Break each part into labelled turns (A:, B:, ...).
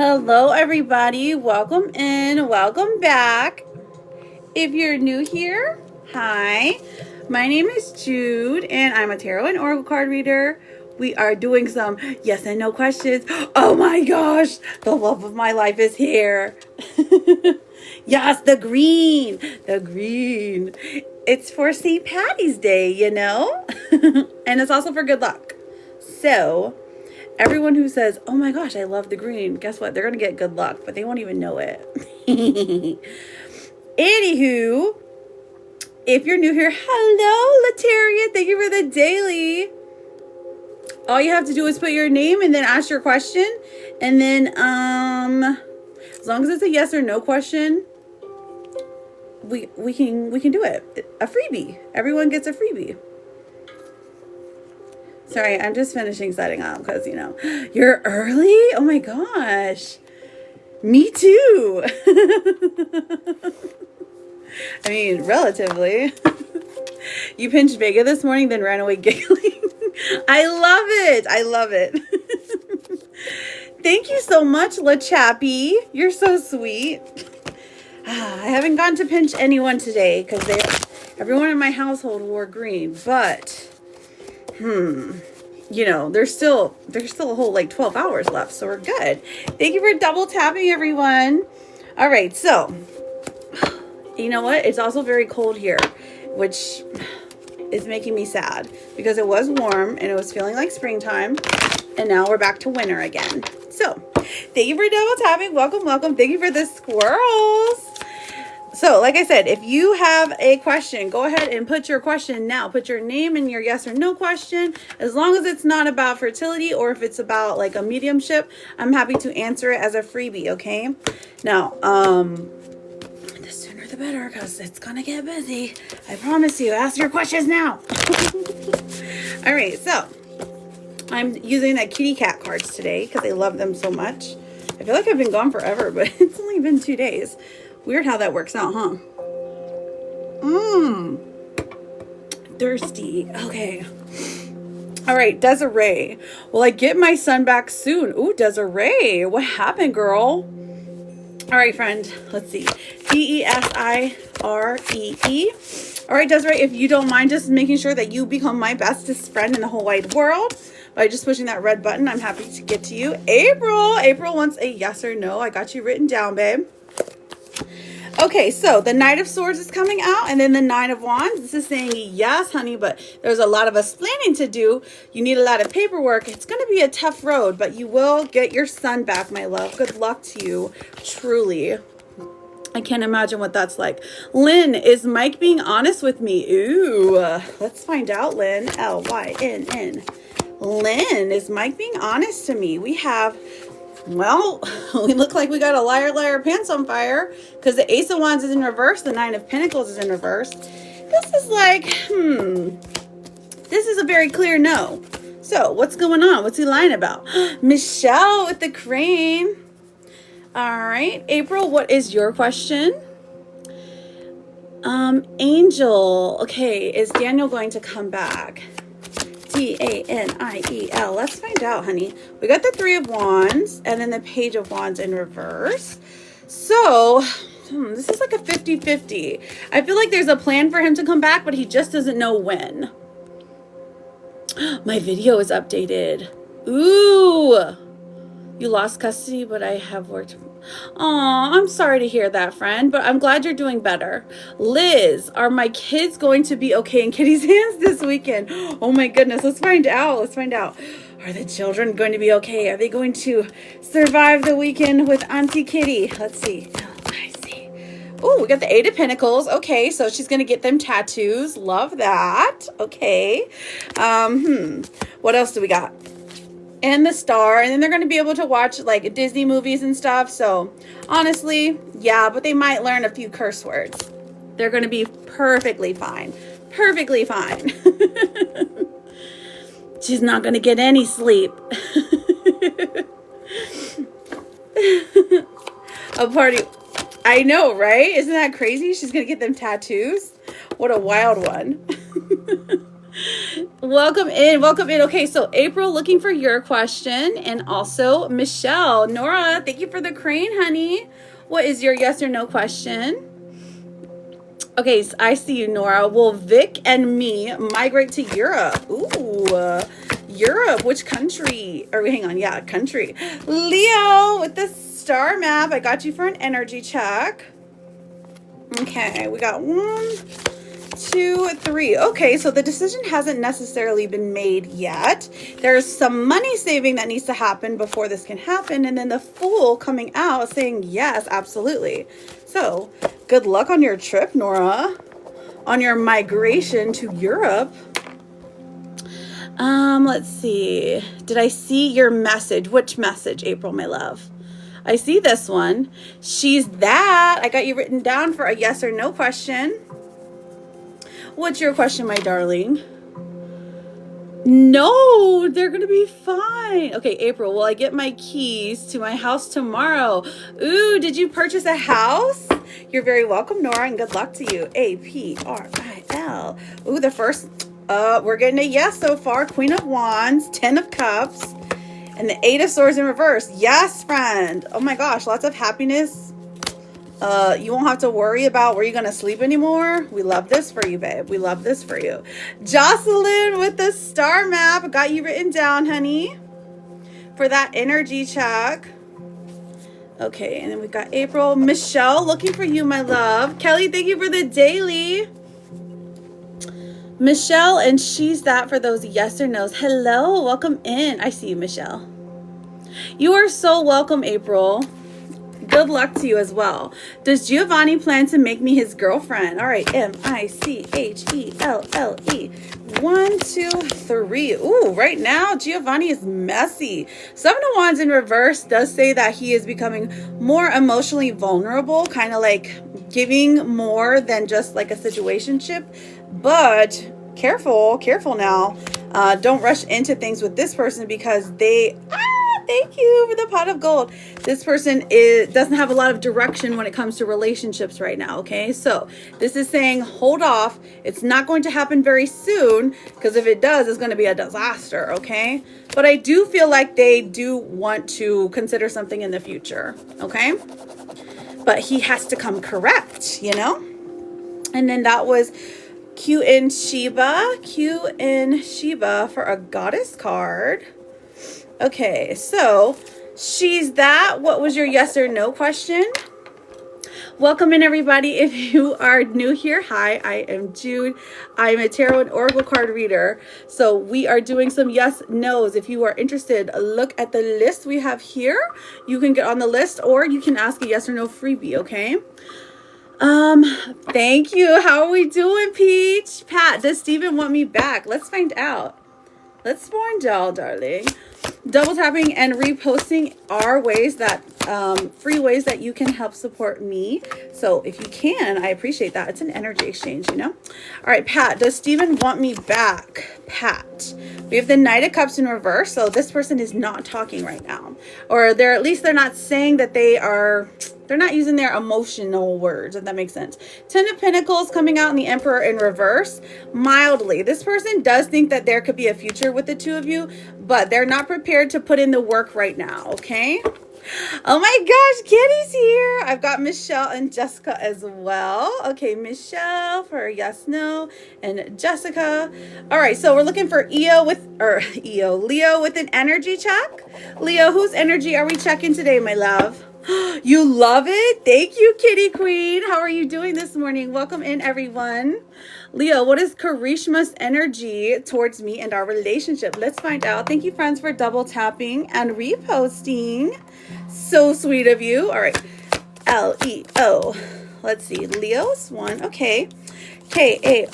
A: Hello, everybody. Welcome in. Welcome back. If you're new here, hi. My name is Jude, and I'm a tarot and oracle card reader. We are doing some yes and no questions. Oh my gosh, the love of my life is here. Yes, the green. The green. It's for St. Patty's Day, you know? And it's also for good luck. So, everyone who says, oh my gosh, I love the green, guess what? They're going to get good luck, but they won't even know it. Anywho, if you're new here, hello, Lateria. Thank you for the daily. All you have to do is put your name and then ask your question. And then, as long as it's a yes or no question, we can do it. A freebie. Everyone gets a freebie. Sorry, I'm just finishing setting up because, you know, you're early? Oh my gosh. Me too. I mean, relatively. You pinched Vega this morning, then ran away giggling. I love it. I love it. Thank you so much, La Chappie. You're so sweet. I haven't gone to pinch anyone today because everyone in my household wore green, but you know, there's still a whole like 12 hours left, so we're good. Thank you for double tapping, everyone. All right, so you know what? It's also very cold here, which is making me sad because it was warm and it was feeling like springtime, and now we're back to winter again. So thank you for double tapping. Welcome, welcome. Thank you for the squirrels. So, like I said, if you have a question, go ahead and put your question now. Put your name and your yes or no question. As long as it's not about fertility or if it's about like a mediumship, I'm happy to answer it as a freebie, okay? Now, the sooner the better because it's going to get busy. I promise you. Ask your questions now. All right, so I'm using the kitty cat cards today because I love them so much. I feel like I've been gone forever, but it's only been 2 days. Weird how that works out, huh? Thirsty. Okay. All right, Desiree. Will I get my son back soon? Ooh, Desiree. What happened, girl? All right, friend. Let's see. Desiree. All right, Desiree, if you don't mind just making sure that you become my bestest friend in the whole wide world by just pushing that red button, I'm happy to get to you. April. April wants a yes or no. I got you written down, babe. Okay, so the Knight of Swords is coming out, and then the Nine of Wands. This is saying, yes, honey, but there's a lot of explaining to do. You need a lot of paperwork. It's going to be a tough road, but you will get your son back, my love. Good luck to you, truly. I can't imagine what that's like. Lynn, is Mike being honest with me? Ooh, let's find out, Lynn. L-Y-N-N. Lynn, is Mike being honest to me? We have... Well, we look like we got a liar, liar, pants on fire because the Ace of Wands is in reverse. The Nine of Pentacles is in reverse. This is like, this is a very clear no. So what's going on? What's he lying about? Michelle with the crane. All right. April, what is your question? Angel. Okay. Is Daniel going to come back? Daniel. Let's find out, honey. We got the Three of Wands and then the Page of Wands in reverse. So, this is like a 50-50. I feel like there's a plan for him to come back, but he just doesn't know when. My video is updated. Ooh. You lost custody, but I have worked... Aw, I'm sorry to hear that, friend, but I'm glad you're doing better. Liz, are my kids going to be okay in Kitty's hands this weekend? Oh my goodness, let's find out. Let's find out. Are the children going to be okay? Are they going to survive the weekend with Auntie Kitty? Let's see. I see. Oh, we got the Eight of Pentacles. Okay, so she's going to get them tattoos. Love that. Okay. What else do we got? And the Star, and then they're going to be able to watch like Disney movies and stuff. So honestly, yeah, but they might learn a few curse words. They're going to be perfectly fine. Perfectly fine. She's not going to get any sleep. A party. I know, right? Isn't that crazy? She's going to get them tattoos. What a wild one. Welcome in. Welcome in. Okay, so April looking for your question, and also Michelle. Nora, thank you for the crane, honey. What is your yes or no question? Okay, so I see you, Nora. Will Vic and me migrate to Europe? Ooh, Europe. Which country? Or hang on, yeah, country. Leo with the star map. I got you for an energy check. Okay, we got 1, 2, 3. Okay, so the decision hasn't necessarily been made yet. There's some money saving that needs to happen before this can happen, and then the Fool coming out saying yes, absolutely. So good luck on your trip, Nora, on your migration to Europe. Let's see. Did I see your message? Which message, April, my love? I see this one. She's that. I got you written down for a yes or no question. What's your question, my darling? No, they're going to be fine. Okay, April, will I get my keys to my house tomorrow? Ooh, did you purchase a house? You're very welcome, Nora, and good luck to you. April. Ooh, the first, we're getting a yes so far. Queen of Wands, 10 of Cups, and the 8 of Swords in reverse. Yes, friend. Oh my gosh, lots of happiness. You won't have to worry about where you're going to sleep anymore. We love this for you, babe. We love this for you. Jocelyn with the star map. Got you written down, honey, for that energy check. Okay, and then we got April. Michelle, looking for you, my love. Kelly, thank you for the daily. Michelle, and she's that for those yes or no's. Hello, welcome in. I see you, Michelle. You are so welcome, April. Good luck to you as well. Does Giovanni plan to make me his girlfriend? All right, M-I-C-H-E-L-L-E. 1, 2, 3. Ooh, right now, Giovanni is messy. 7 of Wands in reverse does say that he is becoming more emotionally vulnerable, kind of like giving more than just like a situationship. But careful now. Don't rush into things with this person because they... Thank you for the pot of gold. This person doesn't have a lot of direction when it comes to relationships right now, okay? So this is saying hold off. It's not going to happen very soon because if it does, it's going to be a disaster, okay? But I do feel like they do want to consider something in the future, okay? But he has to come correct, you know? And then that was Q in Sheba for a goddess card. Okay, so she's that. What was your yes or no question? Welcome in, everybody. If you are new here, hi, I am Jude. I'm a tarot and oracle card reader. So we are doing some yes, no's. If you are interested, look at the list we have here. You can get on the list or you can ask a yes or no freebie, okay? Thank you. How are we doing, Peach? Pat, does Steven want me back? Let's find out. Let's spawn doll, darling. Double tapping and reposting are ways that free ways that you can help support me. So if you can, I appreciate that. It's an energy exchange, you know. All right, Pat, does Steven want me back? Pat, we have the Knight of Cups in reverse, so this person is not talking right now, or at least they're not saying that they're not using their emotional words, if that makes sense. 10 of Pentacles coming out in the Emperor in reverse. Mildly, this person does think that there could be a future with the two of you, but they're not prepared to put in the work right now, okay? Oh my gosh, Kitty's here. I've got Michelle and Jessica as well. Okay, Michelle for yes, no, and Jessica. All right, so we're looking for Leo with an energy check. Leo, whose energy are we checking today, my love? You love it? Thank you, Kitty Queen. How are you doing this morning? Welcome in, everyone. Leo, what is Karishma's energy towards me and our relationship? Let's find out. Thank you, friends, for double tapping and reposting. So sweet of you. All right. Leo. Let's see. Leo's one. Okay. Karishma.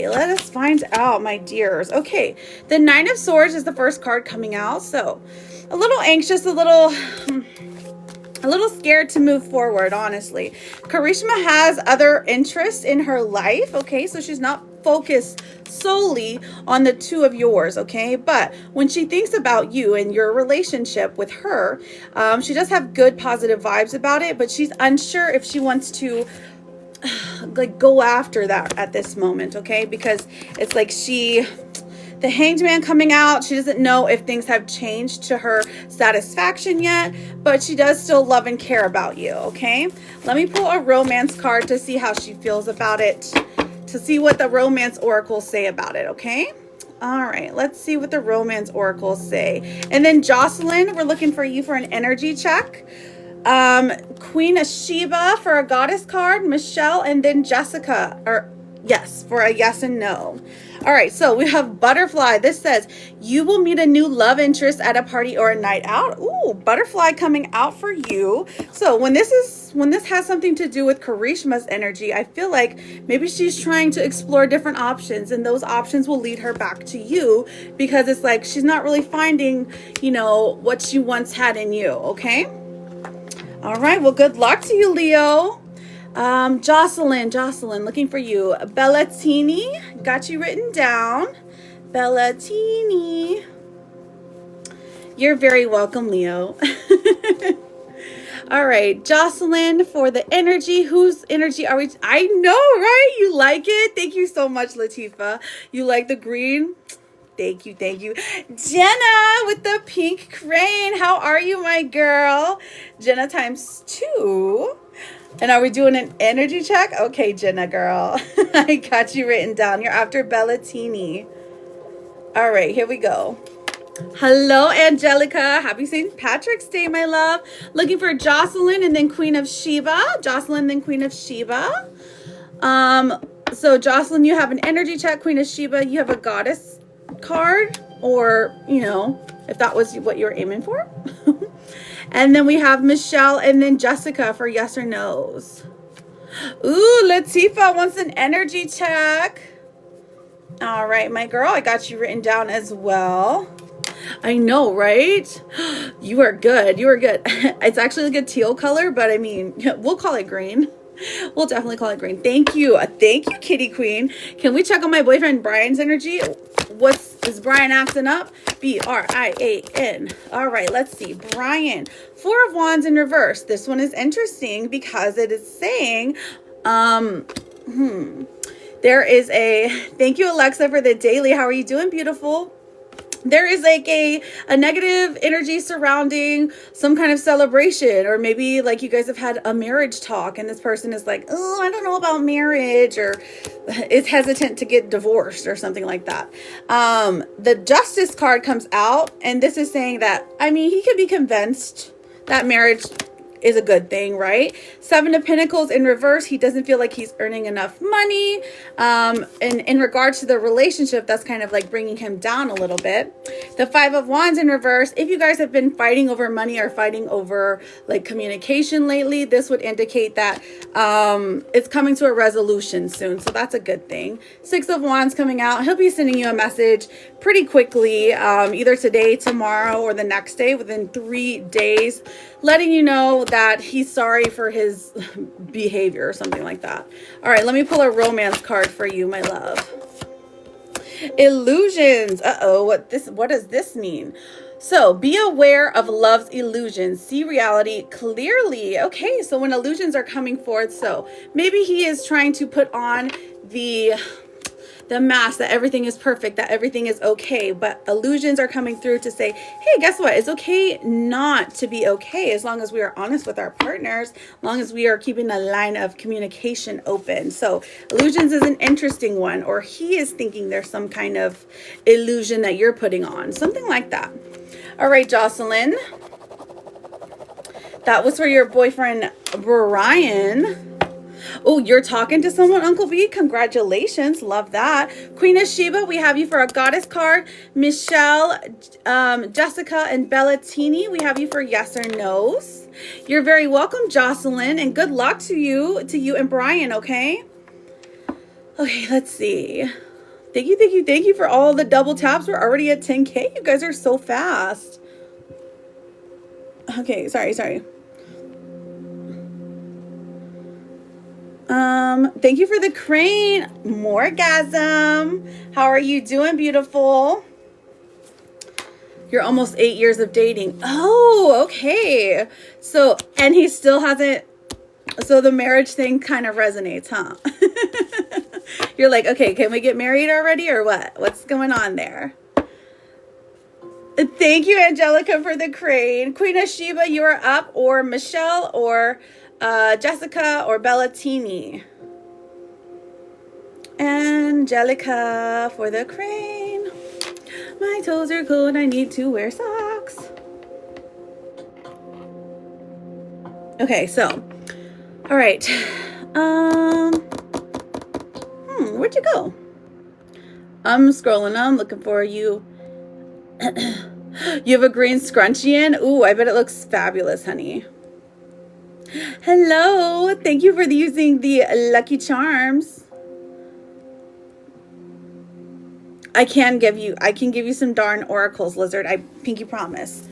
A: Let us find out, my dears. Okay. The Nine of Swords is the first card coming out. So a little anxious, a little scared to move forward, honestly. Karishma has other interests in her life, okay? So she's not focused solely on the two of yours, okay? But when she thinks about you and your relationship with her, she does have good, positive vibes about it, but she's unsure if she wants to like go after that at this moment, okay? Because it's like the Hanged Man coming out, she doesn't know if things have changed to her satisfaction yet, but she does still love and care about you, okay? Let me pull a romance card to see how she feels about it, to see what the romance oracles say about it, okay? All right, let's see what the romance oracles say. And then Jocelyn, we're looking for you for an energy check. Queen of Sheba for a goddess card, Michelle, and then Jessica, or yes, for a yes and no. All right, so we have Butterfly. This says, you will meet a new love interest at a party or a night out. Ooh, Butterfly coming out for you. So when this has something to do with Karishma's energy, I feel like maybe she's trying to explore different options, and those options will lead her back to you, because it's like she's not really finding, you know, what she once had in you, okay? All right, well, good luck to you, Leo. Jocelyn, looking for you. Bellatini, got you written down. Bellatini. You're very welcome, Leo. All right, Jocelyn, for the energy. Whose energy are we? I know, right? You like it? Thank you so much, Latifa. You like the green? Thank you. Jenna with the pink crane. How are you, my girl? Jenna times 2. And are we doing an energy check? Okay, Jenna girl. I got you written down. You're after Bellatini. All right, here we go. Hello, Angelica. Happy St. Patrick's Day, my love. Looking for Jocelyn and then Queen of Sheba. Jocelyn, then Queen of Sheba. So Jocelyn, you have an energy check. Queen of Sheba, you have a goddess card, or, you know, if that was what you were aiming for. And then we have Michelle and then Jessica for yes or no's. Ooh, Latifa wants an energy check. All right, my girl, I got you written down as well. I know, right? You are good. It's actually like a teal color, but I mean, we'll call it green. We'll definitely call it green. Thank you. Thank you, Kitty Queen. Can we check on my boyfriend Brian's energy? Is Brian acting up? B-R-I-A-N. All right, let's see. Brian, 4 of Wands in reverse. This one is interesting because it is saying, there is a, thank you, Alexa, for the daily. How are you doing, beautiful? There is like a negative energy surrounding some kind of celebration, or maybe like you guys have had a marriage talk and this person is like, oh, I don't know about marriage, or is hesitant to get divorced or something like that. The Justice card comes out, and this is saying that, I mean, he could be convinced that marriage is a good thing, right? 7 of Pentacles in reverse. He doesn't feel like he's earning enough money. And in regards to the relationship, that's kind of like bringing him down a little bit. The 5 of Wands in reverse. If you guys have been fighting over money or fighting over like communication lately, this would indicate that it's coming to a resolution soon. So that's a good thing. 6 of Wands coming out. He'll be sending you a message pretty quickly, either today, tomorrow, or the next day, within 3 days, letting you know that he's sorry for his behavior or something like that. All right, let me pull a romance card for you, my love. Illusions. Uh-oh, what does this mean? So be aware of love's illusions. See reality clearly. Okay, so when illusions are coming forth, so maybe he is trying to put on the mask that everything is perfect, that everything is okay, but illusions are coming through to say, hey, guess what? It's okay not to be okay, as long as we are honest with our partners, as long as we are keeping a line of communication open. So illusions is an interesting one, or he is thinking there's some kind of illusion that you're putting on, something like that. All right, Jocelyn, that was for your boyfriend Brian. Oh, you're talking to someone, Uncle B. Congratulations. Love that. Queen of Sheba, we have you for a goddess card. Michelle, Jessica, and Bellatini, we have you for yes or no's. You're very welcome, Jocelyn, and good luck to you and Brian, okay? Okay, let's see. Thank you for all the double taps. We're already at 10K. You guys are so fast. Okay, sorry. Thank you for the crane. Morgasm. How are you doing, beautiful? You're almost 8 years of dating. Oh, okay. So, and he still hasn't, So the marriage thing kind of resonates, huh? You're like, okay, can we get married already or what? What's going on there? Thank you, Angelica, for the crane. Queen of Sheba, you are up, or Michelle, or Jessica, or Bellatini. Angelica for the crane. My toes are cold, I need to wear socks. Okay, so, all right. Where'd you go? I'm scrolling, I'm looking for you. You have a green scrunchie in? Ooh, I bet it looks fabulous, honey. Hello, thank you for using the Lucky Charms. I can give you some darn oracles, Lizard. I pinky promise.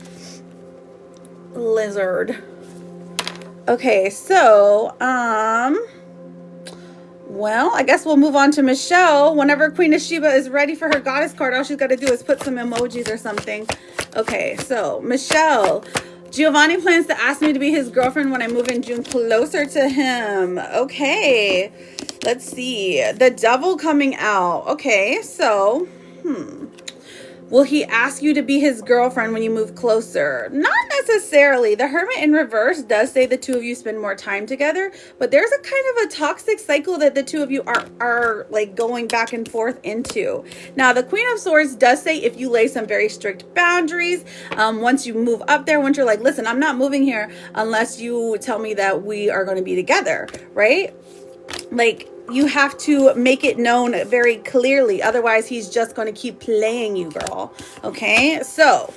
A: Lizard. Okay, so, well, I guess we'll move on to Michelle. Whenever Queen of Sheba is ready for her goddess card, all she's got to do is put some emojis or something. Okay, so Michelle. Giovanni plans to ask me to be his girlfriend when I move in June closer to him. Okay, let's see. The devil coming out. Okay, so, will he ask you to be his girlfriend when you move closer? Not necessarily. The Hermit in reverse does say the two of you spend more time together, but there's a kind of a toxic cycle that the two of you are like going back and forth into. Now, the Queen of Swords does say if you lay some very strict boundaries, once you move up there, once you're like, listen, I'm not moving here unless you tell me that we are going to be together, right? Like, you have to make it known very clearly. Otherwise, he's just going to keep playing you, girl. Okay? So,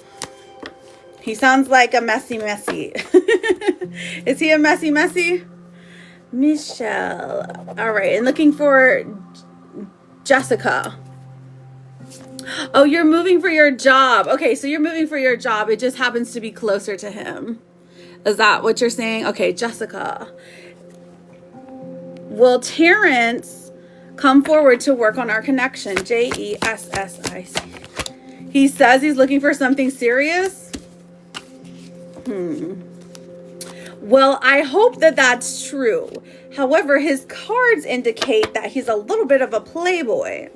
A: he sounds like a messy. Is he a messy? Michelle. All right. And looking for Jessica. Oh, you're moving for your job. Okay, so you're moving for your job. It just happens to be closer to him. Is that what you're saying? Okay, Jessica. Will Terrence come forward to work on our connection? Jessic. He says he's looking for something serious. Well, I hope that that's true. However, his cards indicate that he's a little bit of a playboy.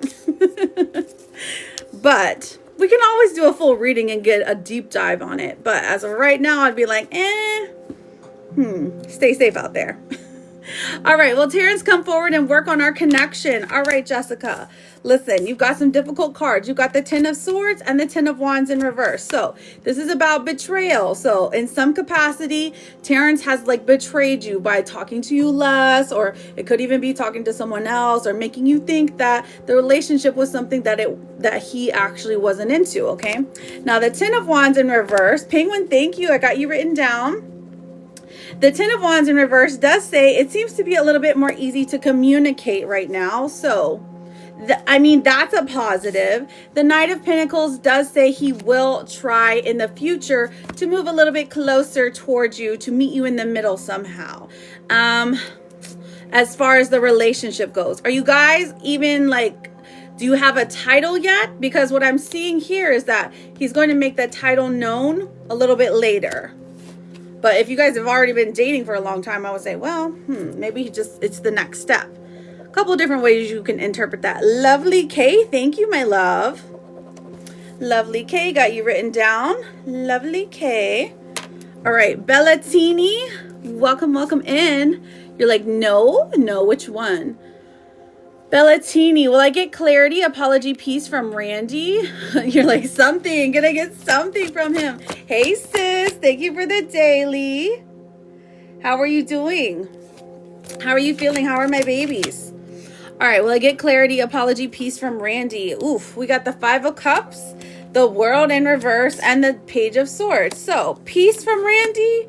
A: But we can always do a full reading and get a deep dive on it. But as of right now, I'd be like, stay safe out there. All right, well, Terrence, come forward and work on our connection. All right, Jessica, listen, you've got some difficult cards. You've got the Ten of Swords and the Ten of Wands in reverse. So this is about betrayal. So in some capacity, Terrence has like betrayed you by talking to you less, or it could even be talking to someone else or making you think that the relationship was something that he actually wasn't into, okay? Now, the Ten of Wands in reverse. Penguin, thank you. I got you written down. The Ten of Wands in reverse does say it seems to be a little bit more easy to communicate right now. So, that's a positive. The Knight of Pentacles does say he will try in the future to move a little bit closer towards you, to meet you in the middle somehow. As far as the relationship goes, are you guys even like, do you have a title yet? Because what I'm seeing here is that he's going to make that title known a little bit later. But if you guys have already been dating for a long time, I would say, well, maybe it's the next step. A couple of different ways you can interpret that. Lovely Kay, thank you, my love. Lovely Kay, got you written down. Lovely Kay. All right, Bellatini, welcome in. You're like, no, which one? Bellatini, will I get clarity, apology, peace from Randy? You're like, gonna get something from him. Hey sis, thank you for the daily. How are you doing? How are you feeling? How are my babies? All right, will I get clarity, apology, peace from Randy? Oof, we got the Five of Cups, the World in reverse, and the Page of Swords. So, peace from Randy?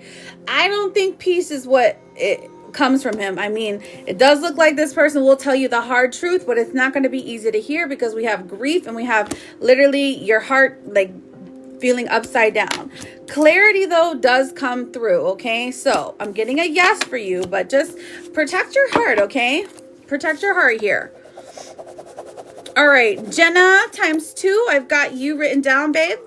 A: I don't think peace is what it comes from him. I mean, it does look like this person will tell you the hard truth, but it's not going to be easy to hear because we have grief and we have literally your heart like feeling upside down. Clarity though does come through, okay? So I'm getting a yes for you, but just protect your heart, okay? Protect your heart here. All right, Jenna ×2, I've got you written down, babe.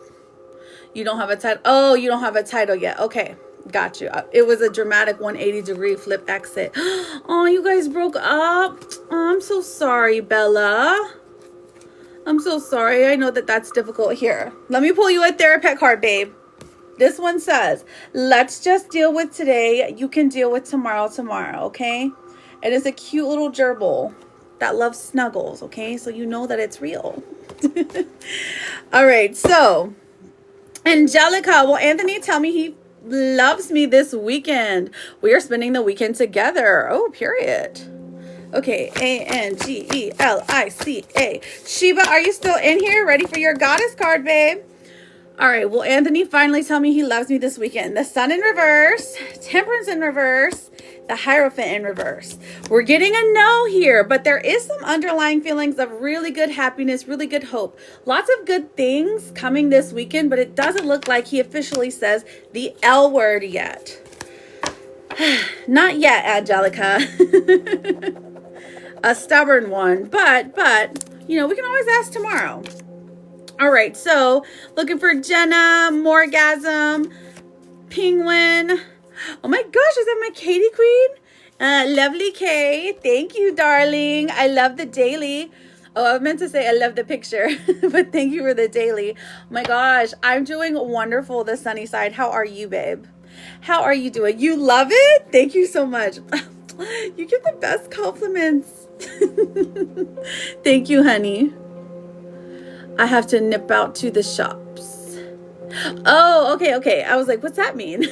A: You don't have a title. Oh, you don't have a title yet. Okay. Got you. It was a dramatic 180-degree flip exit. Oh, you guys broke up. Oh, I'm so sorry, Bella. I'm so sorry. I know that that's difficult. Here, let me pull you a therapist card, babe. This one says, let's just deal with today. You can deal with tomorrow, okay? It is a cute little gerbil that loves snuggles, okay? So you know that it's real. All right, so Angelica, will Anthony tell me he loves me this weekend? We are spending the weekend together. Oh, period. Okay, Angelica. Sheba, are you still in here? Ready for your goddess card, babe? All right, will Anthony finally tell me he loves me this weekend? The Sun in reverse, Temperance in reverse, the Hierophant in reverse. We're getting a no here, but there is some underlying feelings of really good happiness, really good hope. Lots of good things coming this weekend, but it doesn't look like he officially says the L word yet. Not yet, Angelica. A stubborn one, but, you know, we can always ask tomorrow. All right, so looking for Jenna, Morgasm, Penguin. Oh my gosh, is that my Katie Queen? Lovely Kay. Thank you, darling. I love the daily. Oh, I meant to say I love the picture, but thank you for the daily. Oh my gosh, I'm doing wonderful, the sunny side. How are you, babe? How are you doing? You love it? Thank you so much. You give the best compliments. Thank you, honey. I have to nip out to the shops. Oh, okay. I was like, what's that mean?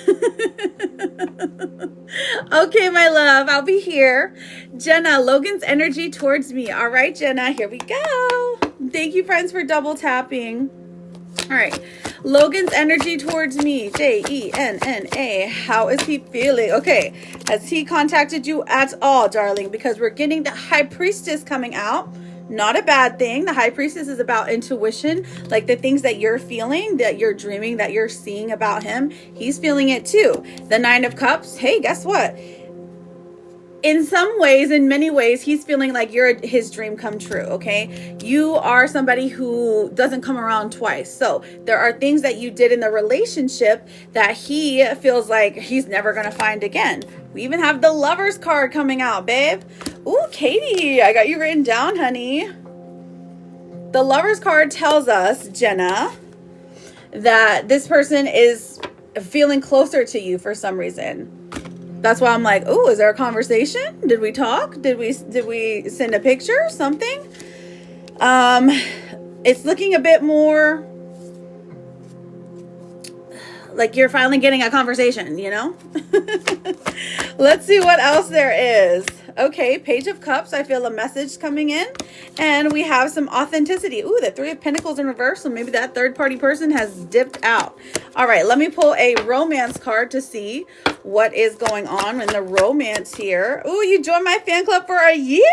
A: Okay, my love, I'll be here. Jenna, Logan's energy towards me. All right, Jenna, here we go. Thank you, friends, for double tapping. All right, Logan's energy towards me. Jenna. How is he feeling? Okay, has he contacted you at all, darling? Because we're getting the High Priestess coming out. Not a bad thing. The High Priestess is about intuition, like the things that you're feeling, that you're dreaming, that you're seeing about him. He's feeling it too. The Nine of Cups. Hey, guess what? In some ways, in many ways, he's feeling like you're his dream come true, okay? You are somebody who doesn't come around twice. So there are things that you did in the relationship that he feels like he's never going to find again. We even have the Lovers card coming out, babe. Ooh, Katie, I got you written down, honey. The Lovers card tells us, Jenna, that this person is feeling closer to you for some reason. That's why I'm like, oh, is there a conversation? Did we talk? Did we send a picture? Something? It's looking a bit more like you're finally getting a conversation, you know? Let's see what else there is. Okay, Page of Cups. I feel a message coming in. And we have some authenticity. Ooh, the Three of Pentacles in reverse. So maybe that third-party person has dipped out. All right, let me pull a romance card to see what is going on in the romance here. Ooh, you joined my fan club for a year?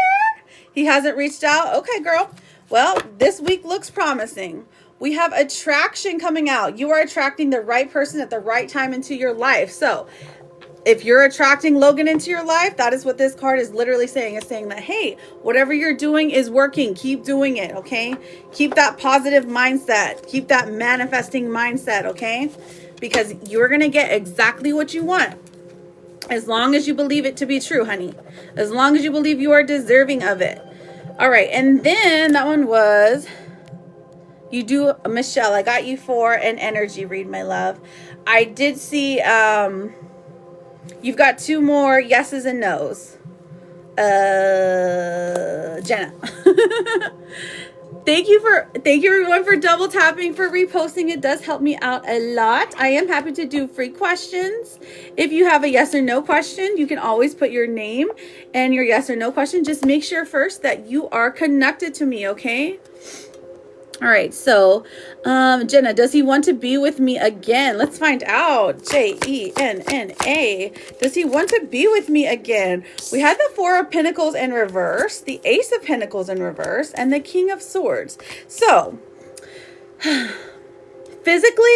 A: He hasn't reached out? Okay, girl. Well, this week looks promising. We have attraction coming out. You are attracting the right person at the right time into your life. So if you're attracting Logan into your life, that is what this card is literally saying. It's saying that, hey, whatever you're doing is working. Keep doing it, okay? Keep that positive mindset. Keep that manifesting mindset, okay? Because you're going to get exactly what you want. As long as you believe it to be true, honey. As long as you believe you are deserving of it. All right, and then that one was, you do, Michelle, I got you for an energy read, my love. I did see, you've got two more yeses and nos. Jenna. Thank you everyone for double tapping, for reposting. It does help me out a lot. I am happy to do free questions. If you have a yes or no question, you can always put your name and your yes or no question. Just make sure first that you are connected to me, okay? All right, so Jenna, does he want to be with me again? Let's find out. Jenna. Does he want to be with me again? We had the Four of Pentacles in reverse, the Ace of Pentacles in reverse, and the King of Swords. So physically,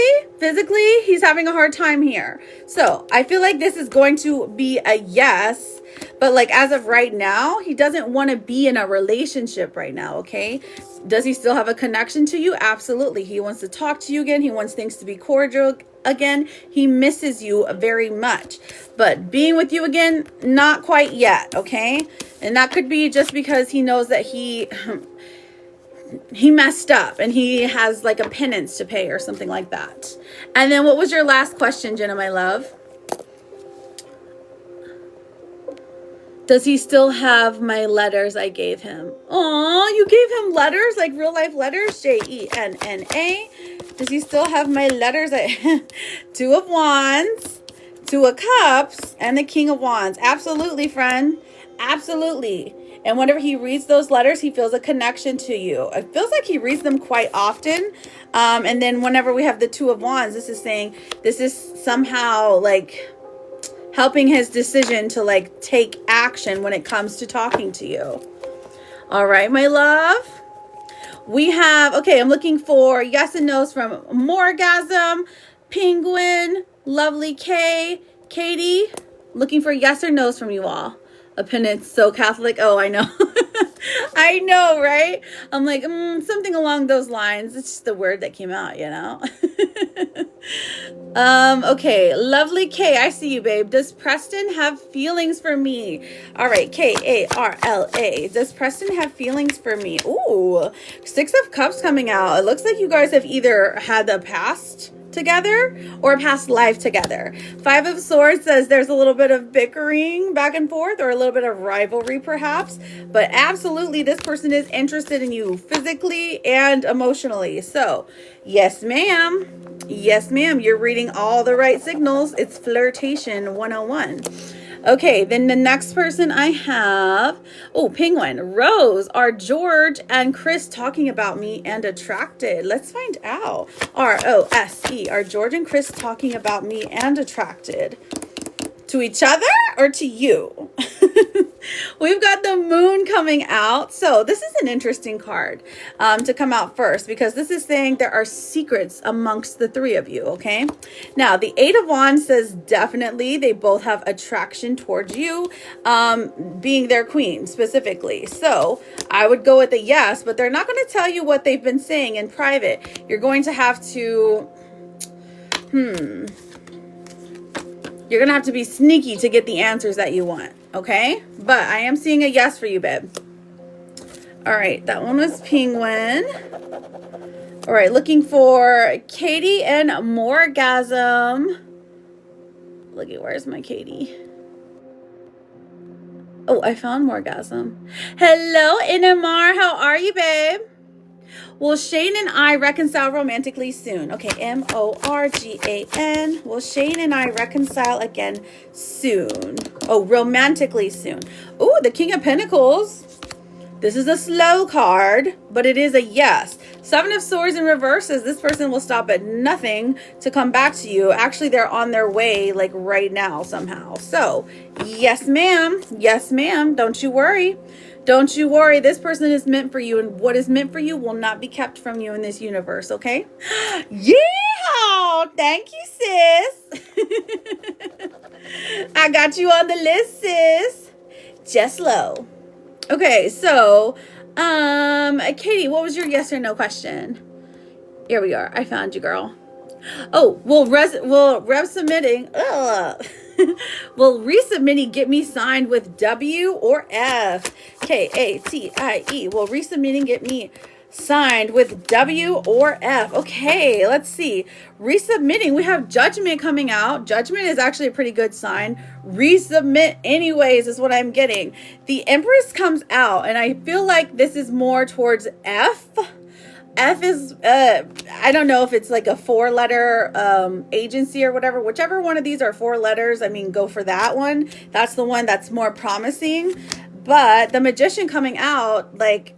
A: he's having a hard time here. So I feel like this is going to be a yes. But like as of right now, he doesn't want to be in a relationship right now, okay? Does he still have a connection to you? Absolutely. He wants to talk to you again. He wants things to be cordial again. He misses you very much. But being with you again, not quite yet, okay? And that could be just because he knows that he messed up and he has like a penance to pay or something like that. And then what was your last question, Jenna, my love? Does he still have my letters I gave him? Aw, you gave him letters, like real life letters? Jenna. Does he still have my letters? Two of Wands, Two of Cups, and the King of Wands. Absolutely, friend. Absolutely. And whenever he reads those letters, he feels a connection to you. It feels like he reads them quite often. And then whenever we have the Two of Wands, this is saying this is somehow like helping his decision to like take action when it comes to talking to you. All right, my love. We have, okay, I'm looking for yes and no's from Morgasm, Penguin, Lovely K, Katie. Looking for yes or no's from you all. A penance, so Catholic. Oh, I know. I know, right? I'm like, something along those lines. It's just the word that came out, you know? Okay, Lovely K, I see you, babe. Does Preston have feelings for me? All right, Karla. Does Preston have feelings for me? Ooh, Six of Cups coming out. It looks like you guys have either had the past together or a past life together. Five of Swords says there's a little bit of bickering back and forth or a little bit of rivalry perhaps, but absolutely this person is interested in you physically and emotionally. So yes ma'am, yes ma'am, you're reading all the right signals. It's flirtation 101. Okay, then the next person I have, oh, Penguin, Rose, are George and Chris talking about me and attracted? Let's find out. R-O-S-E, are George and Chris talking about me and attracted? To each other or to you? We've got the moon coming out. So this is an interesting card to come out first because this is saying there are secrets amongst the three of you, okay? Now, the Eight of Wands says definitely they both have attraction towards you, being their queen specifically. So I would go with a yes, but they're not going to tell you what they've been saying in private. You're going to have to, you're going to have to be sneaky to get the answers that you want, okay? But I am seeing a yes for you, babe. All right, that one was Penguin. All right, looking for Katie and Morgasm. Look at, where's my Katie? Oh, I found Morgasm. Hello, Inamar. How are you, babe? Will Shane and I reconcile romantically soon? Okay, M-O-R-G-A-N. Will Shane and I reconcile again soon? Oh, romantically soon. Oh, the King of Pentacles. This is a slow card, but it is a yes. Seven of Swords in reverse says this person will stop at nothing to come back to you. Actually, they're on their way like right now somehow. So, yes, ma'am. Yes, ma'am. Don't you worry. Don't you worry. This person is meant for you, and what is meant for you will not be kept from you in this universe, okay? Yeehaw! Thank you, sis. I got you on the list, sis. Just low. Okay, so, Katie, what was your yes or no question? Here we are. I found you, girl. Oh, will resubmitting get me signed with W or F? K-A-T-I-E. Will resubmitting get me signed with W or F? Okay, let's see. Resubmitting, we have Judgment coming out. Judgment is actually a pretty good sign. Resubmit anyways is what I'm getting. The Empress comes out, and I feel like this is more towards F. F is, I don't know if it's like a 4-letter agency or whatever. Whichever one of these are 4 letters, I mean, go for that one. That's the one that's more promising. But the Magician coming out, like,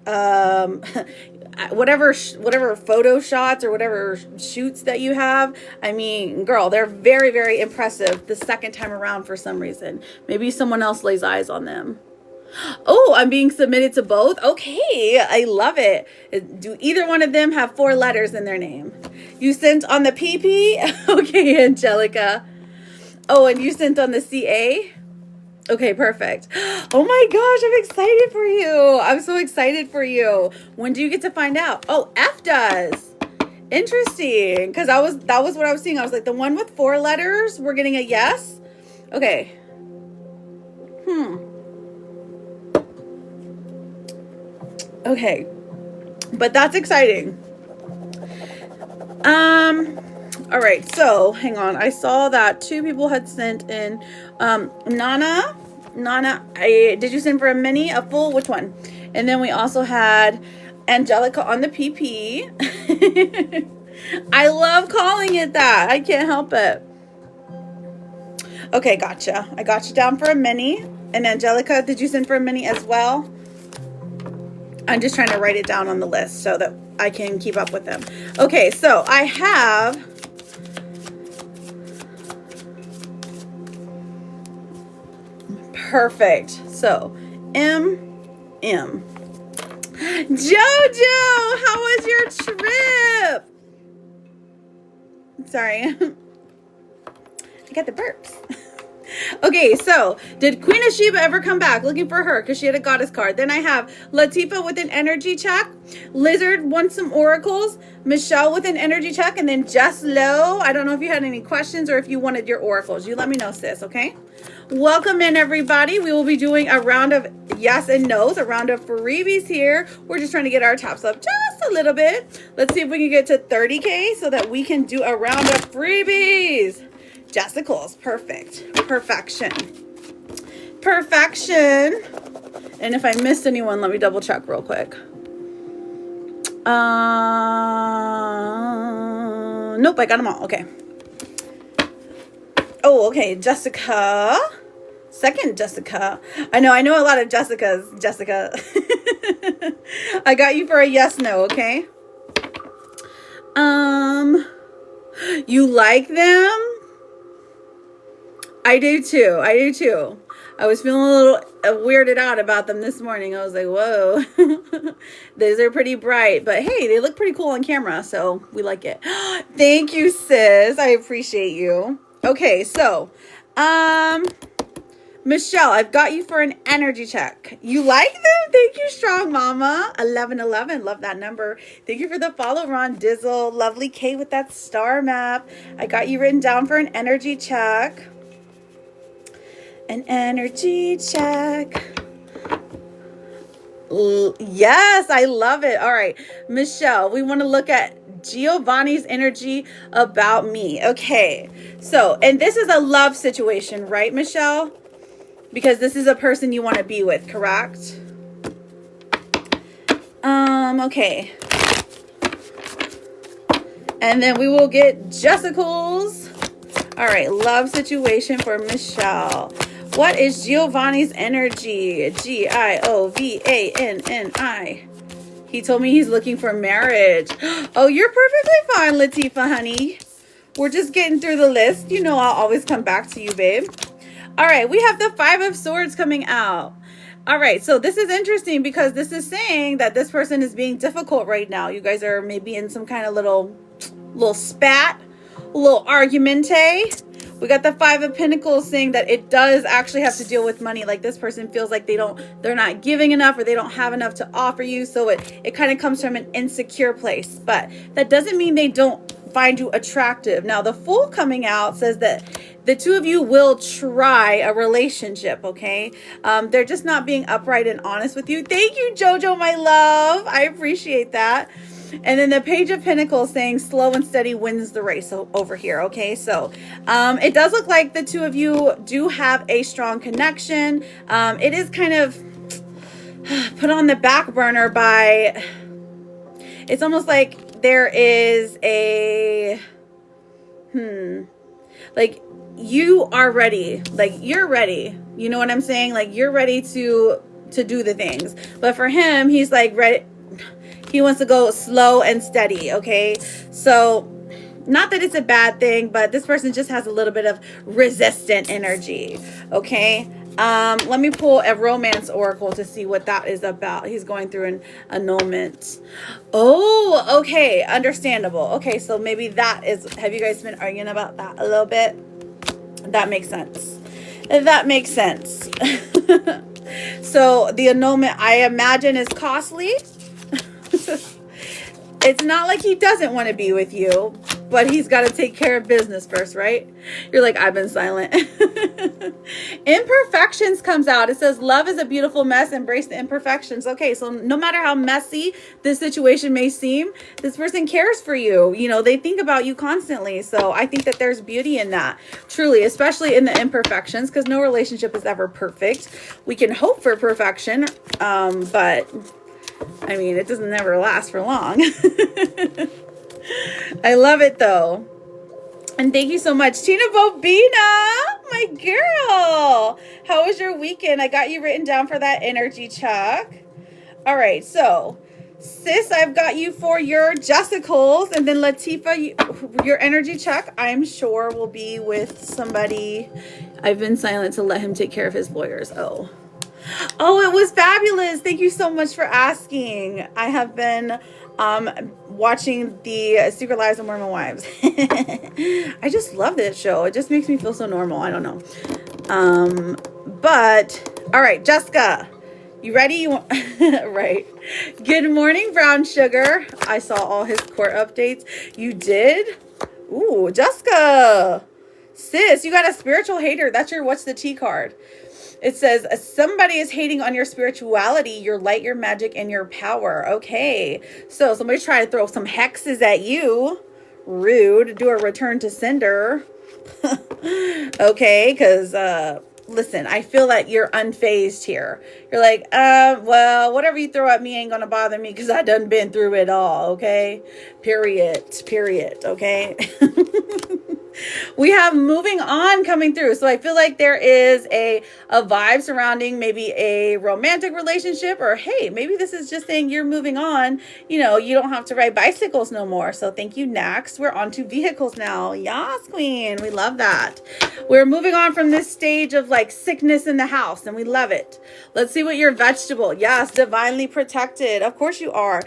A: whatever photo shots or whatever shoots that you have, I mean, girl, they're very, very impressive the second time around for some reason. Maybe someone else lays eyes on them. Oh, I'm being submitted to both. Okay, I love it. Do either one of them have 4 letters in their name? You sent on the PP? Okay, Angelica. Oh, and you sent on the CA? Okay, perfect. Oh my gosh, I'm excited for you. I'm so excited for you. When do you get to find out? Oh, F does. Interesting, because that was what I was seeing. I was like, the one with 4 letters, we're getting a yes. Okay. Okay, but that's exciting. All right, so hang on. I saw that 2 people had sent in. Nana, did you send for a mini, a full, which one? And then we also had Angelica on the PP. I love calling it that. I can't help it. Okay, gotcha. I got you down for a mini. And Angelica, did you send for a mini as well? I'm just trying to write it down on the list so that I can keep up with them. Okay, so I have perfect. So M. Jojo, how was your trip? Sorry. I got the burps. Okay, so did Queen of Sheba ever come back? Looking for her because she had a goddess card. Then I have Latifa with an energy check. Lizard wants some oracles. Michelle with an energy check. And then Jess Lowe. I don't know if you had any questions or if you wanted your oracles. You let me know, sis, okay? Welcome in, everybody. We will be doing a round of yes and no's, a round of freebies here. We're just trying to get our taps up just a little bit. Let's see if we can get to 30K so that we can do a round of freebies. Jessicals, perfect. Perfection. Perfection. And if I missed anyone, let me double check real quick. Nope, I got them all. Okay. Oh, okay. Jessica. Second Jessica. I know a lot of Jessicas. Jessica. I got you for a yes, no, okay? You like them? I do too. I was feeling a little weirded out about them this morning. I was like, whoa, these are pretty bright, but hey, they look pretty cool on camera, so we like it. Thank you, sis. I appreciate you. Okay, so, Michelle, I've got you for an energy check. You like them? Thank you, Strong Mama. 1111, love that number. Thank you for the follow, Ron Dizzle. Lovely Kate with that star map. I got you written down for an energy check. An energy check. Yes, I love it. All right, Michelle, we want to look at Giovanni's energy about me. Okay, so, and this is a love situation, right, Michelle? Because this is a person you want to be with, correct? Okay. And then we will get Jessicals. All right, love situation for Michelle. What is Giovanni's energy? Giovanni. He told me he's looking for marriage. Oh, you're perfectly fine, Latifa, honey. We're just getting through the list. You know I'll always come back to you, babe. All right, we have the 5 of Swords coming out. All right, so this is interesting because this is saying that this person is being difficult right now. You guys are maybe in some kind of little spat, a little argumente. We got the 5 of Pentacles saying that it does actually have to deal with money. Like this person feels like they're not giving enough or they don't have enough to offer you. So it kind of comes from an insecure place, but that doesn't mean they don't find you attractive. Now the Fool coming out says that the 2 of you will try a relationship, okay? They're just not being upright and honest with you. Thank you, Jojo, my love. I appreciate that. And then the Page of Pentacles saying slow and steady wins the race over here, okay? So it does look like the 2 of you do have a strong connection. It is kind of put on the back burner by, it's almost like there is a, like you are ready. Like you're ready. You know what I'm saying? Like you're ready to do the things. But for him, he's like ready. He wants to go slow and steady, okay? So, not that it's a bad thing, but this person just has a little bit of resistant energy, okay? Let me pull a romance oracle to see what that is about. He's going through an annulment. Oh, okay, understandable. Okay, so maybe that is, have you guys been arguing about that a little bit? That makes sense. That makes sense. So, the annulment, I imagine, is costly. It's not like he doesn't want to be with you, but he's got to take care of business first, right? You're like, I've been silent. Imperfections comes out. It says, love is a beautiful mess. Embrace the imperfections. Okay, so no matter how messy this situation may seem, this person cares for you. You know, they think about you constantly. So I think that there's beauty in that, truly, especially in the imperfections, because no relationship is ever perfect. We can hope for perfection, but I mean, it doesn't never last for long. I love it though. And thank you so much, Tina Bobina, my girl. How was your weekend? I got you written down for that energy, Chuck. All right, so sis, I've got you for your Jessicals, and then Latifa, your energy check, I'm sure will be with somebody. I've been silent to let him take care of his lawyers. Oh, it was fabulous. Thank you so much for asking. I have been watching the Secret Lives of Mormon Wives. I just love this show. It just makes me feel so normal. I don't know. But all right, Jessica, you ready? Right. Good morning, Brown Sugar. I saw all his court updates. You did? Ooh, Jessica. Sis, you got a spiritual hater. That's your what's the tea card. It says, somebody is hating on your spirituality, your light, your magic, and your power. Okay. So somebody's trying to throw some hexes at you. Rude. Do a return to sender. Okay. Because, listen, I feel that you're unfazed here. You're like, well, whatever you throw at me ain't going to bother me because I done been through it all. Okay. Period. Okay. We have moving on coming through. So I feel like there is a vibe surrounding maybe a romantic relationship, or hey, maybe this is just saying you're moving on. You know, you don't have to ride bicycles no more. So thank you. Next, we're on to vehicles now. Yas, queen. We love that. We're moving on from this stage of like sickness in the house, and we love it. Let's see what your vegetable. Yes, divinely protected. Of course you are.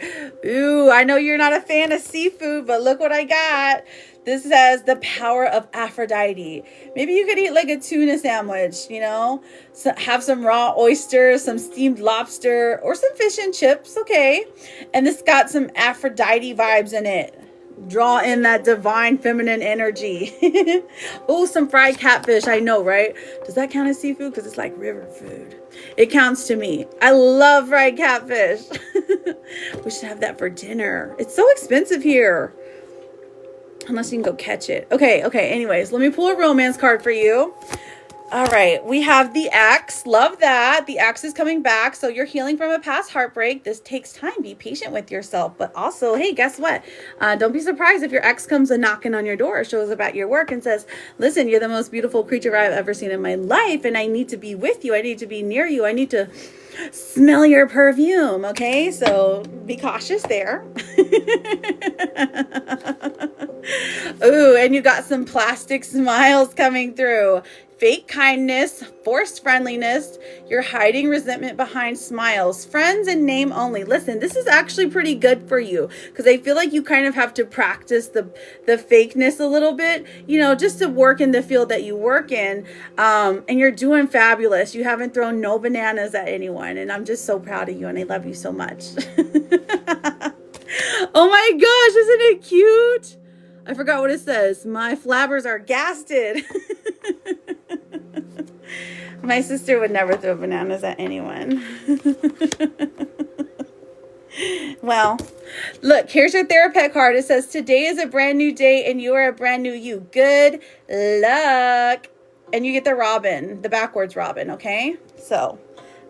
A: Ooh, I know you're not a fan of seafood, but look what I got. This says the power of Aphrodite. Maybe you could eat like a tuna sandwich, you know, so have some raw oysters, some steamed lobster, or some fish and chips. Okay. And this got some Aphrodite vibes in it. Draw in that divine feminine energy. Oh, some fried catfish. I know, right? Does that count as seafood? Because it's like river food. It counts to me. I love fried catfish. We should have that for dinner. It's so expensive here. Unless you can go catch it. Okay. Anyways, let me pull a romance card for you. All right. We have the ex. Love that. The ex is coming back. So you're healing from a past heartbreak. This takes time. Be patient with yourself. But also, hey, guess what? Don't be surprised if your ex comes a knocking on your door, shows up at your work and says, listen, you're the most beautiful creature I've ever seen in my life. And I need to be with you. I need to be near you. I need to smell your perfume. Okay. So be cautious there. Ooh, and you got some plastic smiles coming through. Fake kindness, forced friendliness. You're hiding resentment behind smiles. Friends in name only. Listen, this is actually pretty good for you because I feel like you kind of have to practice the fakeness a little bit, you know, just to work in the field that you work in. And you're doing fabulous. You haven't thrown no bananas at anyone. And I'm just so proud of you and I love you so much. Oh my gosh, isn't it cute? I forgot what it says. My flabbers are gasted. My sister would never throw bananas at anyone. Well, look, here's your therapist card. It says, today is a brand new day and you are a brand new you. Good luck. And you get the robin, the backwards robin, okay? So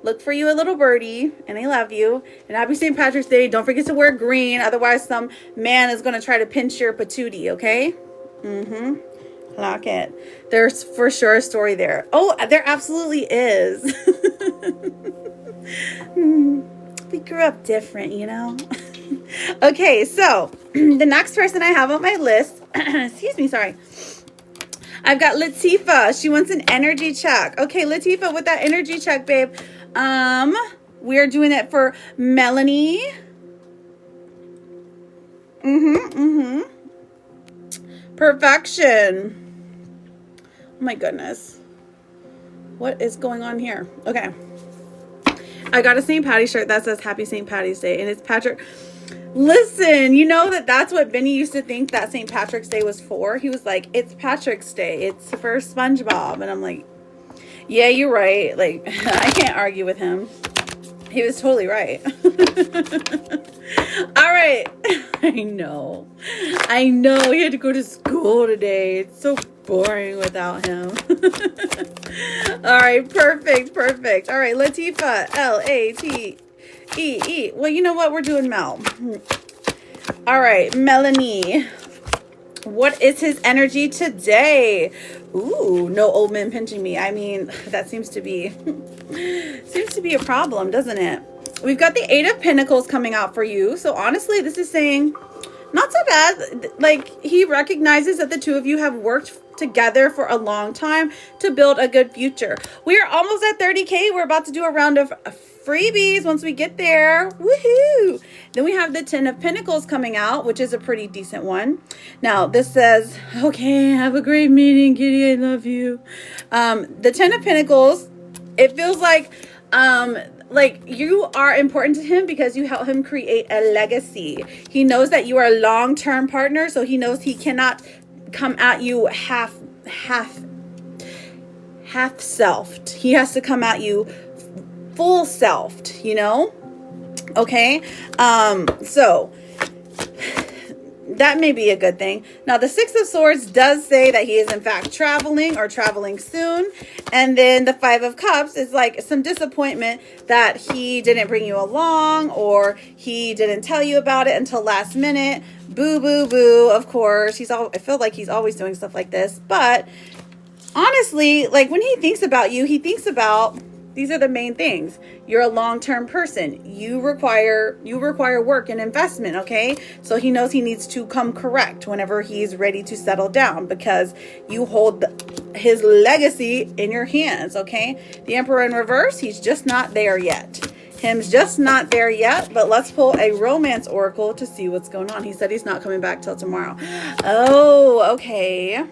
A: look for you a little birdie, and I love you. And happy St. Patrick's Day. Don't forget to wear green. Otherwise, some man is going to try to pinch your patootie, okay? Lock it. There's for sure a story there. Oh, there absolutely is. We grew up different, you know? Okay, so the next person I have on my list, excuse me, sorry. I've got Latifa. She wants an energy check. Okay, Latifa, with that energy check, babe. We're doing it for Melanie. Perfection. Oh my goodness. What is going on here? Okay. I got a St. Patty's shirt that says Happy St. Patty's Day, and it's Listen, you know that's what Benny used to think that St. Patrick's Day was for. He was like, it's Patrick's Day. It's for SpongeBob. And I'm like, yeah, you're right. Like, I can't argue with him. He was totally right. All right. I know. He had to go to school today. It's so boring without him. All right. Perfect. All right. Latifah. Latee. Well, you know what? We're doing Mel. All right. Melanie. What is his energy today? Ooh, no old men pinching me. I mean, that seems to be a problem, doesn't it? We've got the Eight of Pentacles coming out for you. So honestly, this is saying not so bad. Like, he recognizes that the two of you have worked together for a long time to build a good future. We are almost at 30K. We're about to do a round of freebies once we get there. Woohoo! Then we have the Ten of Pentacles coming out, which is a pretty decent one. Now, this says, okay, have a great meeting, Kitty. I love you. The Ten of Pentacles, it feels like you are important to him because you help him create a legacy. He knows that you are a long-term partner, so he knows he cannot come at you half-selfed. He has to come at you full-selfed, you know? Okay? So that may be a good thing. Now, the Six of Swords does say that he is in fact traveling or traveling soon. And then the Five of Cups is like some disappointment that he didn't bring you along or he didn't tell you about it until last minute. Boo, boo, boo. Of course, I feel like he's always doing stuff like this. But honestly, like when he thinks about you, he thinks about these are the main things. You're a long-term person. You require work and investment, okay? So he knows he needs to come correct whenever he's ready to settle down because you hold his legacy in your hands, okay? The Emperor in reverse, he's just not there yet. Him's just not there yet, but let's pull a romance oracle to see what's going on. He said he's not coming back till tomorrow. Oh, okay.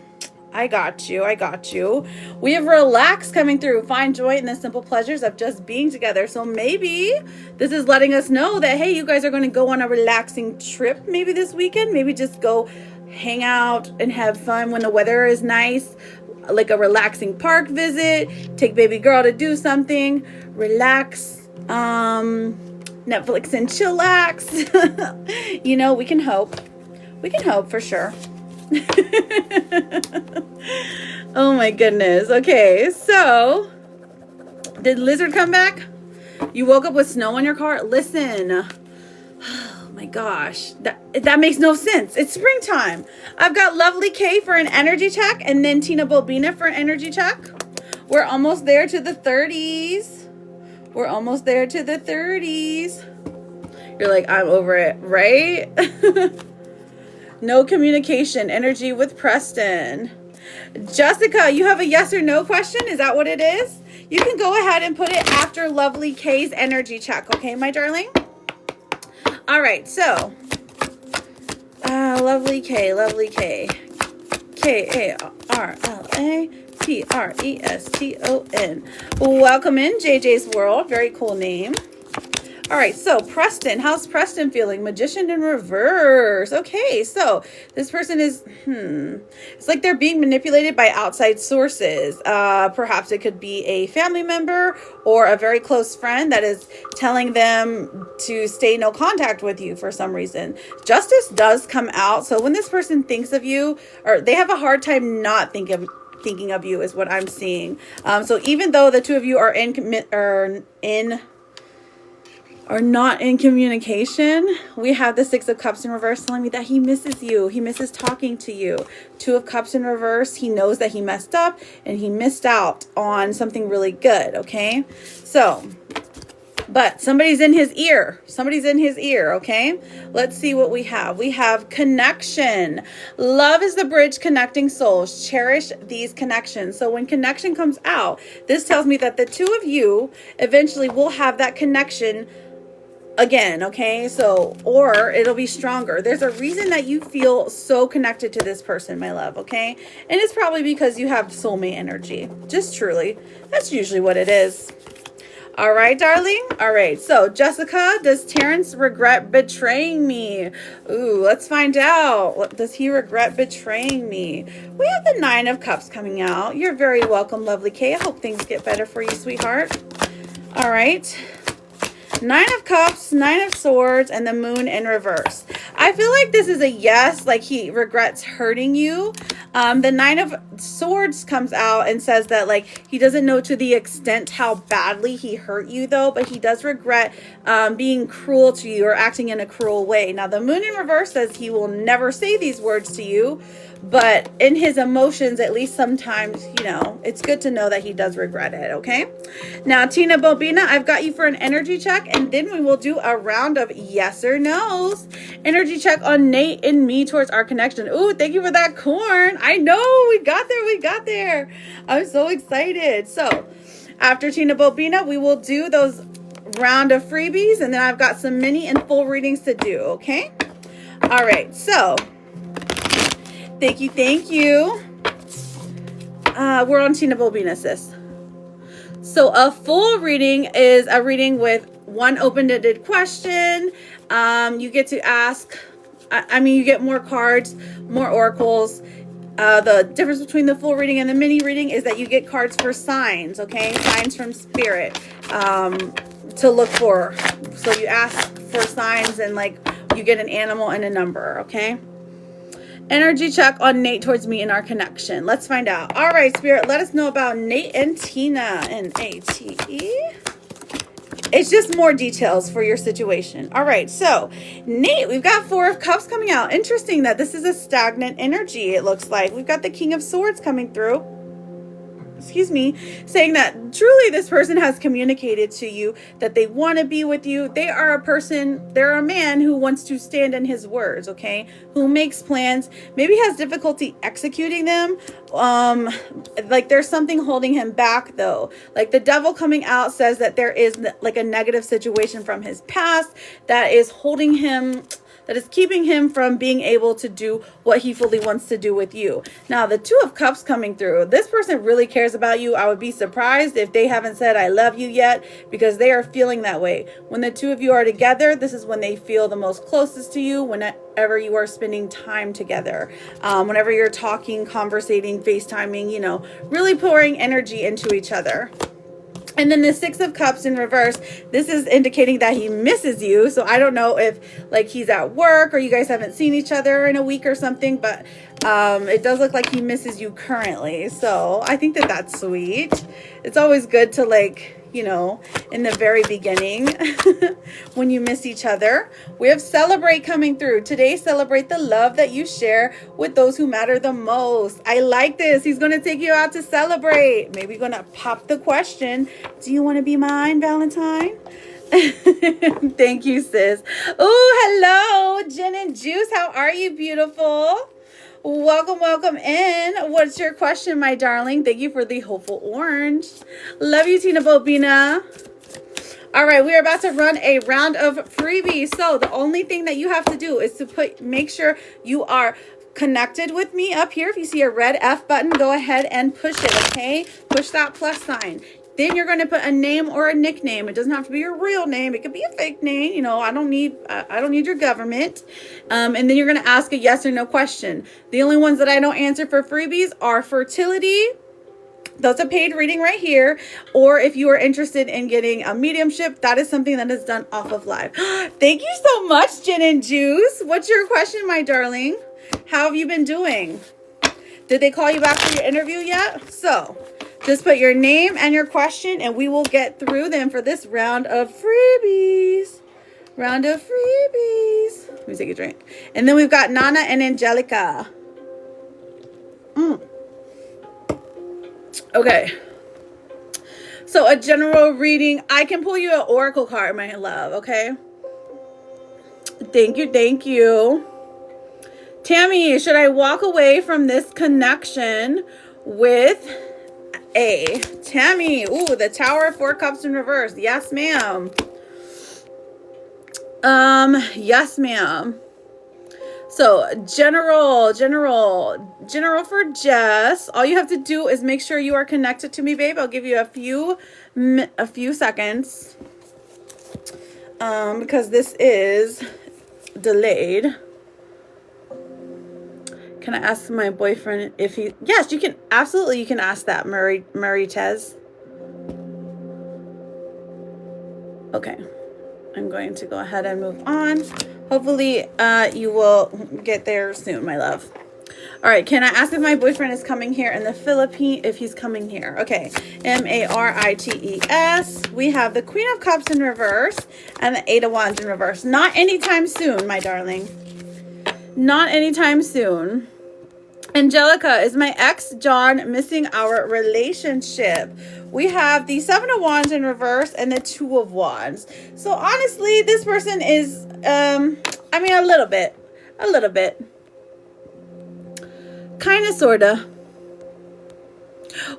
A: I got you. We have relax coming through. Find joy in the simple pleasures of just being together. So maybe this is letting us know that, hey, you guys are going to go on a relaxing trip maybe this weekend. Maybe just go hang out and have fun when the weather is nice. Like a relaxing park visit. Take baby girl to do something. Relax. Netflix and chillax. You know, we can hope. We can hope for sure. Oh my goodness. Okay, so did Lizard come back? You woke up with snow on your car? Listen. Oh my gosh. That makes no sense. It's springtime. I've got Lovely K for an energy check and then Tina Bobina for an energy check. We're almost there to the 30s. You're like, I'm over it, right? No communication energy with Preston. Jessica, you have a yes or no question? Is that what it is? You can go ahead and put it after Lovely K's energy check. Okay, my darling? All right, so. Lovely K. K-A-R-L-A-P-R-E-S-T-O-N. Welcome in, JJ's World. Very cool name. All right, so Preston, how's Preston feeling? Magician in reverse. Okay, so this person is, it's like they're being manipulated by outside sources. Perhaps it could be a family member or a very close friend that is telling them to stay no contact with you for some reason. Justice does come out. So when this person thinks of you, or they have a hard time not thinking of you is what I'm seeing. So even though the two of you are not in communication, we have the Six of Cups in reverse telling me that he misses you. He misses talking to you. Two of Cups in reverse, he knows that he messed up and he missed out on something really good, okay? So, but somebody's in his ear. Okay? Let's see what we have. We have connection. Love is the bridge connecting souls. Cherish these connections. So when connection comes out, this tells me that the two of you eventually will have that connection again, okay? So, or it'll be stronger. There's a reason that you feel so connected to this person, my love, okay? And it's probably because you have soulmate energy. Just truly. That's usually what it is. All right, darling. All right. So, Jessica, does Terrence regret betraying me? Ooh, let's find out. Does he regret betraying me? We have the Nine of Cups coming out. You're very welcome, lovely Kay. I hope things get better for you, sweetheart. All right. Nine of Cups, Nine of Swords, and the Moon in reverse. I feel like this is a yes, like he regrets hurting you. The Nine of Swords comes out and says that like he doesn't know to the extent how badly he hurt you though, but he does regret being cruel to you or acting in a cruel way. Now the Moon in reverse says he will never say these words to you, but in his emotions, at least sometimes, you know, it's good to know that he does regret it, okay? Now, Tina Bobina, I've got you for an energy check, and then we will do a round of yes or no's. Energy check on Nate and me towards our connection. Ooh, thank you for that corn. I know, we got there. I'm so excited. So, after Tina Bobina, we will do those round of freebies, and then I've got some mini and full readings to do, okay? All right, so... Thank you. We're on Tina Bobina, sis. So a full reading is a reading with one open-ended question. You get to ask, you get more cards, more oracles. The difference between the full reading and the mini reading is that you get cards for signs, okay? Signs from spirit to look for. So you ask for signs and like you get an animal and a number, okay? Energy check on Nate towards me and our connection. Let's find out. All right, Spirit, let us know about Nate and Tina. N-A-T-E. It's just more details for your situation. All right, so Nate, we've got Four of Cups coming out. Interesting that this is a stagnant energy, it looks like. We've got the King of Swords coming through. Excuse me, saying that truly this person has communicated to you that they want to be with you. They are a person, they're a man who wants to stand in his words, okay? Who makes plans, maybe has difficulty executing them. Like there's something holding him back though. Like the Devil coming out says that there is like a negative situation from his past that is holding him, that is keeping him from being able to do what he fully wants to do with you. Now, the Two of Cups coming through. This person really cares about you. I would be surprised if they haven't said, I love you yet, because they are feeling that way. When the two of you are together, this is when they feel the most closest to you, whenever you are spending time together. Whenever you're talking, conversating, FaceTiming, you know, really pouring energy into each other. And then the Six of Cups in reverse, this is indicating that he misses you. So I don't know if like he's at work or you guys haven't seen each other in a week or something, but it does look like he misses you currently. So I think that that's sweet. It's always good to like, you know, in the very beginning when you miss each other. We have Celebrate coming through. Today, celebrate the love that you share with those who matter the most. I like this. He's going to take you out to celebrate. Maybe going to pop the question, do you want to be mine, Valentine? Thank you, sis. Oh, hello, Jen and Juice. How are you, beautiful? Welcome in. What's your question, my darling? Thank you for the hopeful orange. Love you, Tina Bobina. All right, we are about to run a round of freebies. So the only thing that you have to do is to make sure you are connected with me up here. If you see a red F button, go ahead and push it, okay? Push that plus sign. Then you're going to put a name or a nickname. It doesn't have to be your real name. It could be a fake name. You know, I don't need your government. And then you're going to ask a yes or no question. The only ones that I don't answer for freebies are fertility. That's a paid reading right here. Or if you are interested in getting a mediumship, that is something that is done off of live. Thank you so much, Jen and Juice. What's your question, my darling? How have you been doing? Did they call you back for your interview yet? So just put your name and your question and we will get through them for this round of freebies. Round of freebies. Let me take a drink. And then we've got Nana and Angelica. Okay. So a general reading. I can pull you an oracle card, my love, okay? Thank you. Tammy, should I walk away from this connection with a Tammy? Ooh, the Tower of Four Cups in reverse. Yes, ma'am. Yes, ma'am. So general for Jess. All you have to do is make sure you are connected to me, babe. I'll give you a few seconds. Because this is delayed. Can I ask my boyfriend if he... Yes, you can. Absolutely, you can ask that, Murray Tez. Okay. I'm going to go ahead and move on. Hopefully, you will get there soon, my love. All right. Can I ask if my boyfriend is coming here in the Philippines? If he's coming here. Okay. Marites. We have the Queen of Cups in reverse and the Eight of Wands in reverse. Not anytime soon, my darling. Not anytime soon. Angelica, is my ex John missing our relationship? We have the Seven of Wands in reverse and the Two of Wands. So honestly, this person is, I mean, a little bit. Kind of, sort of.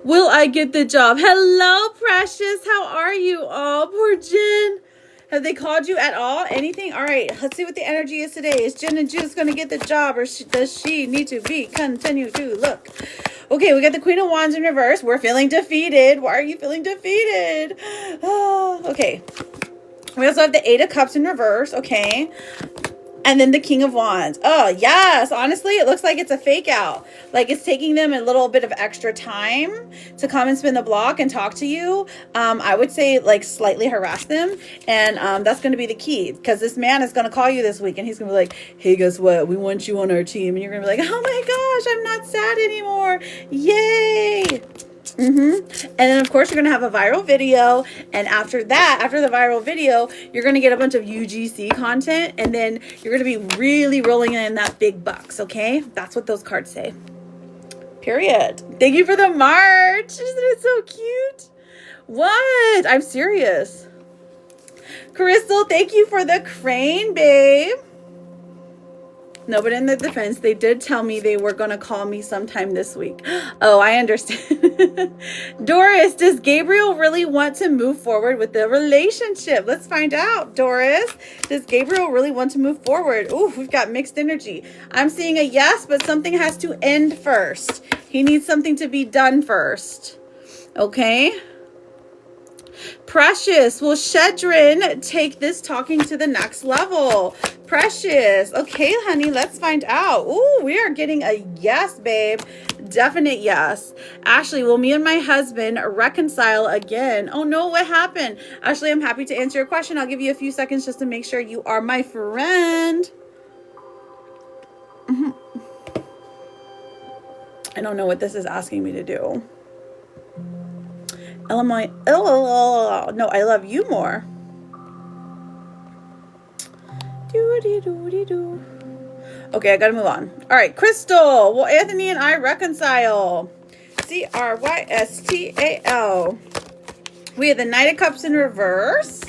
A: Will I get the job? Hello, precious. How are you all? Poor Jen. Have they called you at all? Anything? All right. Let's see what the energy is today. Is Jen and Juice going to get the job, or does she need to continue to look? Okay, we got the Queen of Wands in reverse. We're feeling defeated. Why are you feeling defeated? Oh, okay. We also have the Eight of Cups in reverse. Okay. And then the King of Wands. Oh, yes. Honestly, it looks like it's a fake out. Like it's taking them a little bit of extra time to come and spin the block and talk to you. I would say like slightly harass them. And that's going to be the key. Because this man is going to call you this week. And he's going to be like, hey, guess what? We want you on our team. And you're going to be like, oh my gosh, I'm not sad anymore. Yay. And then of course you're gonna have a viral video, and after the viral video, you're gonna get a bunch of UGC content, and then you're gonna be really rolling in that big bucks. Okay, that's what those cards say. Period. Thank you for the March. Isn't it so cute? What? I'm serious. Crystal, thank you for the crane, babe. No, but in the defense, they did tell me they were going to call me sometime this week. Oh, I understand. Doris, does Gabriel really want to move forward with the relationship? Let's find out, Doris. Does Gabriel really want to move forward? Ooh, we've got mixed energy. I'm seeing a yes, but something has to end first. He needs something to be done first. Okay. Precious, will Shedrin take this talking to the next level? Precious. Okay, honey, let's find out. Ooh, we are getting a yes, babe. Definite yes. Ashley, will me and my husband reconcile again? Oh, no, what happened? Ashley, I'm happy to answer your question. I'll give you a few seconds just to make sure you are my friend. I don't know what this is asking me to do. No, I love you more. Okay, I gotta move on. All right, Crystal. Will Anthony and I reconcile? Crystal. We have the Knight of Cups in reverse.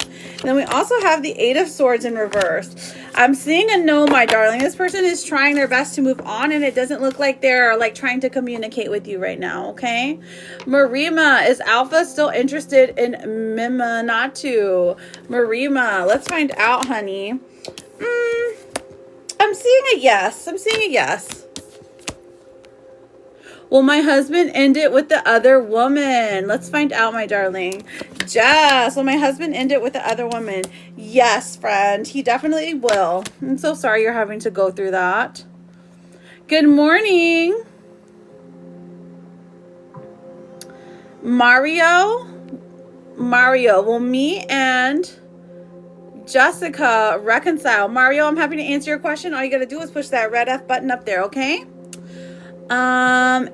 A: Then we also have the Eight of Swords in reverse. I'm seeing a no, my darling. This person is trying their best to move on, and it doesn't look like they're like trying to communicate with you right now, okay? Marima, is Alpha still interested in Mimanatu? Marima, let's find out, honey. I'm seeing a yes. Will my husband end it with the other woman? Let's find out, my darling. Jess, will my husband end it with the other woman? Yes, friend. He definitely will. I'm so sorry you're having to go through that. Good morning. Mario, will me and Jessica reconcile? Mario, I'm happy to answer your question. All you got to do is push that red F button up there, okay?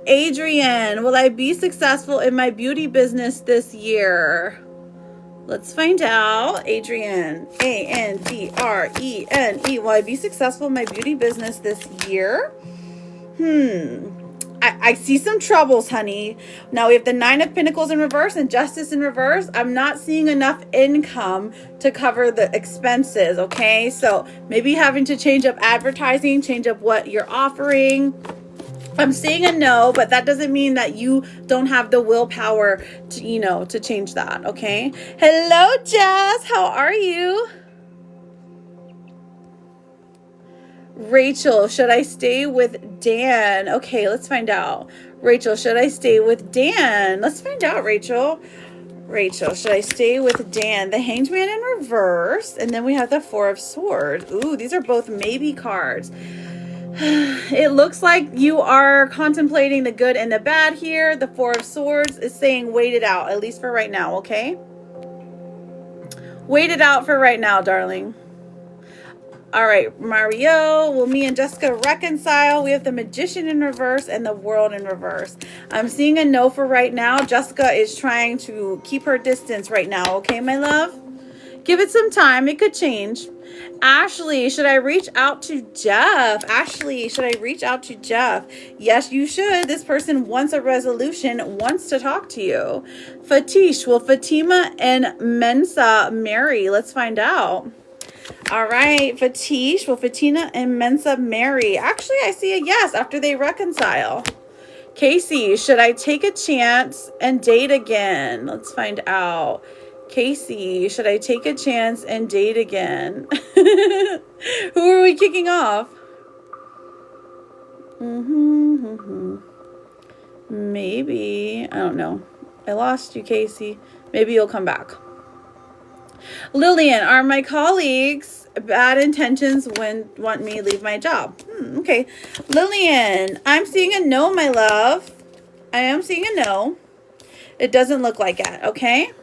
A: Adrian, will I be successful in my beauty business this year? Let's find out. Adrian, Andrene. Will I be successful in my beauty business this year? I see some troubles, honey. Now we have the Nine of Pentacles in reverse and Justice in reverse. I'm not seeing enough income to cover the expenses, okay? So maybe having to change up advertising, change up what you're offering. I'm seeing a no, but that doesn't mean that you don't have the willpower to, to change that, okay? Hello, Jess. How are you? Rachel, should I stay with Dan? Okay, let's find out. Rachel, should I stay with Dan? Let's find out, Rachel. Rachel, should I stay with Dan? The Hanged Man in reverse. And then we have the Four of Swords. Ooh, these are both maybe cards. It looks like you are contemplating the good and the bad here. The Four of Swords is saying wait it out, at least for right now, okay? Wait it out for right now, darling. All right, Mario, will me and Jessica reconcile? We have the Magician in reverse and the World in reverse. I'm seeing a no for right now. Jessica is trying to keep her distance right now. Okay, my love? Give it some time. It could change. Ashley, should I reach out to Jeff? Ashley, should I reach out to Jeff? Yes, you should. This person wants a resolution, wants to talk to you. Fatish, will Fatima and Mensa marry? Let's find out. All right, Fatish, will Fatina and Mensa marry? Actually, I see a yes after they reconcile. Casey, should I take a chance and date again? Let's find out. Casey, should I take a chance and date again? Who are we kicking off? Maybe. I don't know. I lost you, Casey. Maybe you'll come back. Lillian, are my colleagues bad intentions when want me to leave my job? Okay. Lillian, I'm seeing a no, my love. I am seeing a no. It doesn't look like it, okay?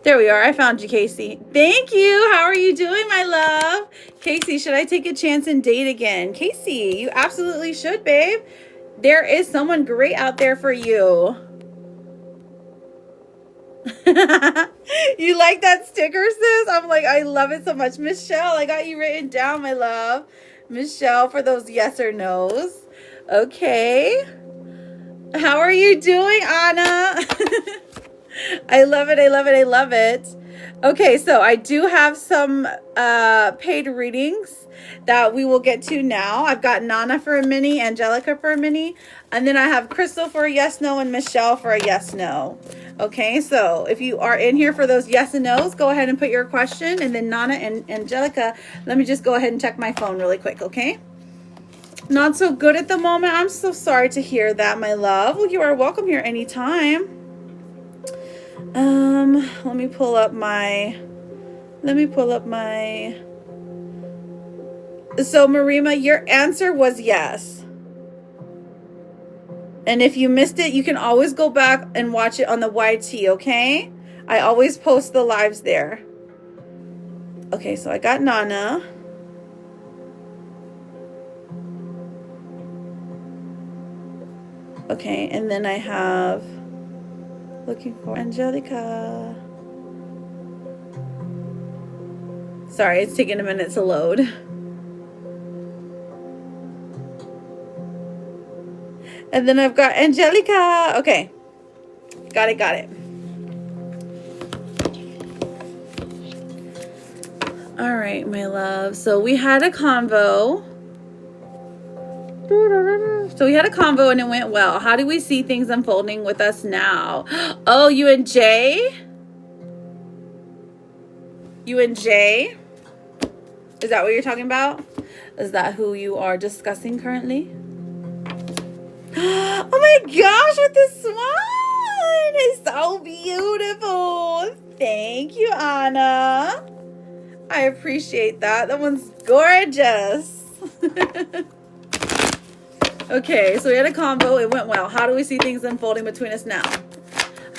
A: There we are. I found you, Casey. Thank you. How are you doing, my love? Casey, should I take a chance and date again? Casey, you absolutely should, babe. There is someone great out there for you. You like that sticker, sis? I'm like, I love it so much. Michelle, I got you written down, my love. Michelle, for those yes or no's. Okay. How are you doing, Anna? I love it. I love it. I love it. Okay, so I do have some paid readings that we will get to now. I've got Nana for a mini, Angelica for a mini, and then I have Crystal for a yes, no, and Michelle for a yes, no. Okay, so if you are in here for those yes and no's, go ahead and put your question, and then Nana and Angelica, let me just go ahead and check my phone really quick, okay? Not so good at the moment. I'm so sorry to hear that, my love. Well, you are welcome here anytime. Let me pull up my, so Marima, your answer was yes. And if you missed it, you can always go back and watch it on the YT, okay? I always post the lives there. Okay, so I got Nana. Okay, and then I have looking for Angelica. Sorry, it's taking a minute to load. And then I've got Angelica. Okay. Got it, got it. All right, my love. So we had a convo. And it went well. How do we see things unfolding with us now? Oh, you and Jay? You and Jay? Is that what you're talking about? Is that who you are discussing currently? Oh my gosh, with the swan! It's so beautiful. Thank you, Anna. I appreciate that. That one's gorgeous. Okay, so we had a combo. It went well. How do we see things unfolding between us now?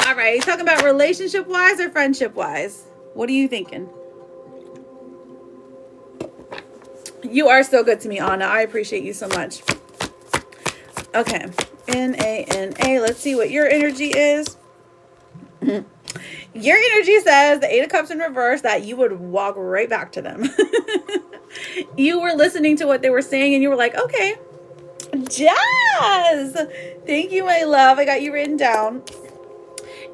A: All right, you talking about relationship-wise or friendship-wise? What are you thinking? You are so good to me, Anna. I appreciate you so much. Okay, N-A-N-A. Let's see what your energy is. Your energy says the Eight of Cups in reverse, that you would walk right back to them. You were listening to what they were saying and you were like, okay. Jazz! Thank you, my love. I got you written down.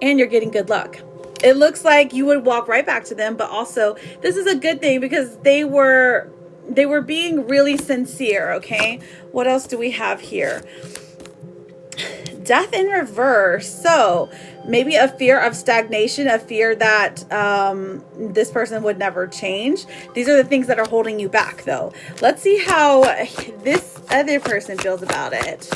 A: And you're getting good luck. It looks like you would walk right back to them, but also this is a good thing because they were being really sincere, okay? What else do we have here? Death in reverse. So maybe a fear of stagnation, a fear that this person would never change. These are the things that are holding you back, though. Let's see how this other person feels about it.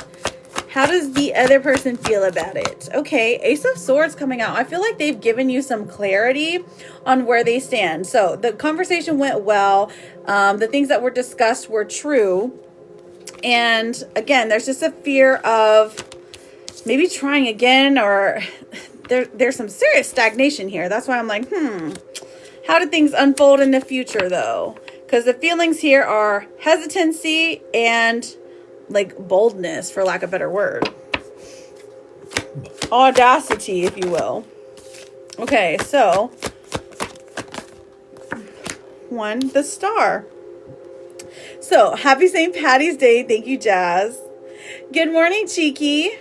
A: How does the other person feel about it? Okay, Ace of Swords coming out. I feel like they've given you some clarity on where they stand. So the conversation went well. The things that were discussed were true. And again, there's just a fear of maybe trying again, or there's some serious stagnation here. That's why I'm like, how do things unfold in the future, though? Because the feelings here are hesitancy and like boldness, for lack of a better word. Audacity, if you will. Okay, so the Star. So happy St. Patty's Day. Thank you, Jazz. Good morning, Cheeky.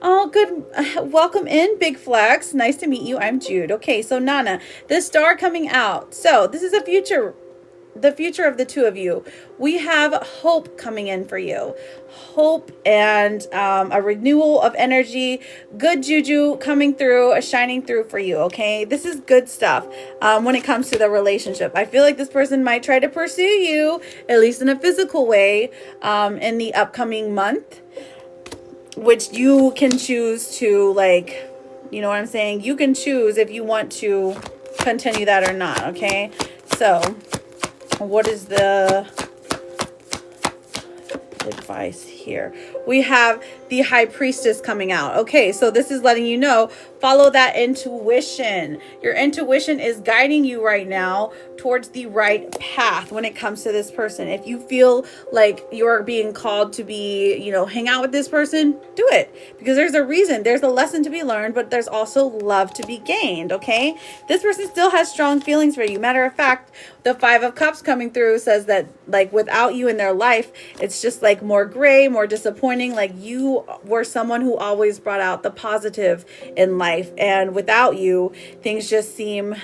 A: Oh, good. Welcome in, Big Flex. Nice to meet you. I'm Jude. Okay, so Nana, the Star coming out. So this is the future of the two of you. We have hope coming in for you. Hope and a renewal of energy. Good juju coming through, shining through for you, okay? This is good stuff when it comes to the relationship. I feel like this person might try to pursue you, at least in a physical way, in the upcoming month, which you can choose to, like, you know what I'm saying? You can choose if you want to continue that or not, okay? So what is the advice here? We have the High Priestess coming out. Okay, so this is letting you know, follow that intuition. Your intuition is guiding you right now towards the right path when it comes to this person. If you feel like you're being called to be, hang out with this person, do it. Because there's a reason. There's a lesson to be learned, but there's also love to be gained, okay? This person still has strong feelings for you. Matter of fact, the Five of Cups coming through says that, like, without you in their life, it's just like more gray, more disappointing. Like you were someone who always brought out the positive in life. And without you, things just seem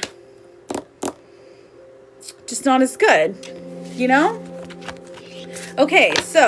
A: just not as good, Okay, so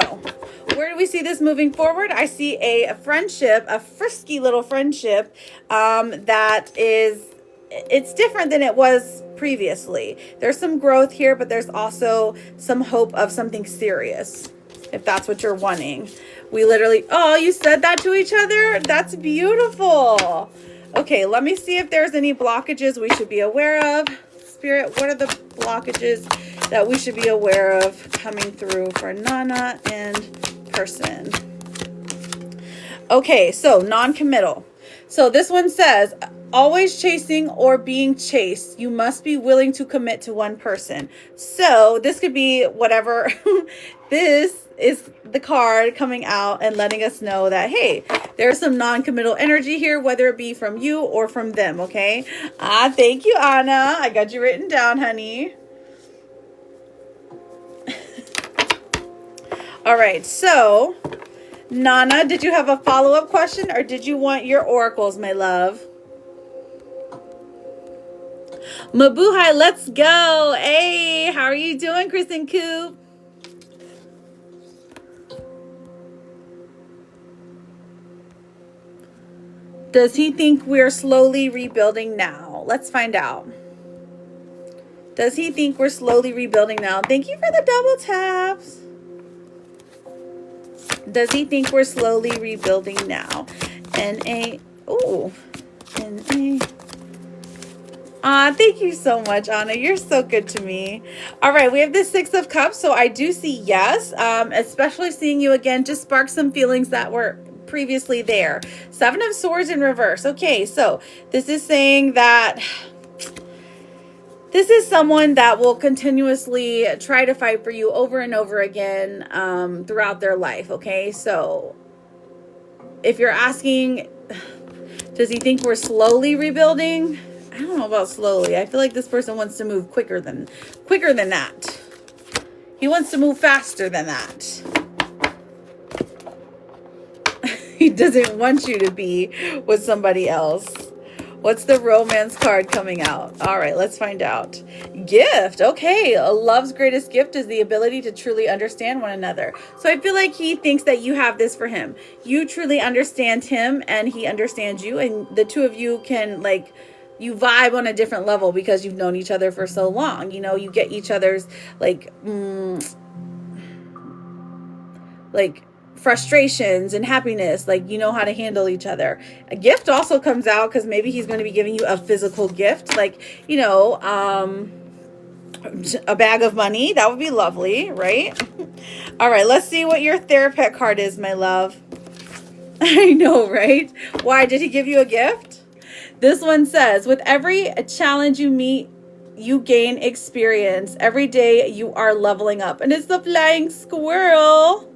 A: where do we see this moving forward? I see a friendship, a frisky little friendship that it's different than it was previously. There's some growth here, but there's also some hope of something serious, if that's what you're wanting. We literally, oh, you said that to each other? That's beautiful. Okay, let me see if there's any blockages we should be aware of. Spirit, what are the blockages that we should be aware of coming through for Nana and person? Okay, so non-committal. So this one says, always chasing or being chased. You must be willing to commit to one person. So this could be whatever. This is the card coming out and letting us know that, hey, there's some non-committal energy here, whether it be from you or from them, okay? Thank you, Anna. I got you written down, honey. All right, so Nana, did you have a follow-up question or did you want your oracles, my love? Mabuhay, let's go. Hey, how are you doing, Kristen Coop? Does he think we're slowly rebuilding now? Let's find out. Does he think we're slowly rebuilding now? Thank you for the double taps. Does he think we're slowly rebuilding now? N-A. Oh, N-A. Thank you so much, Anna. You're so good to me. All right, we have the Six of Cups, so I do see yes. Especially seeing you again just sparked some feelings that were previously there. Seven of Swords in reverse. Okay, so this is saying that this is someone that will continuously try to fight for you over and over again throughout their life, okay? So if you're asking, does he think we're slowly rebuilding? I don't know about slowly. I feel like this person wants to move quicker than that. He wants to move faster than that. He doesn't want you to be with somebody else. What's the romance card coming out? All right, let's find out. Gift. Okay, love's greatest gift is the ability to truly understand one another. So I feel like he thinks that you have this for him. You truly understand him and he understands you, and the two of you can like, you vibe on a different level because you've known each other for so long. You know, you get each other's like frustrations and happiness, like you know how to handle each other. A gift also comes out because maybe he's going to be giving you a physical gift, like, you know, a bag of money. That would be lovely, right? All right, let's see what your therapist card is, my love. I know, right? Why did he give you a gift? This one says, with every challenge you meet, you gain experience. Every day you are leveling up. And it's the flying squirrel.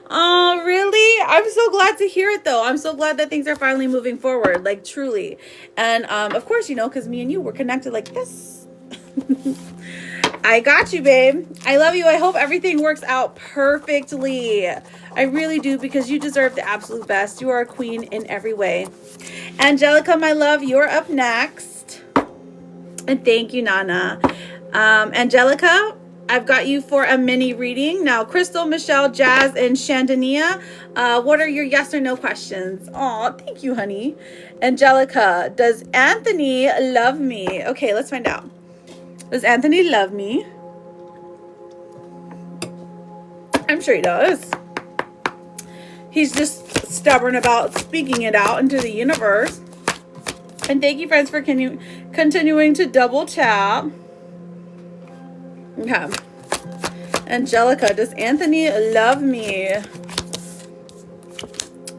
A: Oh, really? I'm so glad to hear it, though. I'm so glad that things are finally moving forward, like truly. And of course, you know, because me and you were connected like this. I got you, babe. I love you. I hope everything works out perfectly. I really do, because you deserve the absolute best. You are a queen in every way. Angelica, my love, you're up next. And thank you, Nana. Angelica, I've got you for a mini reading. Now, Crystal, Michelle, Jazz, and Shandania, what are your yes or no questions? Oh, thank you, honey. Angelica, does Anthony love me? Okay, let's find out. Does Anthony love me? I'm sure he does. He's just stubborn about speaking it out into the universe. And thank you, friends, for continuing to double tap. Okay. Angelica, does Anthony love me?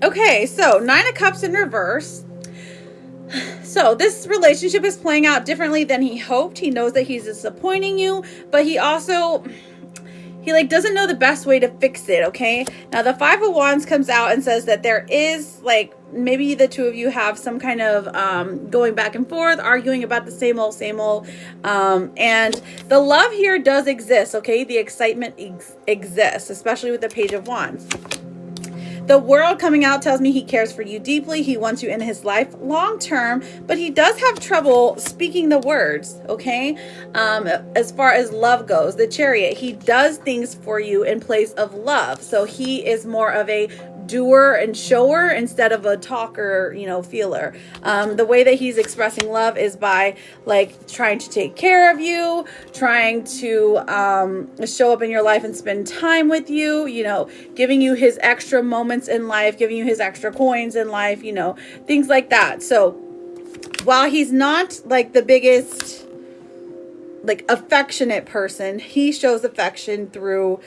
A: Okay, so 9 of Cups in reverse. So this relationship is playing out differently than he hoped. He knows that he's disappointing you, but he also, he like doesn't know the best way to fix it, okay? Now the 5 of Wands comes out and says that there is like, maybe the two of you have some kind of going back and forth, arguing about the same old, and the love here does exist, okay? The excitement exists, especially with the Page of Wands. The World coming out tells me he cares for you deeply. He wants you in his life long term, but he does have trouble speaking the words, okay? As far as love goes, the Chariot, he does things for you in place of love. So he is more of a doer and shower instead of a talker, you know, feeler. The way that he's expressing love is by like trying to take care of you, trying to show up in your life and spend time with you, you know, giving you his extra moments in life, giving you his extra coins in life, you know, things like that. So while he's not like the biggest like affectionate person, he shows affection through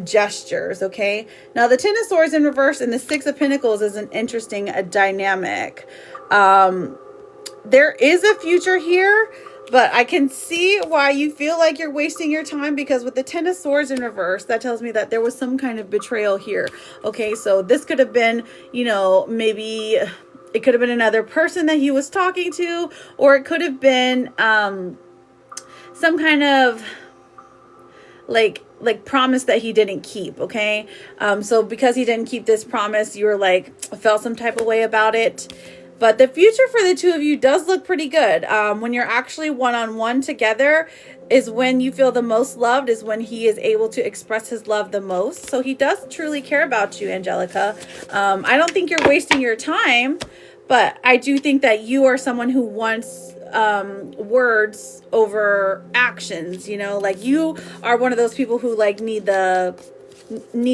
A: gestures, okay? Now the 10 of Swords in reverse and the 6 of Pentacles is an interesting dynamic. There is a future here, but I can see why you feel like you're wasting your time, because with the 10 of Swords in reverse, that tells me that there was some kind of betrayal here, okay? So this could have been, you know, maybe it could have been another person that he was talking to, or it could have been some kind of like promise that he didn't keep, okay? So because he didn't keep this promise, you were like, felt some type of way about it. But the future for the two of you does look pretty good. When you're actually one-on-one together is when you feel the most loved, is when he is able to express his love the most. So he does truly care about you, Angelica. I don't think you're wasting your time, but I do think that you are someone who wants words over actions, you know, like you are one of those people who like need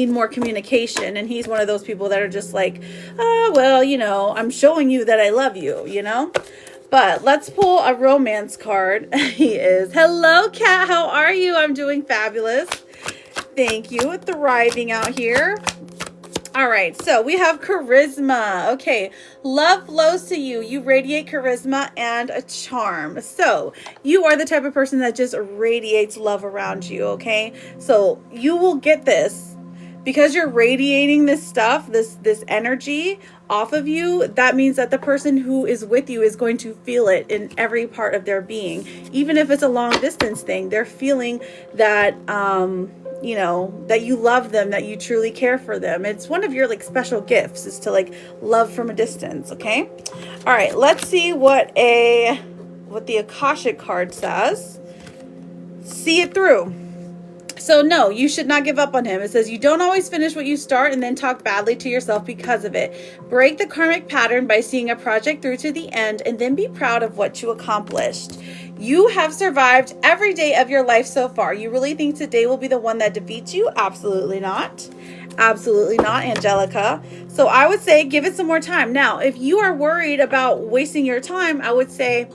A: more communication, and he's one of those people that are just like, oh, well, you know, I'm showing you that I love you, you know. But let's pull a romance card. He is, hello Kat, how are you? I'm doing fabulous, thank you, thriving out here. All right, so we have charisma. Okay, love flows to you. You radiate charisma and a charm. So you are the type of person that just radiates love around you, okay? So you will get this because you're radiating this stuff, this energy off of you, that means that the person who is with you is going to feel it in every part of their being. Even if it's a long distance thing, they're feeling that, you know, that you love them, that you truly care for them. It's one of your like special gifts, is to like love from a distance. Okay. All right. Let's see what the Akashic card says. See it through. So no, you should not give up on him. It says you don't always finish what you start and then talk badly to yourself because of it. Break the karmic pattern by seeing a project through to the end and then be proud of what you accomplished. You have survived every day of your life so far. You really think today will be the one that defeats you? Absolutely not. Absolutely not, Angelica. So I would say give it some more time. Now, if you are worried about wasting your time, I would say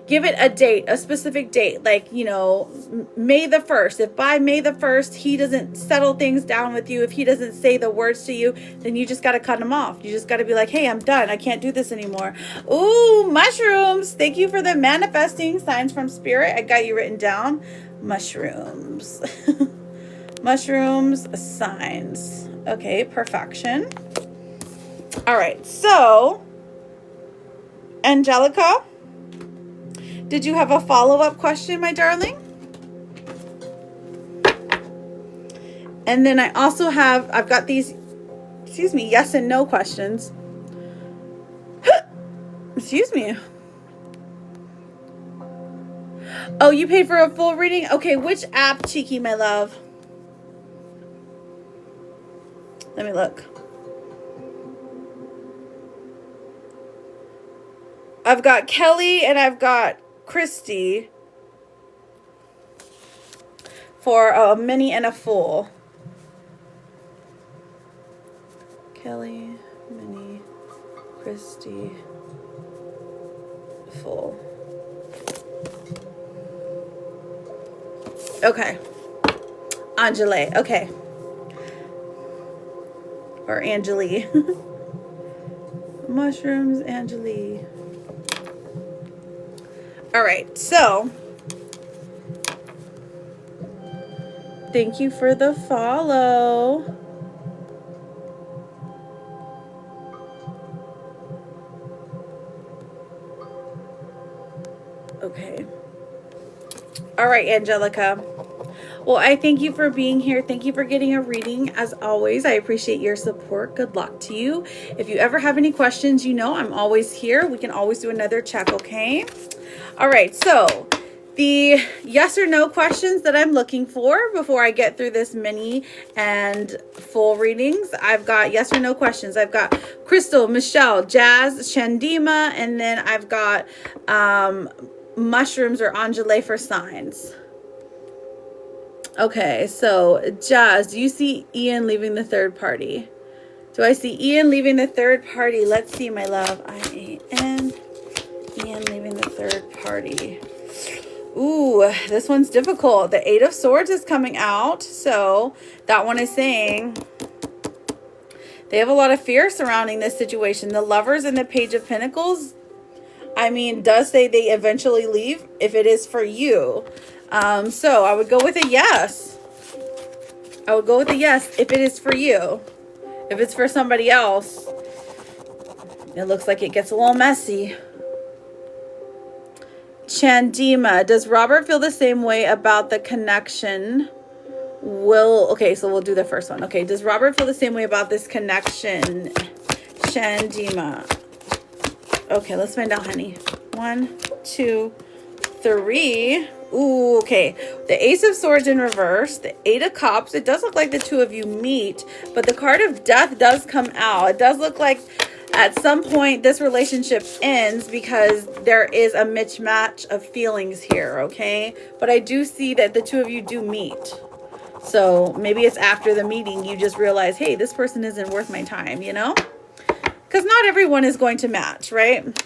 A: give it a date, a specific date, like, you know, May the 1st. If by May the 1st, he doesn't settle things down with you, if he doesn't say the words to you, then you just got to cut him off. You just got to be like, hey, I'm done. I can't do this anymore. Ooh, mushrooms. Thank you for the manifesting signs from spirit. I got you written down. Mushrooms. Mushrooms, signs. Okay, perfection. All right, so, Angelica, did you have a follow-up question, my darling? And then I also I've got these, excuse me, yes and no questions. Excuse me. Oh, you paid for a full reading? Okay, which app, Cheeky, my love? Let me look. I've got Kelly and I've got Christy for a mini and a full. Kelly, mini, Christy, full. Okay. Angele, okay. Or Angeli. Mushrooms, Angeli. All right, so thank you for the follow. Okay. All right, Angelica. Well, I thank you for being here. Thank you for getting a reading. As always, I appreciate your support. Good luck to you. If you ever have any questions, you know I'm always here. We can always do another check, okay? All right, so the yes or no questions that I'm looking for before I get through this mini and full readings, I've got yes or no questions. I've got Crystal, Michelle, Jazz, Shandima, and then I've got mushrooms or Angele for signs. Okay, so Jazz, do you see Ian leaving the third party? Do I see Ian leaving the third party? Let's see, my love. I-A-N. Ian leaving the third party. Ooh, this one's difficult. The Eight of Swords is coming out. So that one is saying they have a lot of fear surrounding this situation. The Lovers and the Page of Pentacles, I mean, does say they eventually leave if it is for you. So I would go with a yes. I would go with a yes if it is for you. If it's for somebody else, it looks like it gets a little messy. Chandima, does Robert feel the same way about the connection? Okay, so we'll do the first one. Okay, does Robert feel the same way about this connection? Chandima. Okay, let's find out, honey. 1, 2, 3. Ooh, okay. The Ace of Swords in reverse. The Eight of Cups. It does look like the two of you meet, but the card of Death does come out. It does look like at some point this relationship ends because there is a mismatch of feelings here, okay? But I do see that the two of you do meet. So maybe it's after the meeting you just realize, hey, this person isn't worth my time, you know? Because not everyone is going to match, right?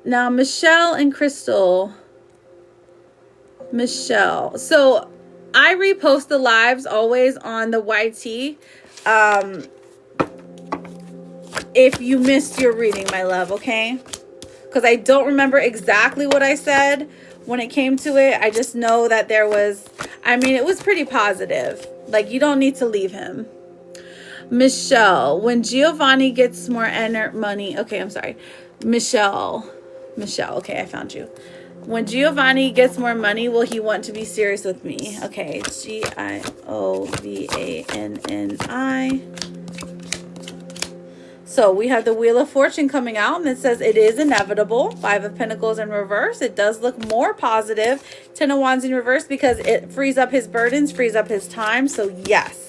A: Now Michelle and Crystal. Michelle. So I repost the lives always on the YT. If you missed your reading, my love, okay? because I don't remember exactly what I said when it came to it. I just know that there was, I mean, it was pretty positive. Like, you don't need to leave him. Michelle, when Giovanni gets more money. Okay, I'm sorry. Michelle. Okay, I found you. When Giovanni gets more money, will he want to be serious with me? Okay, Giovanni. So we have the Wheel of Fortune coming out, and it says it is inevitable. 5 of Pentacles in reverse. It does look more positive. 10 of Wands in reverse because it frees up his burdens, frees up his time. So yes.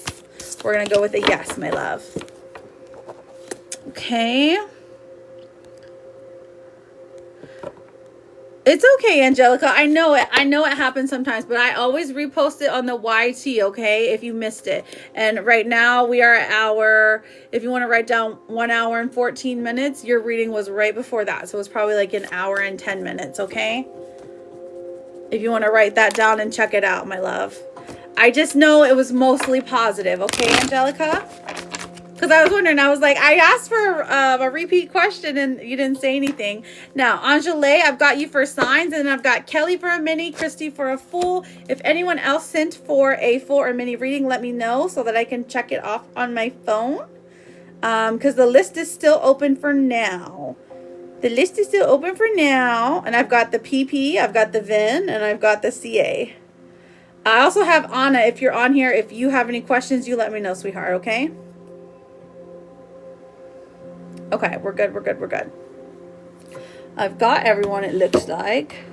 A: We're going to go with a yes, my love. Okay. It's okay, Angelica. I know it. I know it happens sometimes, but I always repost it on the YT, okay, if you missed it. And right now we are at if you want to write down 1 hour and 14 minutes, your reading was right before that. So it's probably like an hour and 10 minutes, okay? If you want to write that down and check it out, my love. I just know it was mostly positive, okay, Angelica? Because I was wondering, I was like, I asked for a repeat question and you didn't say anything. Now, Angele, I've got you for signs, and I've got Kelly for a mini, Christy for a full. If anyone else sent for a full or mini reading, let me know so that I can check it off on my phone. Because the list is still open for now. The list is still open for now. And I've got the PP, I've got the VIN, and I've got the CA. I also have Anna. If you're on here, if you have any questions, you let me know, sweetheart, okay? Okay, we're good, we're good, we're good. I've got everyone, it looks like.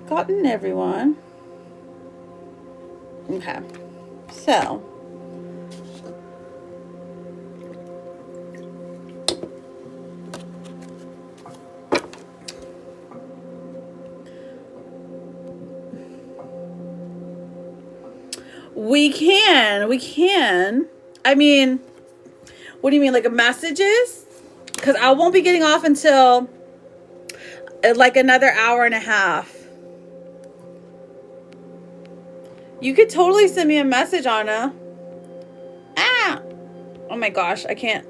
A: Gotten everyone. Okay, so. We can. I mean, what do you mean, like a messages? Because I won't be getting off until like another hour and a half. You could totally send me a message, Anna. Ah! Oh my gosh, I can't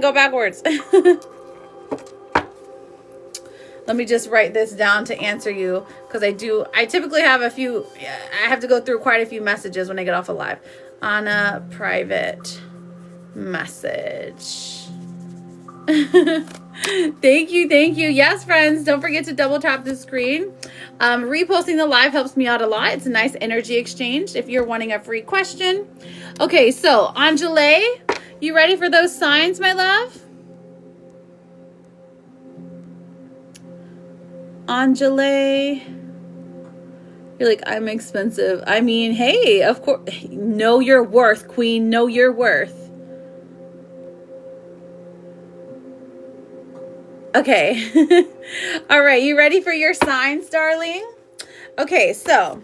A: go backwards. Let me just write this down to answer you, because I typically have I have to go through quite a few messages when I get off of live. Anna, private message. Thank you. Yes, friends, don't forget to double tap the screen. Reposting the live helps me out a lot. It's a nice energy exchange if you're wanting a free question. Okay, so Angele, you ready for those signs, my love? Angele, you're like, I'm expensive. I mean, hey, of course, know your worth, queen. Know your worth. Okay. All right, you ready for your signs, darling? Okay, so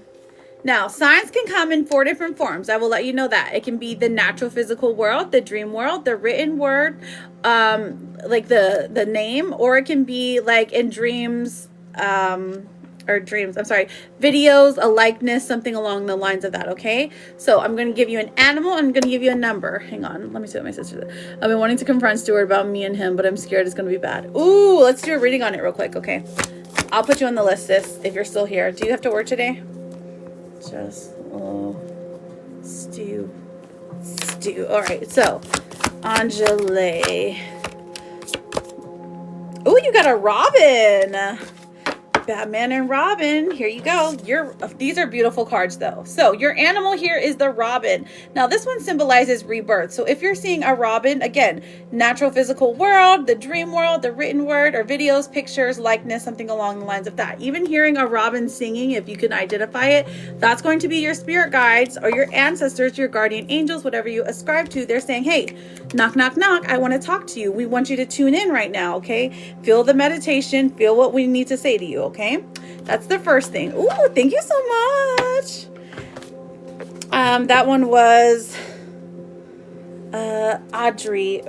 A: now signs can come in 4 different forms. I will let you know that. It can be the natural physical world, the dream world, the written word, like the name, or it can be like in dreams, videos, a likeness, something along the lines of that. Okay, so I'm going to give you an animal, and I'm going to give you a number. Hang on, let me see what my sister said. I've been wanting to confront Stuart about me and him, but I'm scared it's going to be bad. Ooh, let's do a reading on it real quick. Okay, I'll put you on the list, sis, if you're still here. Do you have to work today? Just stew. All right, so Angele. Oh, you got a Robin. Batman and Robin. Here you go. These are beautiful cards, though. So your animal here is the Robin. Now this one symbolizes rebirth. So if you're seeing a Robin, again, natural physical world, the dream world, the written word, or videos, pictures, likeness, something along the lines of that. Even hearing a Robin singing, if you can identify it, that's going to be your spirit guides or your ancestors, your guardian angels, whatever you ascribe to. They're saying, hey, knock, knock, knock. I want to talk to you. We want you to tune in right now. Okay. Feel the meditation. Feel what we need to say to you. Okay. That's the first thing. Ooh, thank you so much. That one was Audrey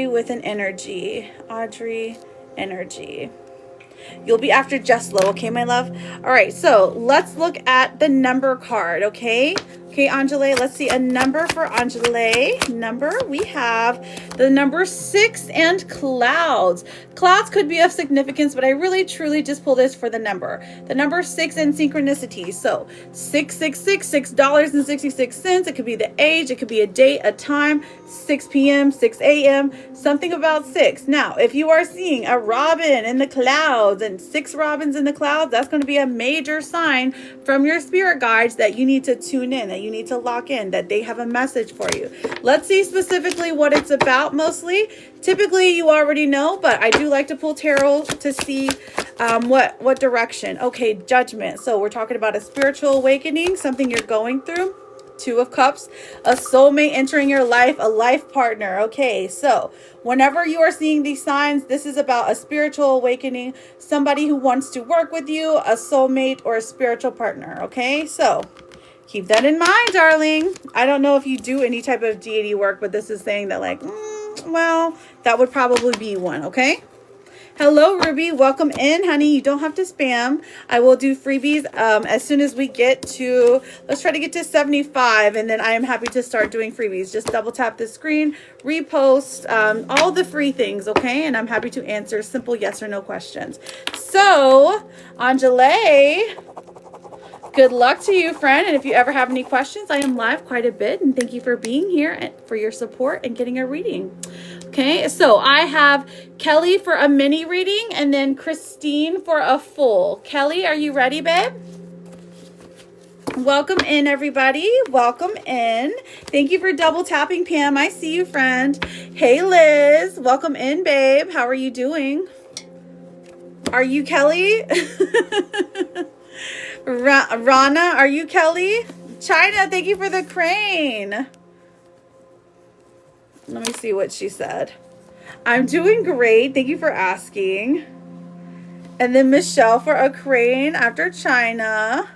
A: with an energy. Audrey energy. You'll be after Jeslo, okay, my love? All right, so let's look at the number card, okay? Okay, Angela, let's see a number for Angela. Number, we have the number 6 and clouds. Clouds could be of significance, but I really truly just pull this for the number. The number 6 and synchronicity. So 666, $6.66. It could be the age, it could be a date, a time, 6 p.m., 6 a.m., something about 6. Now, if you are seeing a robin in the clouds and 6 robins in the clouds, that's going to be a major sign from your spirit guides that you need to tune in, that you need to lock in, that they have a message for you. Let's see specifically what it's about mostly. Typically, you already know, but I do like to pull tarot to see what direction. Okay, judgment. So we're talking about a spiritual awakening, something you're going through. 2 of Cups, a soulmate entering your life, a life partner. Okay, so whenever you are seeing these signs, this is about a spiritual awakening, somebody who wants to work with you, a soulmate or a spiritual partner. Okay, so keep that in mind, darling. I don't know if you do any type of deity work, but this is saying that like, well, that would probably be one. Okay. Hello, Ruby. Welcome in, honey. You don't have to spam. I will do freebies as soon as we get to, let's try to get to 75, and then I am happy to start doing freebies. Just double tap the screen, repost, all the free things, okay? And I'm happy to answer simple yes or no questions. So, Angela, good luck to you, friend. And if you ever have any questions, I am live quite a bit. And thank you for being here and for your support and getting a reading. Okay, so I have Kelly for a mini reading and then Christine for a full. Kelly, are you ready, babe? Welcome in, everybody. Welcome in. Thank you for double tapping, Pam. I see you, friend. Hey, Liz. Welcome in, babe. How are you doing? Are you Kelly? Rana, are you Kelly? China, thank you for the crane. Let me see what she said. I'm doing great. Thank you for asking. And then Michelle for a crane after China.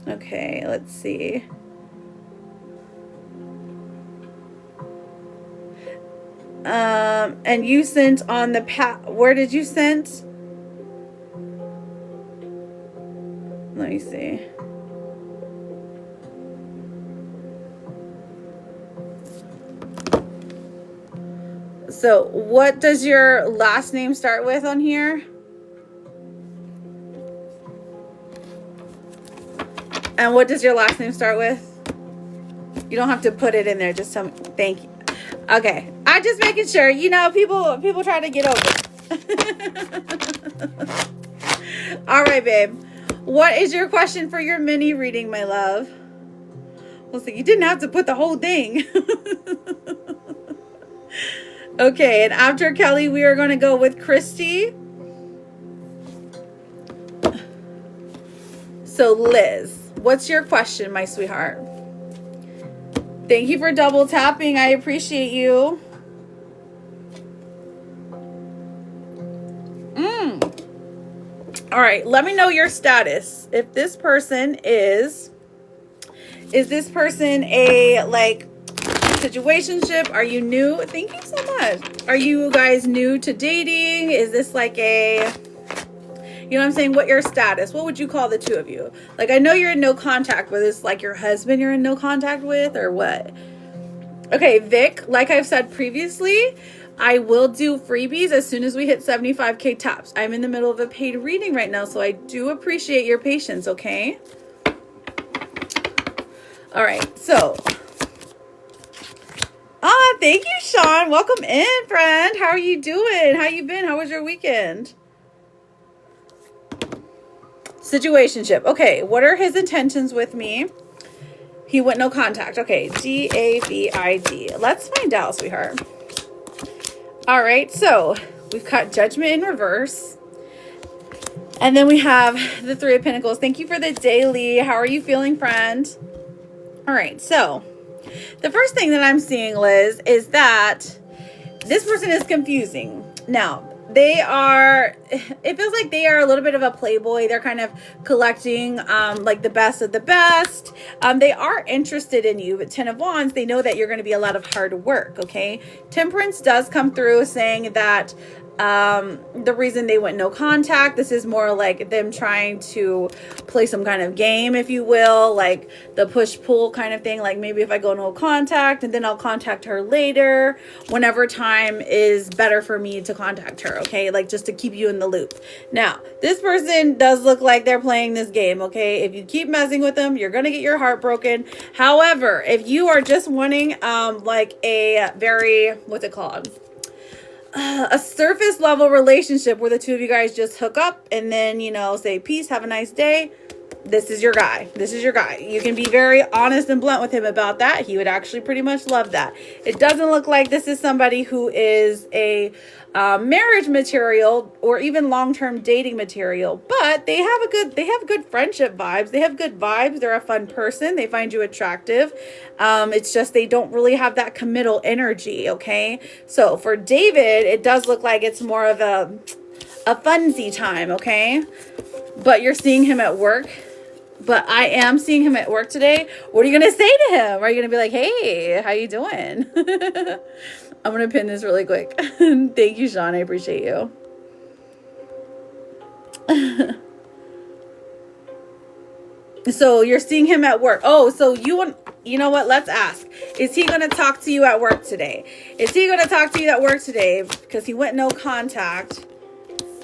A: Okay, let's see. And you sent on the where did you send? Let me see. So what does your last name start with on here? And what does your last name start with? You don't have to put it in there. Just tell me. Thank you. Okay. I'm just making sure. You know, people try to get over. All right, babe. What is your question for your mini reading, my love? Well, so you didn't have to put the whole thing. Okay, and after Kelly, we are going to go with Christy. So, Liz, what's your question, my sweetheart? Thank you for double tapping. I appreciate you. All right, let me know your status. If this person is this person a, like, situationship? Are you new? Thank you so much. Are you guys new to dating? Is this like a, you know what I'm saying? What your status? What would you call the two of you? Like, I know you're in no contact with this, like your husband you're in no contact with, or what? Okay, Vic, like I've said previously, I will do freebies as soon as we hit 75K taps. I'm in the middle of a paid reading right now, so I do appreciate your patience, okay? All right, so thank you, Sean. Welcome in, friend. How are you doing? How you been? How was your weekend? Situationship. Okay, what are his intentions with me? He went no contact. Okay, David. Let's find out, sweetheart. All right, so we've got Judgment in reverse. And then we have the Three of Pentacles. Thank you for the daily. How are you feeling, friend? All right, so the first thing that I'm seeing, Liz, is that this person is confusing. Now, it feels like they are a little bit of a playboy. They're kind of collecting like the best of the best. They are interested in you, but 10 of Wands, they know that you're going to be a lot of hard work, okay? Temperance does come through saying that the reason they went no contact. This is more like them trying to play some kind of game, if you will, like the push-pull kind of thing. Like maybe if I go no contact and then I'll contact her later whenever time is better for me to contact her, okay? Like just to keep you in the loop. Now, this person does look like they're playing this game, okay? If you keep messing with them, you're gonna get your heart broken. However, if you are just wanting like a very, what's it called? A surface level relationship where the two of you guys just hook up and then, you know, say peace, have a nice day. This is your guy. This is your guy. You can be very honest and blunt with him about that. He would actually pretty much love that. It doesn't look like this is somebody who is a marriage material or even long-term dating material, but they have good friendship vibes. They have good vibes. They're a fun person. They find you attractive. It's just they don't really have that committal energy, okay? So for David, it does look like it's more of a funsy time, okay? But you're seeing him at work. But I am seeing him at work today. What are you going to say to him? Are you going to be like, hey, how you doing? I'm going to pin this really quick. Thank you, Sean. I appreciate you. So you're seeing him at work. Oh, so you know what? Let's ask. Is he going to talk to you at work today? Is he going to talk to you at work today? Because he went no contact.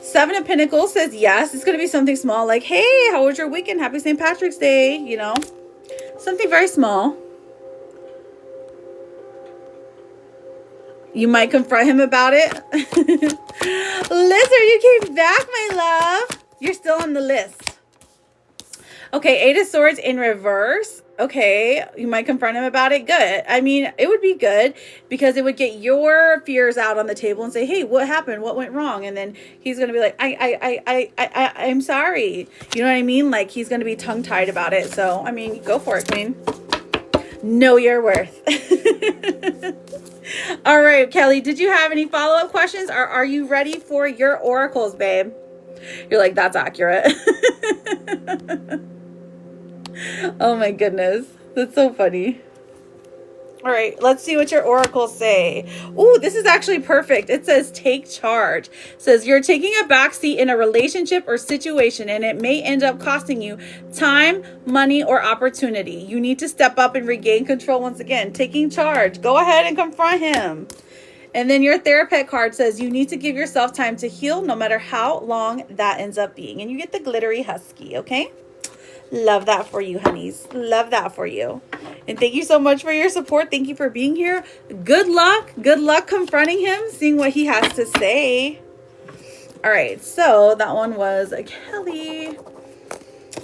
A: Seven of Pentacles says yes. It's going to be something small like, hey, how was your weekend? Happy St. Patrick's Day. You know, something very small. You might confront him about it. Lizard, you came back, my love. You're still on the list. Okay, Eight of Swords in reverse. Okay, you might confront him about it. Good. I mean, it would be good because it would get your fears out on the table and say, hey, what happened? What went wrong? And then he's going to be like, I'm sorry. You know what I mean? Like he's going to be tongue tied about it. So, I mean, go for it, queen. Know your worth. All right, Kelly, did you have any follow-up questions or are you ready for your oracles, babe? You're like, that's accurate. Oh my goodness. That's so funny. All right, let's see what your oracles say. Ooh, this is actually perfect. It says take charge. It says you're taking a backseat in a relationship or situation and it may end up costing you time, money, or opportunity. You need to step up and regain control once again. Taking charge. Go ahead and confront him. And then your therapist card says you need to give yourself time to heal no matter how long that ends up being. And you get the glittery husky, okay? Love that for you, honeys. Love that for you. And thank you so much for your support. Thank you for being here. Good luck. Good luck confronting him, seeing what he has to say. All right. So that one was a Kelly.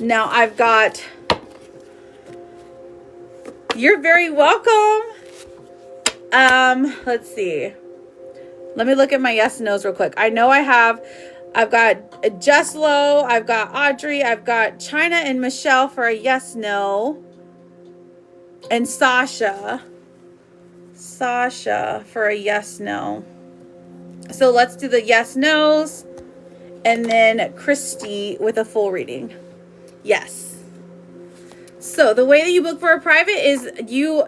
A: Now I've got, you're very welcome. Let's see. Let me look at my yes and no's real quick. I know I've got Jeslo, I've got Audrey, I've got China and Michelle for a yes, no. And Sasha for a yes, no. So let's do the yes, no's. And then Christy with a full reading. Yes. So the way that you book for a private is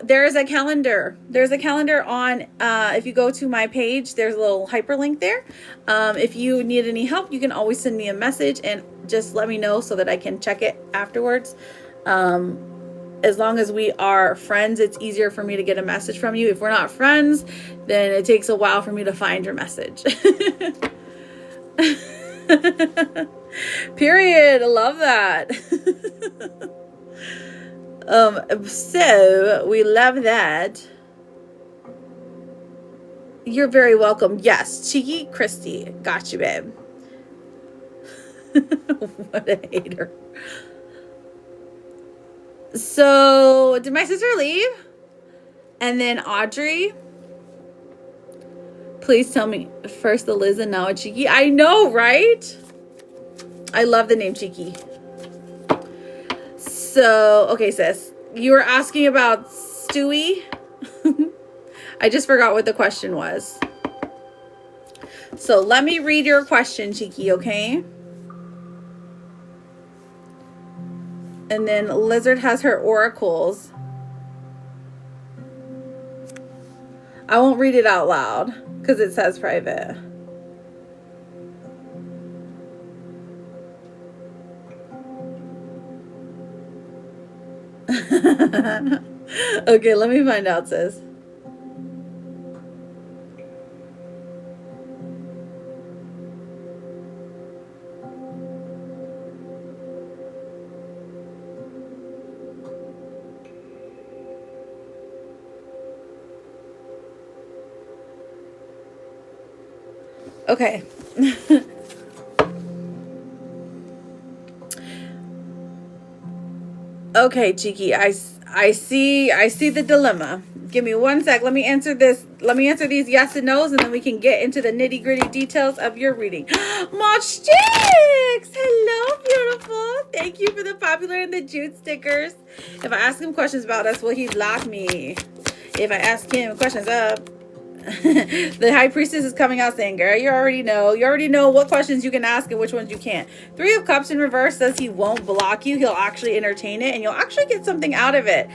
A: there's a calendar. There's a calendar on, if you go to my page, there's a little hyperlink there. If you need any help, you can always send me a message and just let me know so that I can check it afterwards. As long as we are friends, it's easier for me to get a message from you. If we're not friends, then it takes a while for me to find your message. Period. I love that. So we love that. You're very welcome. Yes, Cheeky Christy. Got you, babe. What a hater. So did my sister leave? And then Audrey. Please tell me first the Liz and now a Cheeky. I know, right? I love the name Cheeky. So, okay, sis, you were asking about Stewie. I just forgot what the question was. So let me read your question, Cheeky, okay? And then Lizard has her oracles. I won't read it out loud because it says private. Okay, let me find out, sis. Okay. Okay, Cheeky, I see the dilemma. Give me one sec. Let me answer this. Let me answer these yes and no's, and then we can get into the nitty-gritty details of your reading. Mod Sticks! Hello, beautiful. Thank you for the popular and the Jude stickers. If I ask him questions about us, will he block me? If I ask him questions up, the high priestess is coming out saying, girl, you already know what questions you can ask and which ones you can't. 3 of Cups in reverse says he won't block you. He'll actually entertain it and you'll actually get something out of it.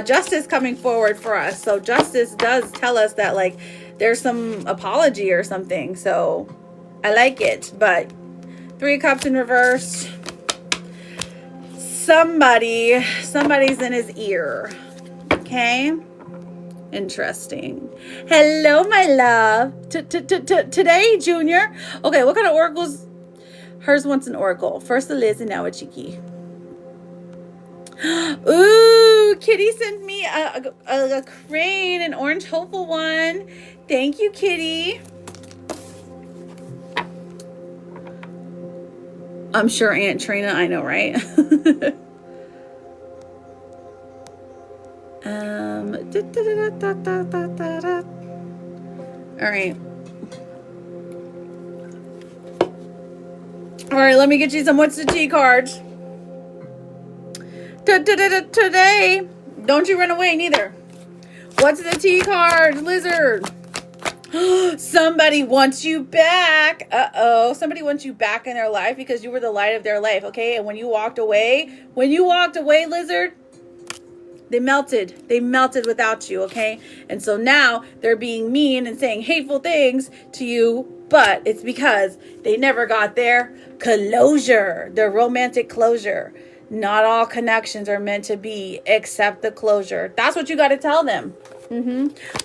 A: Justice coming forward for us. So Justice does tell us that like there's some apology or something. So I like it. But 3 of Cups in reverse. Somebody's in his ear. Okay. Interesting. Hello, my love. Today, Junior. Okay, what kind of oracles? Hers wants an oracle. First a Liz and now a Cheeky. Ooh, Kitty sent me a crane, an orange hopeful one. Thank you, Kitty. I'm sure Aunt Trina, I know, right? All right, let me get you some what's the tea cards. Today, don't you run away neither. What's the tea card, Lizard? Somebody wants you back. Uh-oh. Somebody wants you back in their life because you were the light of their life, okay? And when you walked away, Lizard, they melted without you, okay? And so now they're being mean and saying hateful things to you, but it's because they never got their closure, their romantic closure. Not all connections are meant to be except the closure. That's what you got to tell them.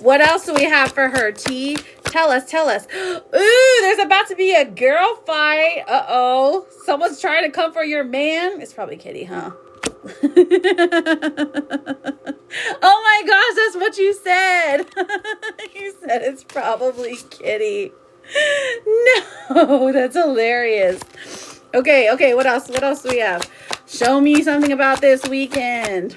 A: What else do we have for her, T? Tell us. Ooh, there's about to be a girl fight. Uh-oh. Someone's trying to come for your man. It's probably Kitty, huh? Oh my gosh, that's what you said. You said it's probably Kitty. No, that's hilarious. Okay, what else do we have? Show me something about this weekend.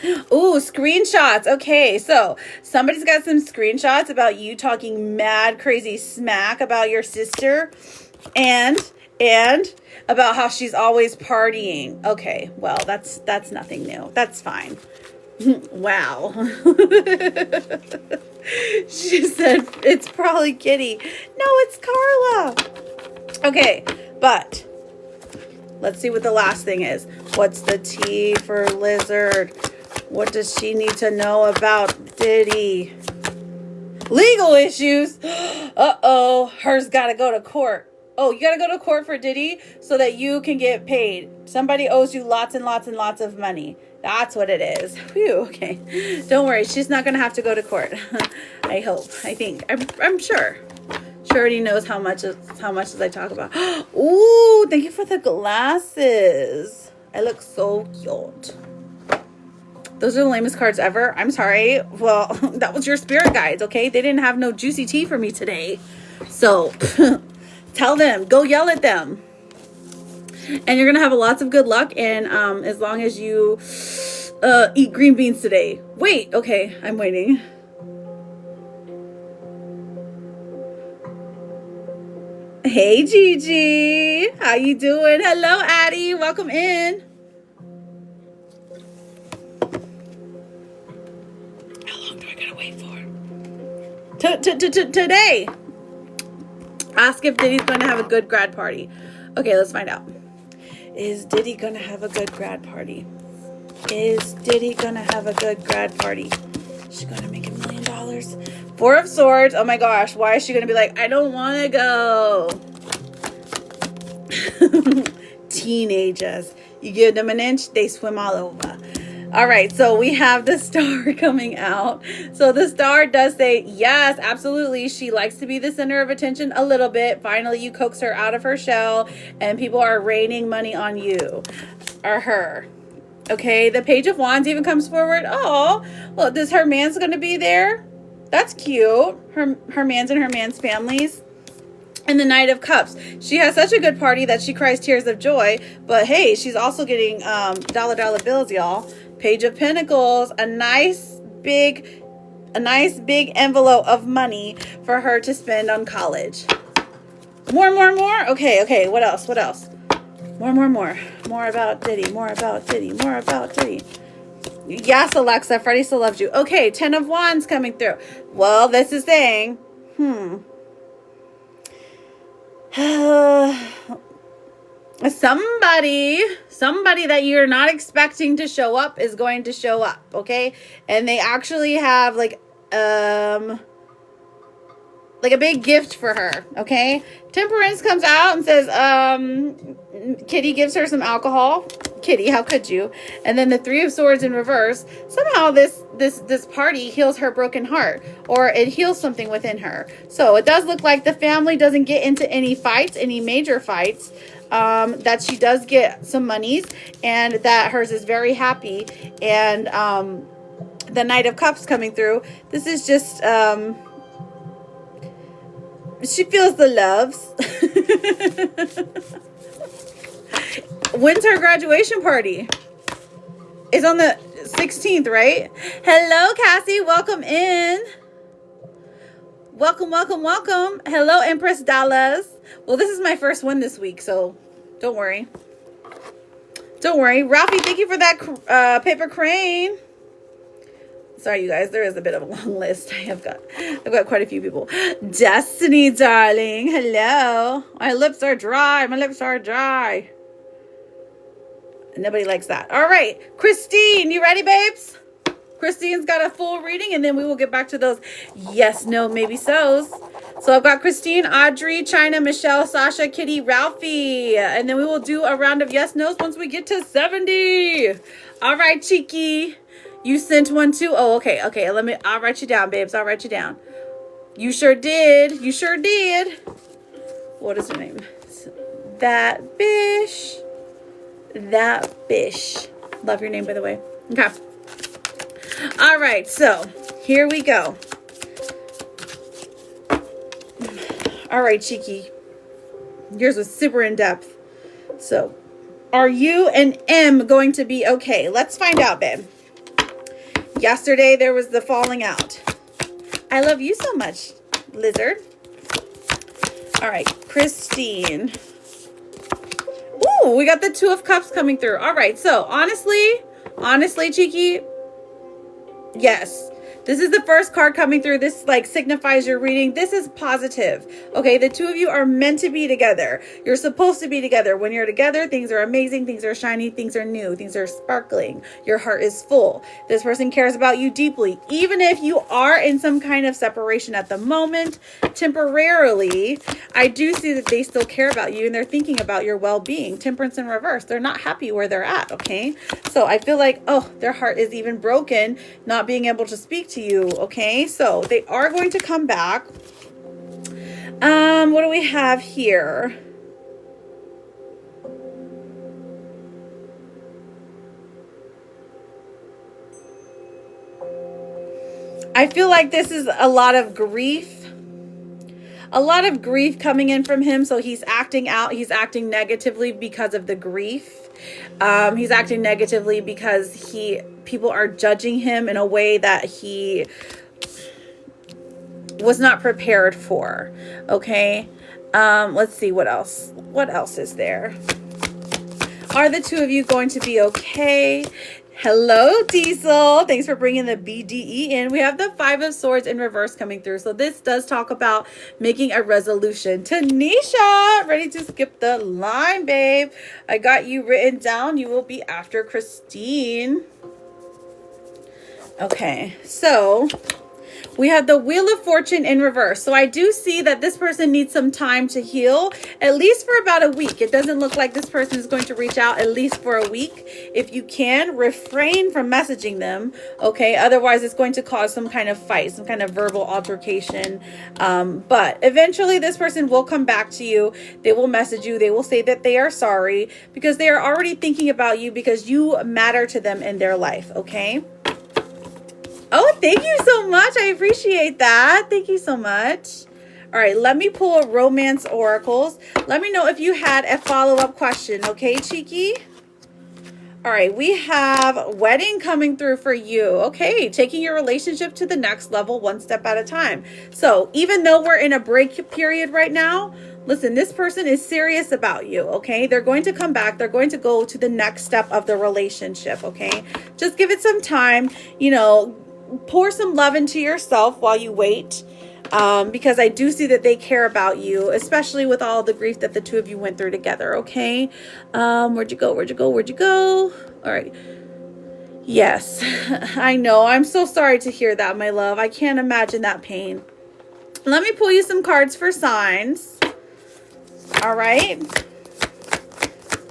A: Ooh, screenshots. Okay, so somebody's got some screenshots about you talking mad crazy smack about your sister and about how she's always partying. Okay, well, that's nothing new. That's fine. Wow. She said it's probably Kitty. No, it's Carla. Okay, but let's see what the last thing is. What's the T for Lizard? What does she need to know about Diddy? Legal issues. Uh-oh. Hers got to go to court. Oh, you got to go to court for Diddy so that you can get paid. Somebody owes you lots and lots and lots of money. That's what it is. Phew, okay. Don't worry. She's not going to have to go to court. I hope. I think. I'm sure. She already knows how much as I talk about. Ooh, thank you for the glasses. I look so cute. Those are the lamest cards ever. I'm sorry. Well, that was your spirit guides, okay? They didn't have no juicy tea for me today. So, tell them. Go yell at them. And you're going to have lots of good luck. And as long as you eat green beans today. Wait. Okay. I'm waiting. Hey, Gigi. How you doing? Hello, Addie. Welcome in. How long do I gotta wait for? Today. Ask if Diddy's going to have a good grad party. Okay, let's find out. Is Diddy going to have a good grad party? Is Diddy going to have a good grad party? She's going to make $1 million. 4 of Swords. Oh my gosh. Why is she going to be like, I don't want to go? Teenagers. You give them an inch, they swim all over. All right, so we have the star coming out. So the star does say, yes, absolutely. She likes to be the center of attention a little bit. Finally, you coax her out of her shell and people are raining money on you or her. Okay, the Page of Wands even comes forward. Oh, well, does her man's going to be there? That's cute. Her man's and her man's families. And the Knight of Cups. She has such a good party that she cries tears of joy. But hey, she's also getting dollar bills, y'all. Page of Pentacles. A nice big envelope of money for her to spend on college. More. Okay. What else? More about Diddy. More about Diddy. Yes, Alexa. Freddie still loves you. Okay, 10 of Wands coming through. Well, this is saying, somebody that you're not expecting to show up is going to show up, okay? And they actually have like a big gift for her, okay? Temperance comes out and says, Kitty gives her some alcohol. Kitty, how could you? And then the Three of Swords in reverse. Somehow this party heals her broken heart, or it heals something within her. So it does look like the family doesn't get into any fights, any major fights, that she does get some monies, and that hers is very happy. And the Knight of Cups coming through. This is just... she feels the loves. When's her graduation party? It's on the 16th, right? Hello, Cassie. Welcome in. Welcome. Hello, Empress Dallas. Well, this is my first one this week, so don't worry. Ralphie, thank you for that paper crane. Sorry, you guys. There is a bit of a long list. I've got quite a few people. Destiny, darling. Hello. My lips are dry. Nobody likes that. All right. Christine, you ready, babes? Christine's got a full reading, and then we will get back to those yes, no, maybe so's. So I've got Christine, Audrey, China, Michelle, Sasha, Kitty, Ralphie. And then we will do a round of yes, no's once we get to 70. All right, Cheeky. You sent one too? Oh, okay. I'll write you down, babes. I'll write you down. You sure did. What is her name? That bish. Love your name, by the way. Okay. All right. So here we go. All right, Cheeky. Yours was super in depth. So are you and M going to be okay? Let's find out, babe. Yesterday, there was the falling out. I love you so much, lizard. All right, Christine. Ooh, we got the Two of Cups coming through. All right, so honestly, Cheeky, yes. This is the first card coming through. This like signifies your reading. This is positive. Okay, the two of you are meant to be together. You're supposed to be together. When you're together, things are amazing, things are shiny, things are new, things are sparkling. Your heart is full. This person cares about you deeply. Even if you are in some kind of separation at the moment, temporarily, I do see that they still care about you and they're thinking about your well-being. Temperance in reverse. They're not happy where they're at, okay? So I feel like, oh, their heart is even broken, not being able to speak to you, okay? So they are going to come back. What do we have here? I feel like this is a lot of grief. A lot of grief coming in from him. So he's acting out. He's acting negatively because of the grief. He's acting negatively because people are judging him in a way that he was not prepared for. Okay. Let's see what else. What else is there? Are the two of you going to be okay? Hello, Diesel. Thanks for bringing the BDE in. We have the Five of Swords in reverse coming through. So this does talk about making a resolution. Tanisha, ready to skip the line, babe. I got you written down. You will be after Christine. Okay, so We have the Wheel of Fortune in reverse. So I do see that this person needs some time to heal, at least for about a week. It doesn't look like this person is going to reach out at least for a week. If you can, refrain from messaging them, okay? Otherwise, it's going to cause some kind of fight, some kind of verbal altercation. But eventually, this person will come back to you. They will message you. They will say that they are sorry because they are already thinking about you because you matter to them in their life, okay? Oh, thank you so much. I appreciate that. Thank you so much. All right, let me pull Romance Oracles. Let me know if you had a follow-up question, okay, Cheeky? All right, we have wedding coming through for you. Okay, taking your relationship to the next level one step at a time. So even though we're in a break period right now, listen, this person is serious about you, okay? They're going to come back. They're going to go to the next step of the relationship, okay? Just give it some time, you know, pour some love into yourself while you wait, because I do see that they care about you, especially with all the grief that the two of you went through together, okay? Where'd you go? Where'd you go? Where'd you go? All right. Yes, I know. I'm so sorry to hear that, my love. I can't imagine that pain. Let me pull you some cards for signs. All right.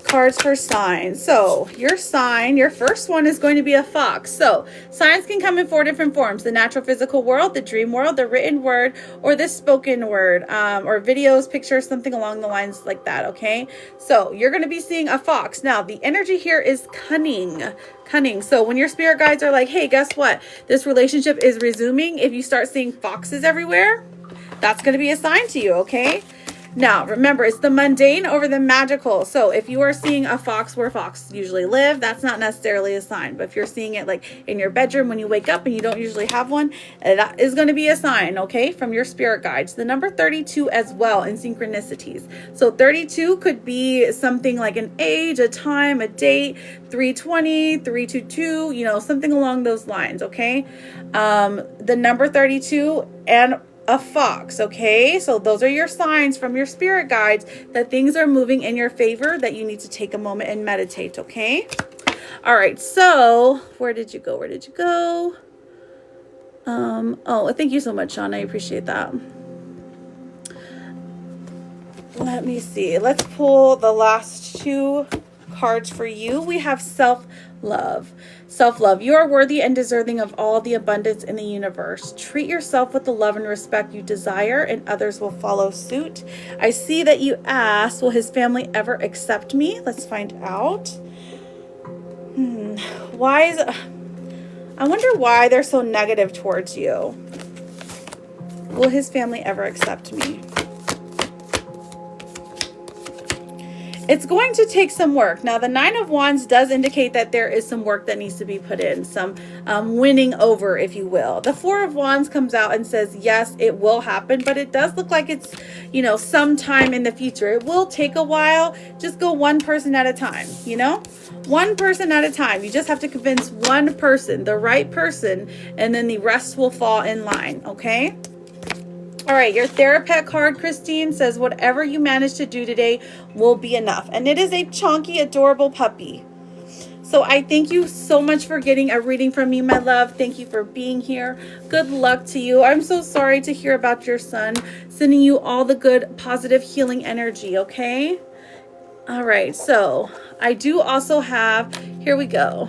A: Cards for signs. So your sign, your first one is going to be a fox. So signs can come in 4 different forms: the natural physical world, the dream world, the written word, or the spoken word, or videos, pictures, something along the lines like that. Okay, so you're going to be seeing a fox. Now the energy here is cunning. So when your spirit guides are like, hey, guess what, this relationship is resuming, if you start seeing foxes everywhere, that's going to be a sign to you. Okay, now, remember, it's the mundane over the magical. So if you are seeing a fox where fox usually live, that's not necessarily a sign. But if you're seeing it like in your bedroom when you wake up and you don't usually have one, that is going to be a sign, okay, from your spirit guides. The number 32 as well in synchronicities. So 32 could be something like an age, a time, a date, 320, 322, you know, something along those lines, okay? The number 32 and a fox, okay? So those are your signs from your spirit guides that things are moving in your favor, that you need to take a moment and meditate, okay? All right, so where did you go? Where did you go? Oh, thank you so much, Sean. I appreciate that. Let me see. Let's pull the last 2 cards for you. We have self-love. Self-love. You are worthy and deserving of all the abundance in the universe. Treat yourself with the love and respect you desire, and others will follow suit. I see that you asked, will his family ever accept me? Let's find out. I wonder why they're so negative towards you. Will his family ever accept me? It's going to take some work. Now, the 9 of Wands does indicate that there is some work that needs to be put in, some winning over, if you will. The 4 of Wands comes out and says, yes, it will happen, but it does look like it's, you know, sometime in the future. It will take a while. Just go one person at a time, you know? One person at a time. You just have to convince one person, the right person, and then the rest will fall in line, okay? All right, your therapist card, Christine, says whatever you manage to do today will be enough. And it is a chunky, adorable puppy. So I thank you so much for getting a reading from me, my love. Thank you for being here. Good luck to you. I'm so sorry to hear about your son. Sending you all the good, positive, healing energy, okay? All right, so I do also have, here we go.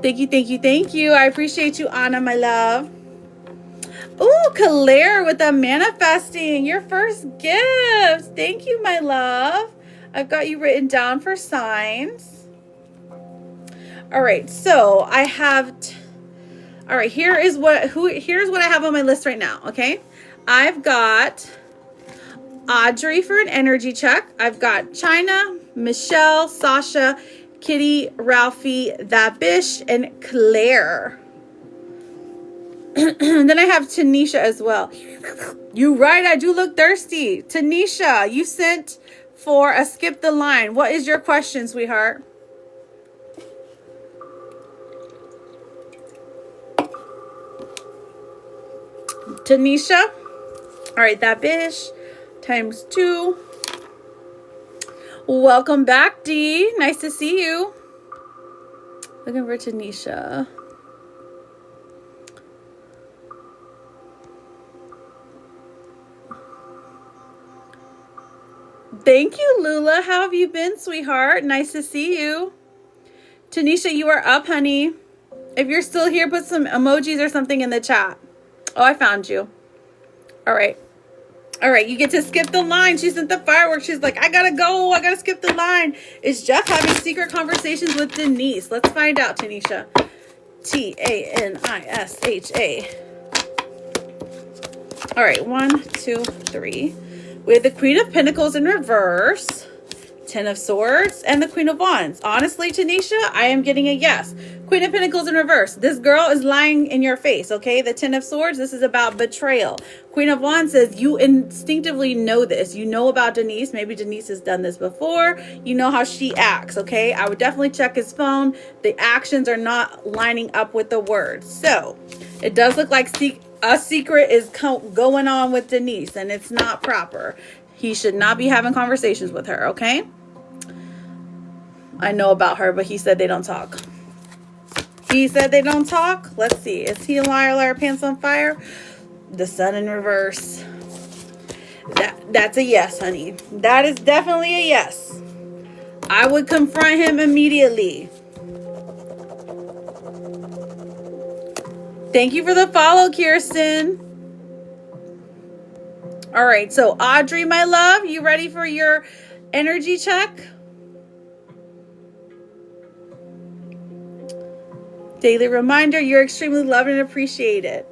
A: Thank you, thank you, thank you. I appreciate you, Anna, my love. Ooh, Claire with the manifesting, your first gift. Thank you, my love. I've got you written down for signs. All right, so I have, all right, here's what I have on my list right now, okay? I've got Audrey for an energy check. I've got China, Michelle, Sasha, Kitty, Ralphie, That Bish, and Claire. Then I have Tanisha as well. You're right, I do look thirsty. Tanisha, you sent for a skip the line. What is your question, sweetheart? Tanisha. All right, That Bish times 2. Welcome back, Dee. Nice to see you. Looking for Tanisha. Thank you, Lula. How have you been, sweetheart? Nice to see you. Tanisha, you are up, honey. If you're still here, put some emojis or something in the chat. Oh, I found you. All right. All right, you get to skip the line. She sent the fireworks. She's like, I gotta go. I gotta skip the line. Is Jeff having secret conversations with Denise? Let's find out, Tanisha. Tanisha. All right, 1, 2, 3. We have the Queen of Pentacles in reverse, Ten of Swords, and the Queen of Wands. Honestly, Tanisha, I am getting a yes. Queen of Pentacles in reverse. This girl is lying in your face, okay? The Ten of Swords, this is about betrayal. Queen of Wands says you instinctively know this. You know about Denise. Maybe Denise has done this before. You know how she acts, okay? I would definitely check his phone. The actions are not lining up with the words. So it does look like a secret is going on with Denise, and it's not proper. He should not be having conversations with her, okay? I know about her, but he said they don't talk. He said they don't talk? Let's see. Is he a liar, liar, pants on fire? The Sun in reverse. That's a yes, honey. That is definitely a yes. I would confront him immediately. Thank you for the follow, Kirsten. All right, so Audrey, my love, you ready for your energy check? Daily reminder, you're extremely loved and appreciated.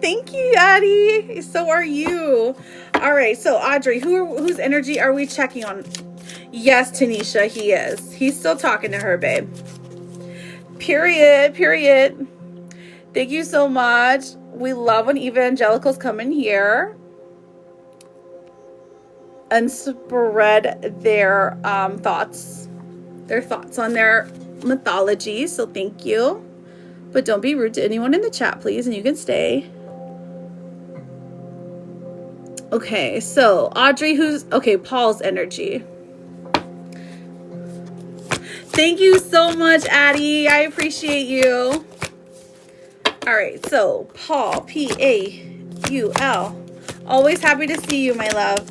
A: Thank you, Addie. So are you. All right, so Audrey, whose energy are we checking on? Yes, Tanisha, he is. He's still talking to her, babe. Period. Thank you so much. We love when evangelicals come in here and spread their thoughts on their mythology. So thank you. But don't be rude to anyone in the chat, please, and you can stay. Okay, so Audrey, Paul's energy. Thank you so much, Addie. I appreciate you. All right, so Paul, P-A-U-L. Always happy to see you, my love.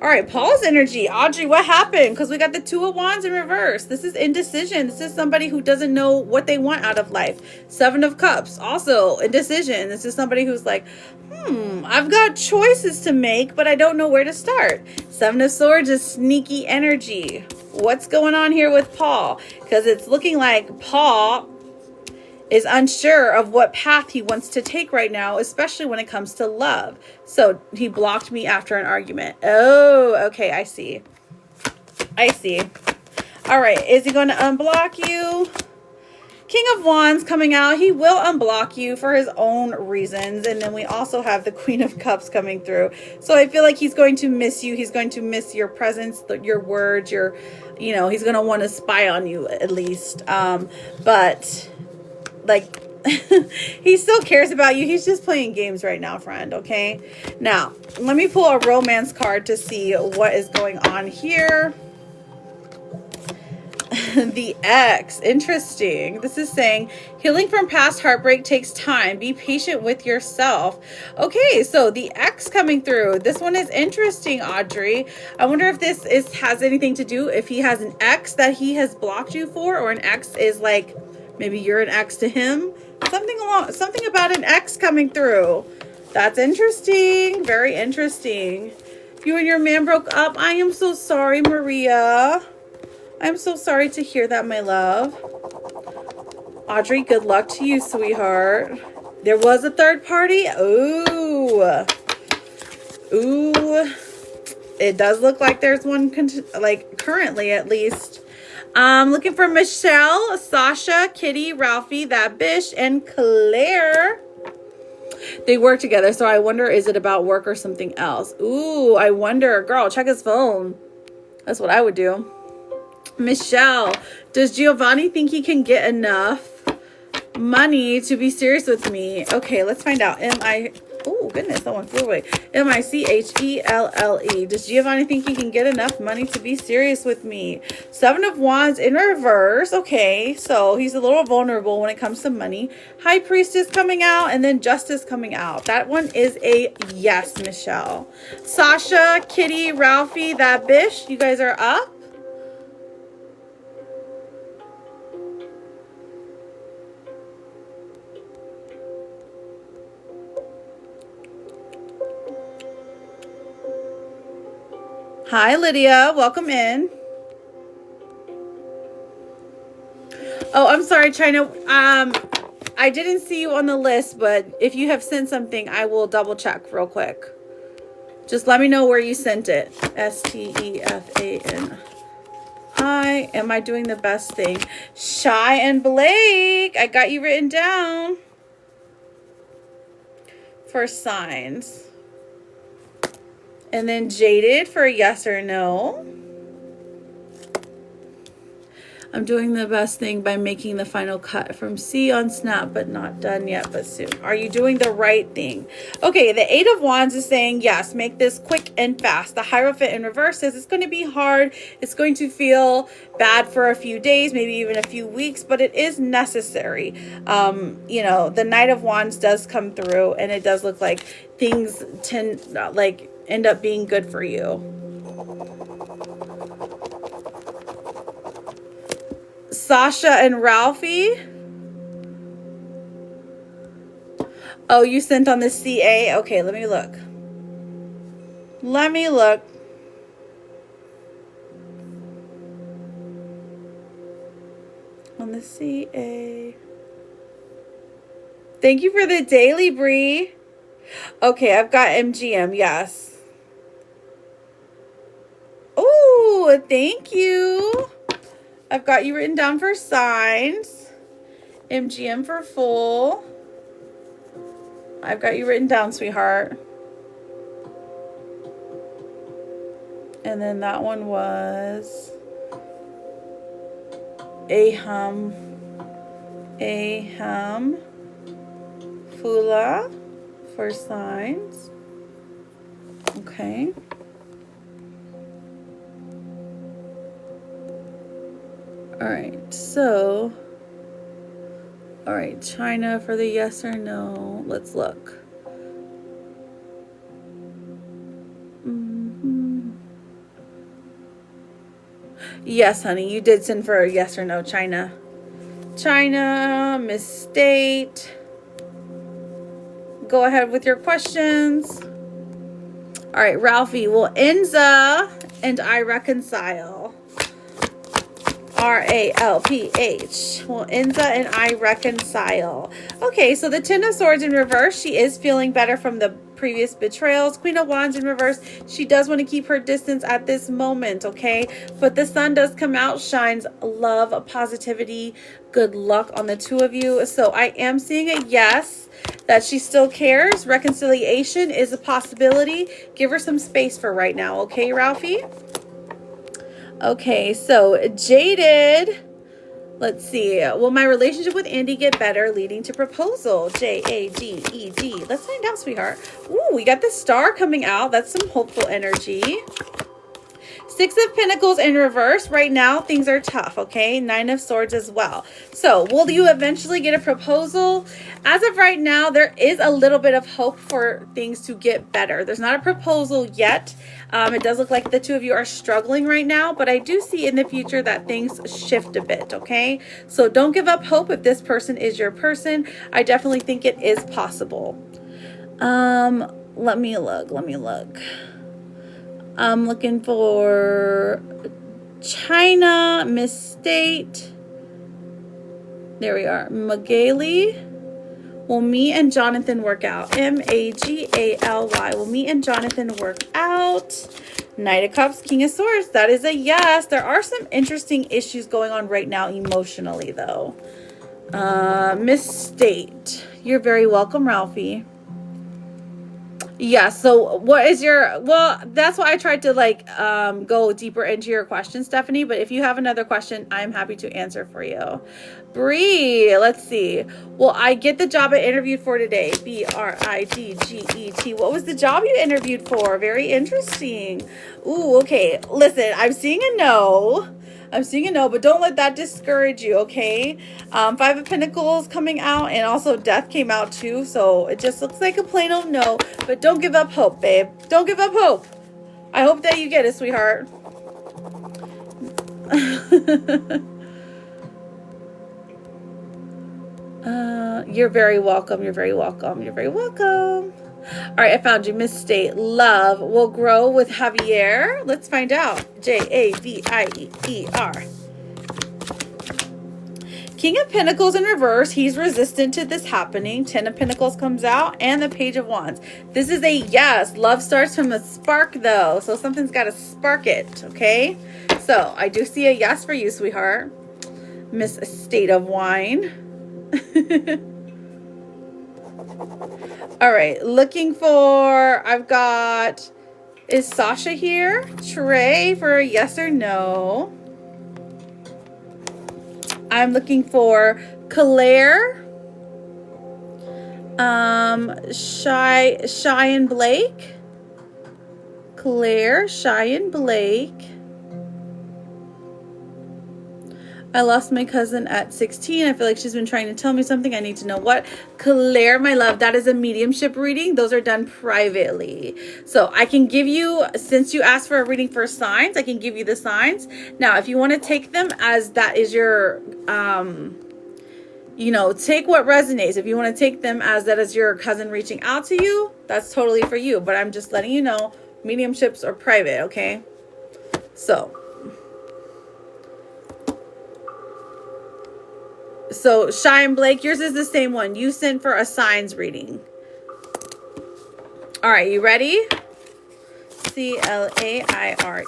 A: All right, Paul's energy. Audrey, what happened? Because we got the Two of Wands in reverse. This is indecision. This is somebody who doesn't know what they want out of life. Seven of Cups, also indecision. This is somebody who's like, I've got choices to make, but I don't know where to start. Seven of Swords is sneaky energy. What's going on here with Paul? Because it's looking like Paul is unsure of what path he wants to take right now, especially when it comes to love. So he blocked me after an argument. Oh, okay, I see. All right, is he going to unblock you? King of Wands coming out. He will unblock you for his own reasons. And then we also have the Queen of Cups coming through. So I feel like he's going to miss you. He's going to miss your presence, your words, he's going to want to spy on you at least. But like, he still cares about you. He's just playing games right now, friend. Okay. Now, let me pull a romance card to see what is going on here. The X. Interesting. This is saying healing from past heartbreak takes time. Be patient with yourself. Okay, so the X coming through. This one is interesting, Audrey. I wonder if this has anything to do if he has an X that he has blocked you for, or an X is like maybe you're an X to him. Something about an X coming through. That's interesting. Very interesting. You and your man broke up. I am so sorry, Maria. I'm so sorry to hear that, my love. Audrey, good luck to you, sweetheart. There was a third party. Ooh. It does look like there's one, currently at least. Looking for Michelle, Sasha, Kitty, Ralphie, that bitch, and Claire. They work together, so I wonder, is it about work or something else? Ooh, I wonder. Girl, check his phone. That's what I would do. Michelle, does Giovanni think he can get enough money to be serious with me? Okay, let's find out. Am I Oh, goodness, that one flew away. Michelle. Does Giovanni think he can get enough money to be serious with me? 7 of Wands in reverse. Okay, so he's a little vulnerable when it comes to money. High Priestess coming out, and then Justice coming out. That one is a yes, Michelle. Sasha, Kitty, Ralphie, that bish, you guys are up. Hi, Lydia. Welcome in. Oh, I'm sorry, China. I didn't see you on the list, but if you have sent something, I will double check real quick. Just let me know where you sent it. Stefani. Am I doing the best thing? Shy and Blake, I got you written down for signs. And then Jaded for a yes or no. I'm doing the best thing by making the final cut from C on Snap, but not done yet, but soon. Are you doing the right thing? Okay, the 8 of Wands is saying, yes, make this quick and fast. The Hierophant in reverse says it's going to be hard. It's going to feel bad for a few days, maybe even a few weeks, but it is necessary. You know, the Knight of Wands does come through, and it does look like things end up being good for you. Sasha and Ralphie. Oh, you sent on the CA? Okay, let me look. On the CA. Thank you for the daily, Bree. Okay, I've got MGM, yes. Oh, thank you. I've got you written down for signs. MGM for full. I've got you written down, sweetheart. And then that one was Aham Fula for signs. Okay. All right, China for the yes or no. Let's look. Yes, honey, you did send for a yes or no, China. China, Miss State. Go ahead with your questions. All right, Ralphie, will Enza and I reconcile? RALPH. Well, Enza and I reconcile. Okay, so the 10 of Swords in reverse. She is feeling better from the previous betrayals. Queen of Wands in reverse. She does want to keep her distance at this moment, okay? But the sun does come out, shines love, positivity, good luck on the two of you. So I am seeing a yes, that she still cares. Reconciliation is a possibility. Give her some space for right now, okay, Ralphie? Okay, so Jaded. Let's see. Will my relationship with Andy get better, leading to proposal? JADED. Let's find out, sweetheart. Ooh, we got the star coming out. That's some hopeful energy. 6 of Pentacles in reverse. Right now, things are tough, okay? 9 of Swords as well. So, will you eventually get a proposal? As of right now, there is a little bit of hope for things to get better. There's not a proposal yet. It does look like the two of you are struggling right now, but I do see in the future that things shift a bit, okay? So, don't give up hope if this person is your person. I definitely think it is possible. Let me look. I'm looking for China, Miss State. There we are. Magali. Will me and Jonathan work out? Magali. Will me and Jonathan work out? Knight of Cups, King of Swords. That is a yes. There are some interesting issues going on right now emotionally, though. Miss State. You're very welcome, Ralphie. Yeah, so what is your, well, that's why I tried to like go deeper into your question, Stephanie, but if you have another question, I'm happy to answer for you. Bree, let's see. Well, I get the job I interviewed for today. BRIDGET. What was the job you interviewed for? Very interesting. Ooh, okay. Listen, I'm seeing a no. I'm seeing a no, but don't let that discourage you, okay? Five of Pentacles coming out, and also Death came out too, so it just looks like a plain old no, but don't give up hope, babe. Don't give up hope. I hope that you get it, sweetheart. You're very welcome. You're very welcome. You're very welcome. All right, I found you. Miss State. Love will grow with Javier. Let's find out. Javier. King of Pentacles in reverse. He's resistant to this happening. 10 of Pentacles comes out, and the Page of Wands. This is a yes. Love starts from a spark, though, so something's got to spark it, okay? So I do see a yes for you, sweetheart. Miss State of Wine. All right, looking for, I've got, is Sasha here? Trey for a yes or no. I'm looking for Claire, Shy and Blake. Claire, Shy and Blake. I lost my cousin at 16. I feel like she's been trying to tell me something. I need to know what. Claire, my love, that is a mediumship reading. Those are done privately. So I can give you, since you asked for a reading for signs, I can give you the signs. Now, if you want to take them as that is your, you know, take what resonates. If you want to take them as that is your cousin reaching out to you, that's totally for you. But I'm just letting you know, mediumships are private, okay? So Shy and Blake, yours is the same one. You sent for a signs reading. All right, you ready? CLAIRE.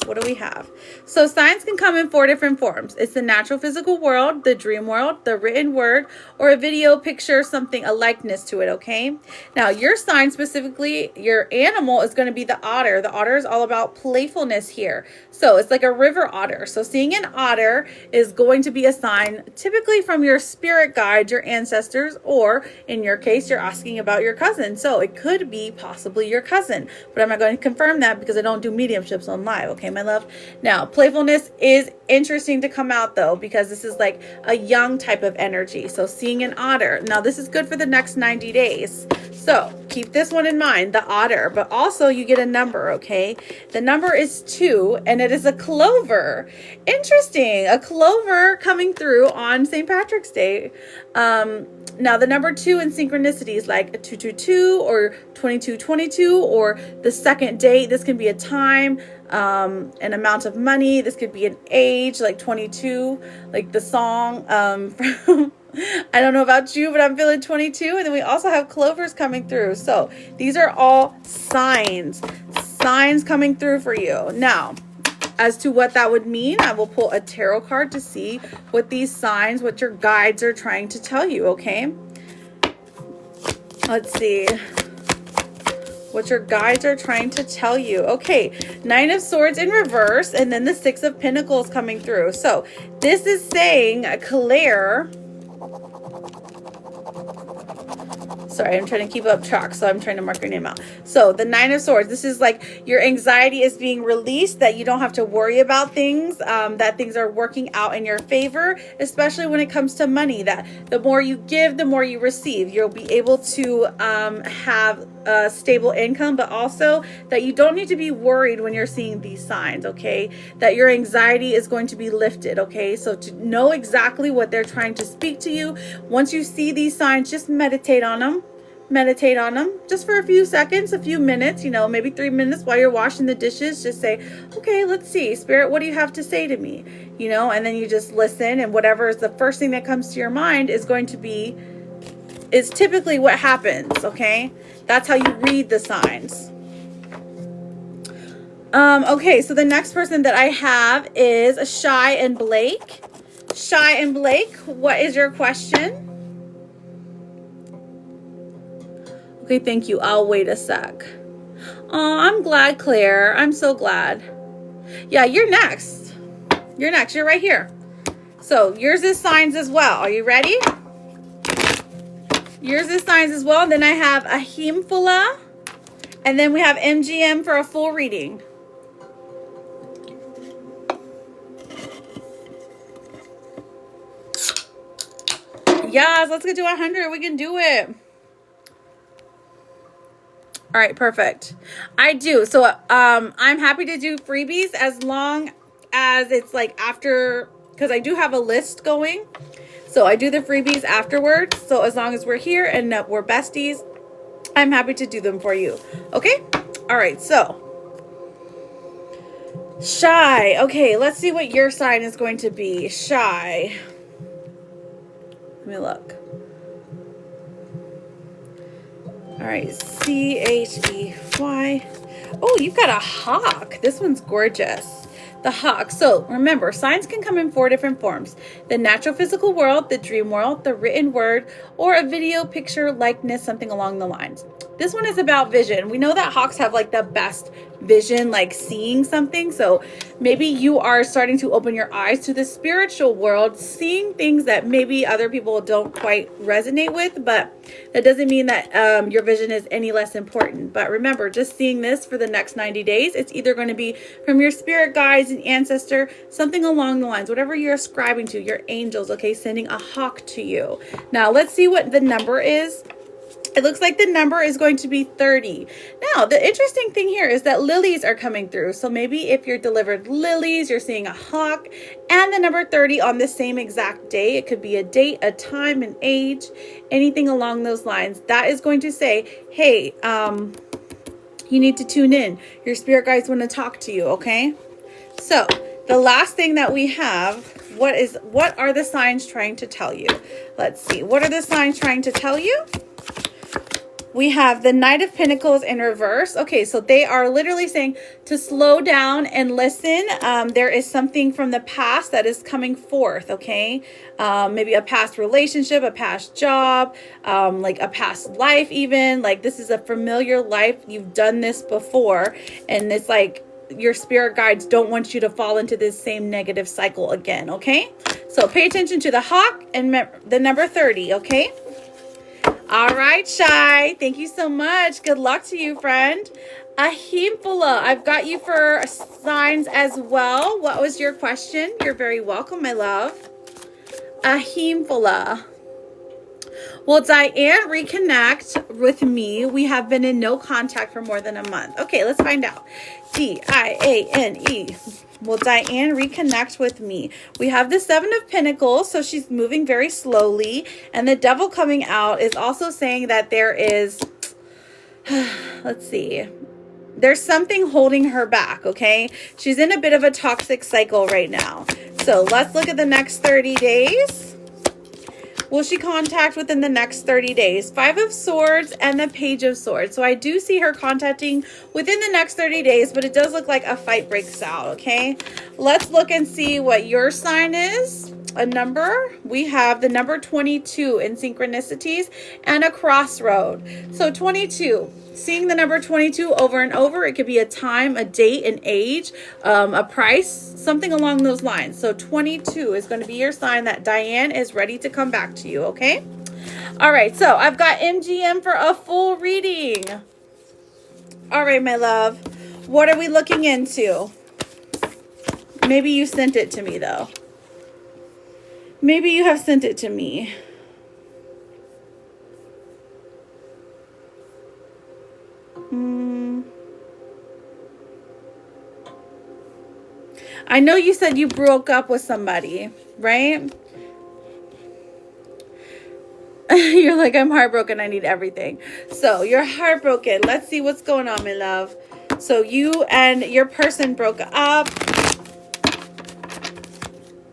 A: What do we have? So signs can come in 4 different forms. It's the natural physical world, the dream world, the written word, or a video, picture, something, a likeness to it, okay? Now, your sign specifically, your animal is going to be the otter. The otter is all about playfulness here. So it's like a river otter. So seeing an otter is going to be a sign typically from your spirit guide, your ancestors, or in your case, you're asking about your cousin. So it could be possibly your cousin, but I'm not going to confirm that because I don't do mediumships on live, okay, my love? Now, playfulness is interesting to come out though, because this is like a young type of energy. So seeing an otter. Now, this is good for the next 90 days. So keep this one in mind, the otter, but also you get a number, okay? The number is 2, and it is a clover. Interesting, a clover coming through on St. Patrick's Day. Now the number 2 in synchronicity is like a 222 or 2222, or the second date. This can be a time, an amount of money. This could be an age, like 22, like the song from I don't know about you, but I'm feeling 22. And then we also have clovers coming through. So these are all signs coming through for you. Now, as to what that would mean, I will pull a tarot card to see what these signs, what your guides are trying to tell you, okay? Let's see what your guides are trying to tell you. Okay, 9 of Swords in reverse, and then the 6 of Pentacles coming through. So this is saying, Claire, sorry, I'm trying to keep up track, so I'm trying to mark your name out. So the 9 of Swords, this is like your anxiety is being released, that you don't have to worry about things, that things are working out in your favor, especially when it comes to money, that the more you give, the more you receive. You'll be able to have a stable income, but also that you don't need to be worried when you're seeing these signs, okay? That your anxiety is going to be lifted, okay? So to know exactly what they're trying to speak to you, once you see these signs, just meditate on them. Meditate on them just for a few seconds, a few minutes, you know, maybe 3 minutes while you're washing the dishes. Just say, okay, let's see, Spirit, what do you have to say to me? You know, and then you just listen, and whatever is the first thing that comes to your mind is going to be, is typically what happens, okay? That's how you read the signs. Okay, so the next person that I have is Shy and Blake. Shy and Blake, what is your question? Okay, thank you. I'll wait a sec. Oh, I'm glad, Claire. I'm so glad. Yeah, you're next. You're next. You're right here. So yours is signs as well. Are you ready? Yours is signs as well. And then I have Ahimfula. And then we have MGM for a full reading. Yes, let's get to 100. We can do it. All right, perfect. I do. So I'm happy to do freebies as long as it's like after, because I do have a list going. So I do the freebies afterwards. So as long as we're here and we're besties, I'm happy to do them for you. Okay? All right, so Shy. Okay, let's see what your sign is going to be. Shy. Let me look. All right, Chey. Oh, you've got a hawk. This one's gorgeous. The hawk. So remember, signs can come in 4 different forms: the natural physical world, the dream world, the written word, or a video, picture, likeness, something along the lines. This one is about vision. We know that hawks have like the best vision, like seeing something. So maybe you are starting to open your eyes to the spiritual world, seeing things that maybe other people don't quite resonate with, but that doesn't mean that your vision is any less important. But remember, just seeing this for the next 90 days, it's either going to be from your spirit guides and ancestor, something along the lines, whatever you're ascribing to, your angels, okay, sending a hawk to you. Now let's see what the number is. It looks like the number is going to be 30. Now, the interesting thing here is that lilies are coming through. So maybe if you're delivered lilies, you're seeing a hawk and the number 30 on the same exact day. It could be a date, a time, an age, anything along those lines. That is going to say, hey, you need to tune in. Your spirit guides want to talk to you, okay? So the last thing that we have, what are the signs trying to tell you? Let's see. What are the signs trying to tell you? We have the Knight of Pentacles in reverse. Okay, so they are literally saying to slow down and listen. There is something from the past that is coming forth, okay? Maybe a past relationship, a past job, like a past life even. Like this is a familiar life. You've done this before. And it's like your spirit guides don't want you to fall into this same negative cycle again, okay? So pay attention to the hawk and the number 30, okay? All right, Shy. Thank you so much. Good luck to you, friend. Ahimfula, I've got you for signs as well. What was your question? You're very welcome, my love. Ahimfula. Will Diane reconnect with me? We have been in no contact for more than a month. Okay, let's find out. D-I-A-N-E. Will Diane reconnect with me? We have the 7 of Pentacles, so she's moving very slowly. And the Devil coming out is also saying that there is, let's see, there's something holding her back, okay? She's in a bit of a toxic cycle right now. So let's look at the next 30 days. Will she contact within the next 30 days? 5 of Swords and the Page of Swords. So I do see her contacting within the next 30 days, but it does look like a fight breaks out, okay? Let's look and see what your sign is. A number. We have the number 22 in synchronicities and a crossroad. So 22. Seeing the number 22 over and over, it could be a time, a date, an age, a price, something along those lines. So 22 is going to be your sign that Diane is ready to come back to you, okay? All right, so I've got MGM for a full reading. All right, my love. What are we looking into? Maybe you sent it to me, though. Maybe you have sent it to me. I know you said you broke up with somebody, right? You're like, I'm heartbroken. I need everything. So you're heartbroken. Let's see what's going on, my love. So you and your person broke up.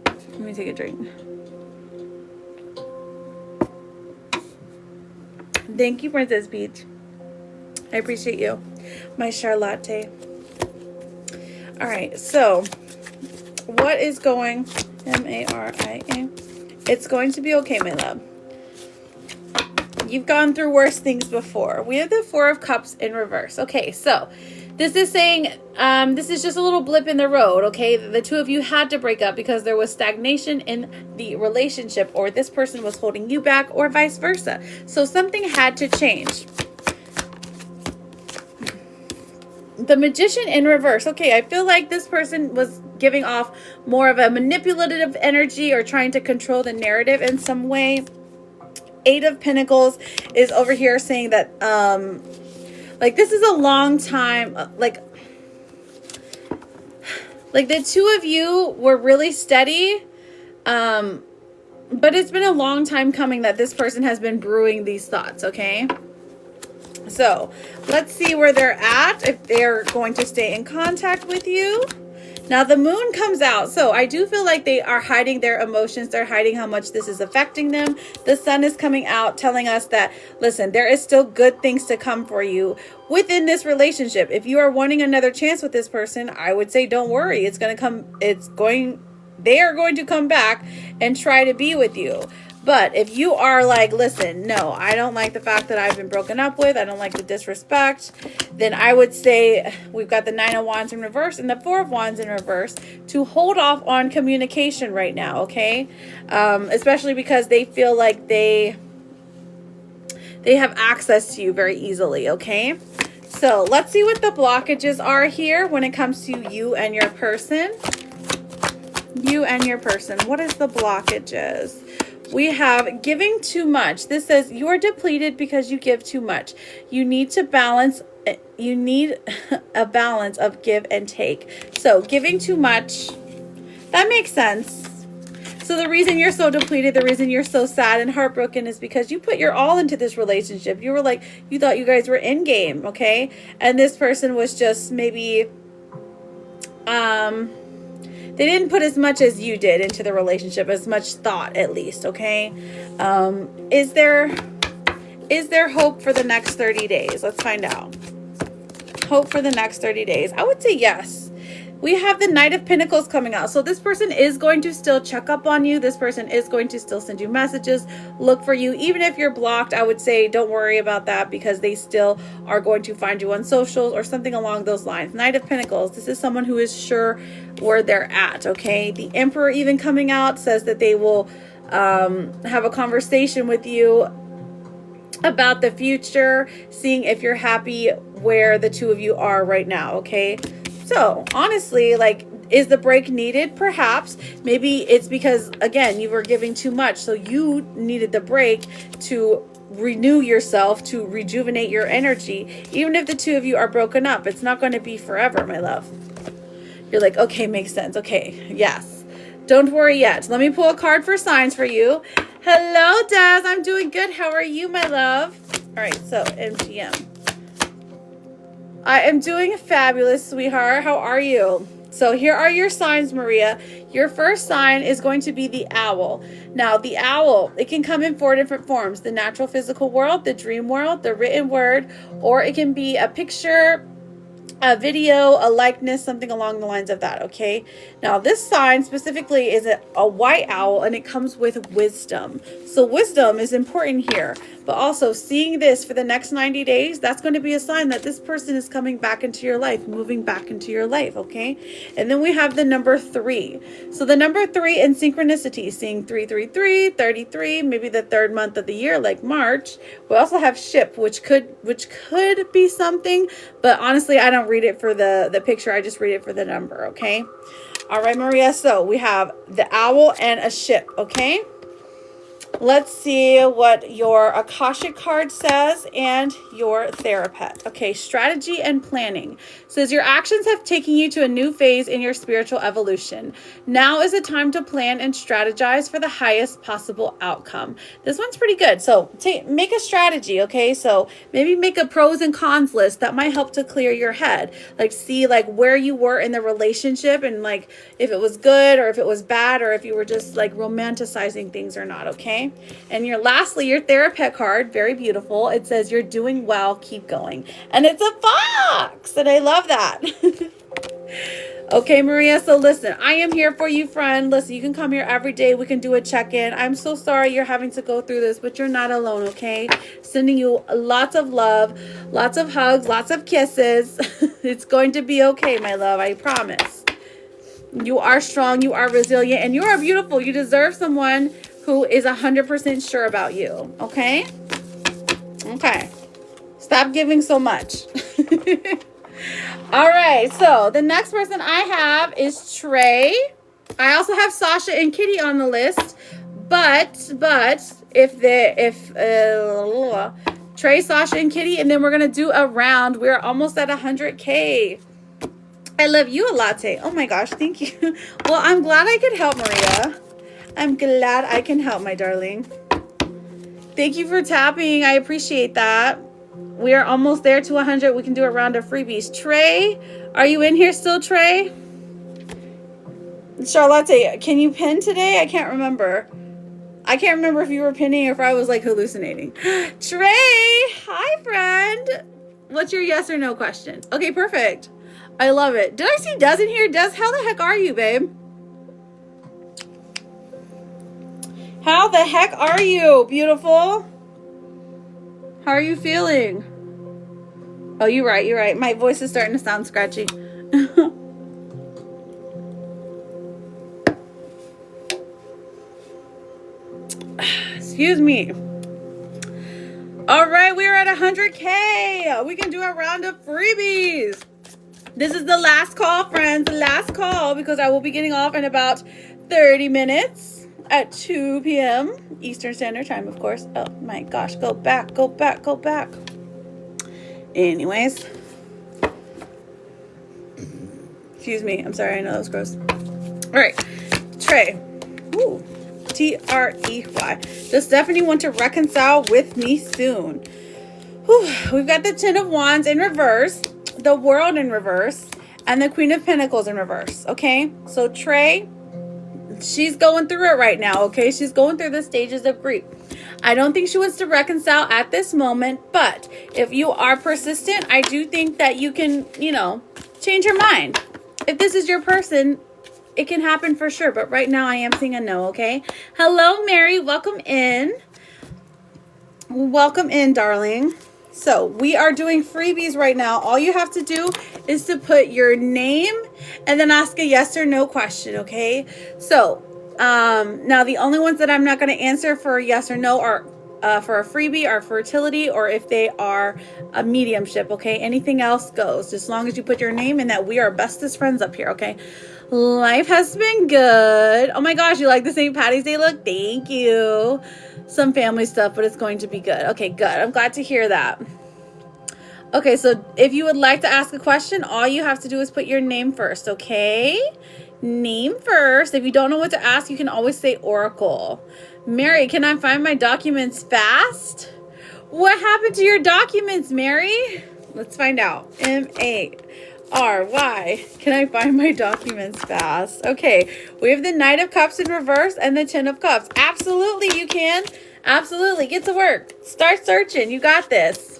A: Let me take a drink. Thank you, Princess Peach. I appreciate you. My Charlotte. All right, so what is going, M-A-R-I-A? It's going to be okay, my love. You've gone through worse things before. We have the Four of Cups in reverse. Okay, so this is saying this is just a little blip in the road, okay? The two of you had to break up because there was stagnation in the relationship, or this person was holding you back, or vice versa. So something had to change. The Magician in reverse. Okay, I feel like this person was giving off more of a manipulative energy or trying to control the narrative in some way. Eight of Pentacles is over here saying that like this is a long time, like the two of you were really steady, but it's been a long time coming that this person has been brewing these thoughts, okay? So let's see where they're at, if they're going to stay in contact with you. Now the Moon comes out, so I do feel like they are hiding their emotions. They're hiding how much this is affecting them. The Sun is coming out, telling us that, listen, there is still good things to come for you within this relationship. If you are wanting another chance with this person, I would say don't worry. They are going to come back and try to be with you. But if you are like, listen, no, I don't like the fact that I've been broken up with, I don't like the disrespect, then I would say we've got the Nine of Wands in reverse and the Four of Wands in reverse to hold off on communication right now, okay? Especially because they feel like they have access to you very easily, okay? So let's see what the blockages are here when it comes to you and your person. You and your person. What is the blockages? We have giving too much. This says you are depleted because you give too much. You need to balance. You need a balance of give and take. So giving too much, that makes sense. So the reason you're so depleted, the reason you're so sad and heartbroken is because you put your all into this relationship. You were like, you thought you guys were in game, okay? And this person was just maybe, they didn't put as much as you did into the relationship, as much thought at least, okay? Is there hope for the next 30 days? Let's find out. Hope for the next 30 days. I would say yes. We have the Knight of Pentacles coming out. So this person is going to still check up on you. This person is going to still send you messages, look for you. Even if you're blocked, I would say don't worry about that because they still are going to find you on socials or something along those lines. Knight of Pentacles, this is someone who is sure where they're at, okay? The Emperor even coming out says that they will have a conversation with you about the future, seeing if you're happy where the two of you are right now, okay? So honestly, like, is the break needed? Perhaps. Maybe it's because, again, you were giving too much. So you needed the break to renew yourself, to rejuvenate your energy. Even if the two of you are broken up, it's not going to be forever, my love. You're like, okay, makes sense. Okay, yes. Don't worry yet. Let me pull a card for signs for you. Hello, Des. I'm doing good. How are you, my love? All right, so MGM. I am doing fabulous, sweetheart. How are you? So here are your signs, Maria. Your first sign is going to be the owl. Now, the owl, it can come in 4 different forms. The natural physical world, the dream world, the written word, or it can be a picture, a video, a likeness, something along the lines of that, okay? Now, this sign specifically is a white owl, and it comes with wisdom. So wisdom is important here. But also, seeing this for the next 90 days, that's going to be a sign that this person is coming back into your life, moving back into your life, okay? And then we have the number 3. So the number 3 in synchronicity, seeing 333, 33, maybe the 3rd month of the year, like March. We also have ship, which could be something, but honestly, I don't read it for the picture. I just read it for the number, okay? All right, Maria, so we have the owl and a ship, okay? Let's see what your Akashic card says and your Therapet. Okay, strategy and planning. Says your actions have taken you to a new phase in your spiritual evolution. Now is the time to plan and strategize for the highest possible outcome. This one's pretty good. So make a strategy, okay? So maybe make a pros and cons list that might help to clear your head. Like see like where you were in the relationship and like if it was good or if it was bad or if you were just like romanticizing things or not, okay? And lastly, your Therapet card, very beautiful. It says you're doing well, keep going. And it's a fox, and I love that. Okay, Maria, so listen, I am here for you, friend. Listen, you can come here every day. We can do a check-in. I'm so sorry you're having to go through this, but you're not alone, okay? Sending you lots of love, lots of hugs, lots of kisses. It's going to be okay, my love, I promise. You are strong, you are resilient, and you are beautiful. You deserve someone who is 100% sure about you, okay? Okay. Stop giving so much. All right, so the next person I have is Trey. I also have Sasha and Kitty on the list, but if Trey, Sasha, and Kitty, and then we're gonna do a round. We're almost at 100K. I love you, a latte. Oh my gosh, thank you. Well, I'm glad I could help, Maria. I'm glad I can help, my darling. Thank you for tapping. I appreciate that. We are almost there to 100. We can do a round of freebies. Trey, are you in here still, Trey? Charlotte, can you pin today? I can't remember. I can't remember if you were pinning or if I was like hallucinating. Trey, hi, friend. What's your yes or no question? Okay, perfect. I love it. Did I see Des in here? Des, how the heck are you, babe? How the heck are you, beautiful? How are you feeling? Oh, you're right. You're right. My voice is starting to sound scratchy. Excuse me. All right, we're at 100K. We can do a round of freebies. This is the last call, friends. The last call, because I will be getting off in about 30 minutes at 2 p.m. Eastern Standard Time, of course. Oh my gosh, go back, go back, go back. Anyways. Excuse me. I'm sorry. I know that was gross. All right. Trey. Ooh. T-R-E-Y. Does Stephanie want to reconcile with me soon? Whew. We've got the Ten of Wands in reverse, the World in reverse, and the Queen of Pentacles in reverse. Okay? So Trey, she's going through it right now. Okay? She's going through the stages of grief. I don't think she wants to reconcile at this moment, but if you are persistent, I do think that you can, change your mind. If this is your person, it can happen for sure, but right now I am seeing a no, okay? Hello, Mary. Welcome in. Welcome in, darling. So we are doing freebies right now. All you have to do is to put your name and then ask a yes or no question, okay? So now the only ones that I'm not going to answer for yes or no are for a freebie are fertility or if they are a mediumship, okay? Anything else goes, as long as you put your name and that we are bestest friends up here, okay? Life has been good. Oh my gosh, you like the St. Patty's Day look? Thank you. Some family stuff, but it's going to be good. Okay, good. I'm glad to hear that. Okay, so if you would like to ask a question, all you have to do is put your name first, okay? Name first. If you don't know what to ask, you can always say Oracle. Mary, can I find my documents fast? What happened to your documents, Mary? Let's find out. M-A-R-Y. Can I find my documents fast? Okay, we have the Knight of Cups in reverse and the Ten of Cups. Absolutely, you can. Absolutely. Get to work. Start searching. You got this.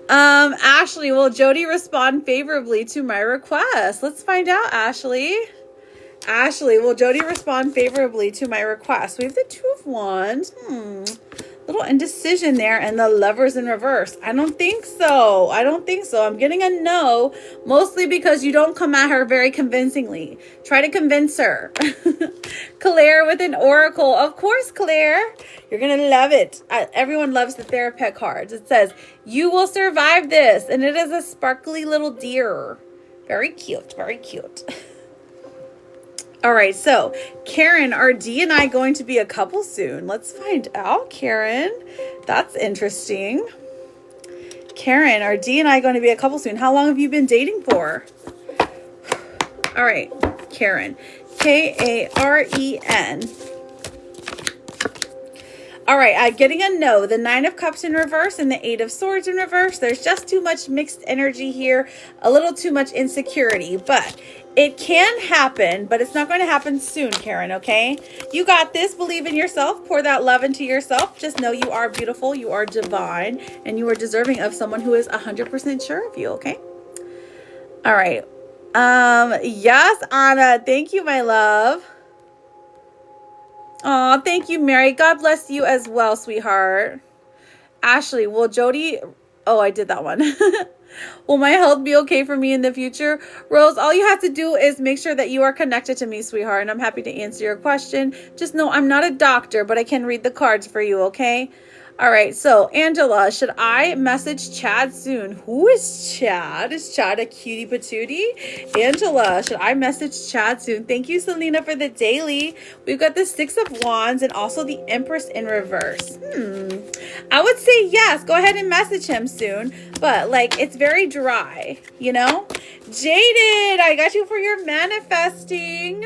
A: Ashley, will Jody respond favorably to my request? Let's find out, Ashley. Ashley, will Jody respond favorably to my request? We have the Two of Wands. Little indecision there, and the Lovers in reverse. I don't think so. I don't think so. I'm getting a no, mostly because you don't come at her very convincingly. Try to convince her. Claire with an Oracle. Of course, Claire. You're going to love it. Everyone loves the Therapet cards. It says, you will survive this. And it is a sparkly little deer. Very cute. Very cute. All right, so Karen, are Dee and I going to be a couple soon? Let's find out, Karen. That's interesting. Karen, are Dee and I going to be a couple soon? How long have you been dating for? All right, Karen. K-A-R-E-N. All right, I'm getting a no. The 9 of Cups in reverse and the 8 of Swords in reverse. There's just too much mixed energy here, a little too much insecurity, but it can happen, but it's not going to happen soon, Karen, okay? You got this. Believe in yourself. Pour that love into yourself. Just know you are beautiful, you are divine, and you are deserving of someone who is 100% sure of you, okay? All right. Yes, Anna. Thank you, my love. Oh, thank you, Mary. God bless you as well, sweetheart. Ashley, will Jody... Oh, I did that one. Will my health be okay for me in the future? Rose, all you have to do is make sure that you are connected to me, sweetheart, and I'm happy to answer your question. Just know I'm not a doctor, but I can read the cards for you, okay? All right, so Angela, should I message Chad soon? Who is Chad? Is Chad a cutie patootie? Angela, should I message Chad soon? Thank you, Selena, for the daily. We've got the 6 of Wands and also the Empress in reverse. I would say yes. Go ahead and message him soon. But, like, it's very dry, you know? Jaded, I got you for your manifesting.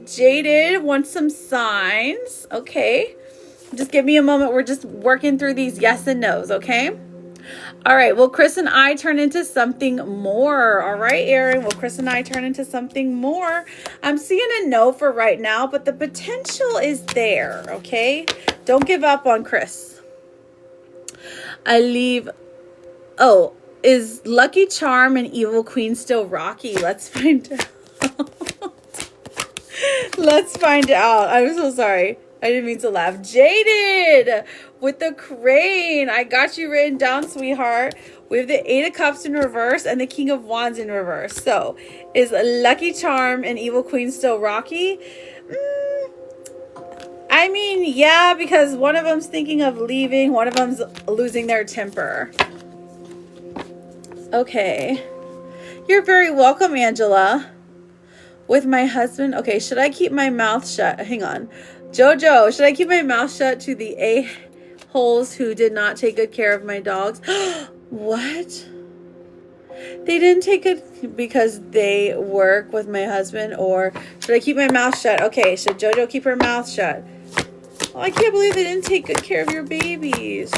A: Jaded wants some signs. Okay. Just give me a moment. We're just working through these yes and no's, okay? All right. Will Chris and I turn into something more? All right, Aaron. Will Chris and I turn into something more? I'm seeing a no for right now, but the potential is there, okay? Don't give up on Chris. I leave... Oh, is Lucky Charm and Evil Queen still rocky? Let's find out. Let's find out. I'm so sorry. I didn't mean to laugh. Jaded with the crane. I got you written down, sweetheart. We have the 8 of Cups in reverse and the King of Wands in reverse. So, is Lucky Charm and Evil Queen still rocky? I mean, yeah, because one of them's thinking of leaving. One of them's losing their temper. Okay. You're very welcome, Angela. With my husband. Okay, should I keep my mouth shut? Hang on. Jojo, should I keep my mouth shut to the a-holes who did not take good care of my dogs? What? They didn't take it because they work with my husband, or should I keep my mouth shut? Okay, should Jojo keep her mouth shut? Oh, I can't believe they didn't take good care of your babies.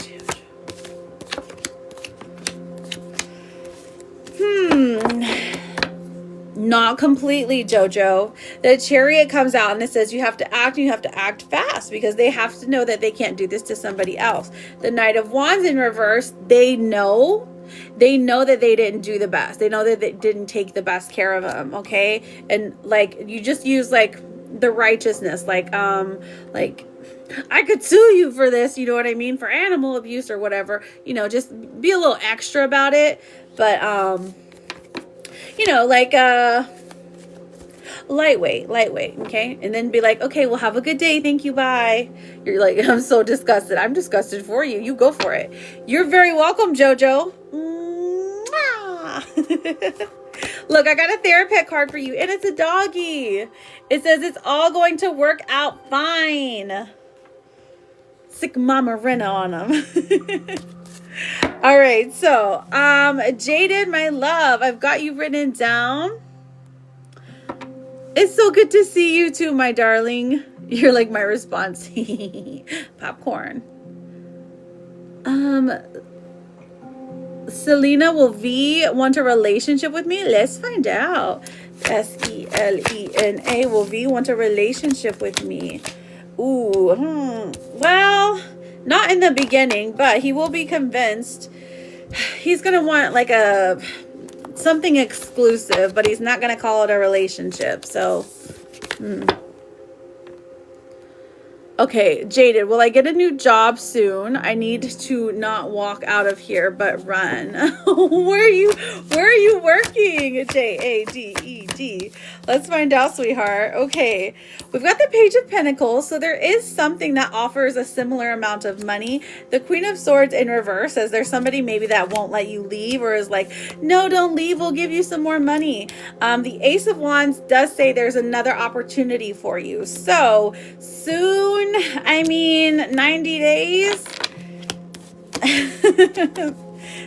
A: Not completely, Jojo. The Chariot comes out and it says you have to act, and you have to act fast, because they have to know that they can't do this to somebody else. The Knight of Wands in reverse, they know that they didn't do the best. They know that they didn't take the best care of them, okay? And like, you just use like the righteousness, like I could sue you for this, you know what I mean? For animal abuse or whatever, you know, just be a little extra about it. But, you know, like, lightweight, okay? And then be like, okay, well, have a good day. Thank you. Bye. You're like, I'm so disgusted. I'm disgusted for you. You go for it. You're very welcome, Jojo. Look, I got a Therapet card for you, and it's a doggy. It says it's all going to work out fine. Sick Mama Rena on them. All right, so Jaded, my love, I've got you written down. It's so good to see you too, my darling. You're like my response. Popcorn. Selena, will V want a relationship with me? Let's find out. Selena, will V want a relationship with me? Ooh, well, not in the beginning, but he will be convinced. He's gonna want like something exclusive, but he's not gonna call it a relationship. So, Okay, Jaded, will I get a new job soon? I need to not walk out of here, but run. Where are you working? Jaded. Let's find out, sweetheart. Okay, we've got the Page of Pentacles, so there is something that offers a similar amount of money. The Queen of Swords in reverse says there's somebody maybe that won't let you leave, or is like, no, don't leave, we'll give you some more money. The Ace of Wands does say there's another opportunity for you. So soon, I mean 90 days.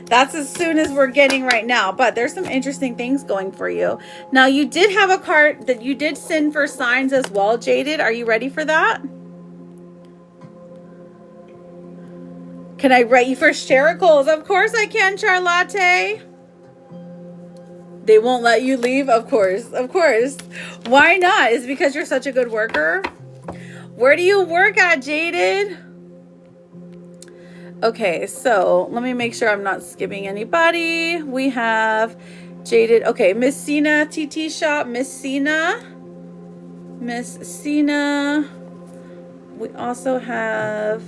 A: That's as soon as we're getting right now, but there's some interesting things going for you. Now, you did have a card that you did send for signs as well, Jaded. Are you ready for that? Can I write you for Shericals? Of course I can, Charlotte. They won't let you leave? Of course. Of course. Why not? Is it because you're such a good worker? Where do you work at, Jaded? Okay, so let me make sure I'm not skipping anybody. We have Jaded. Okay, Miss Cena, TT Shop, Miss Cena. Miss Cena. We also have...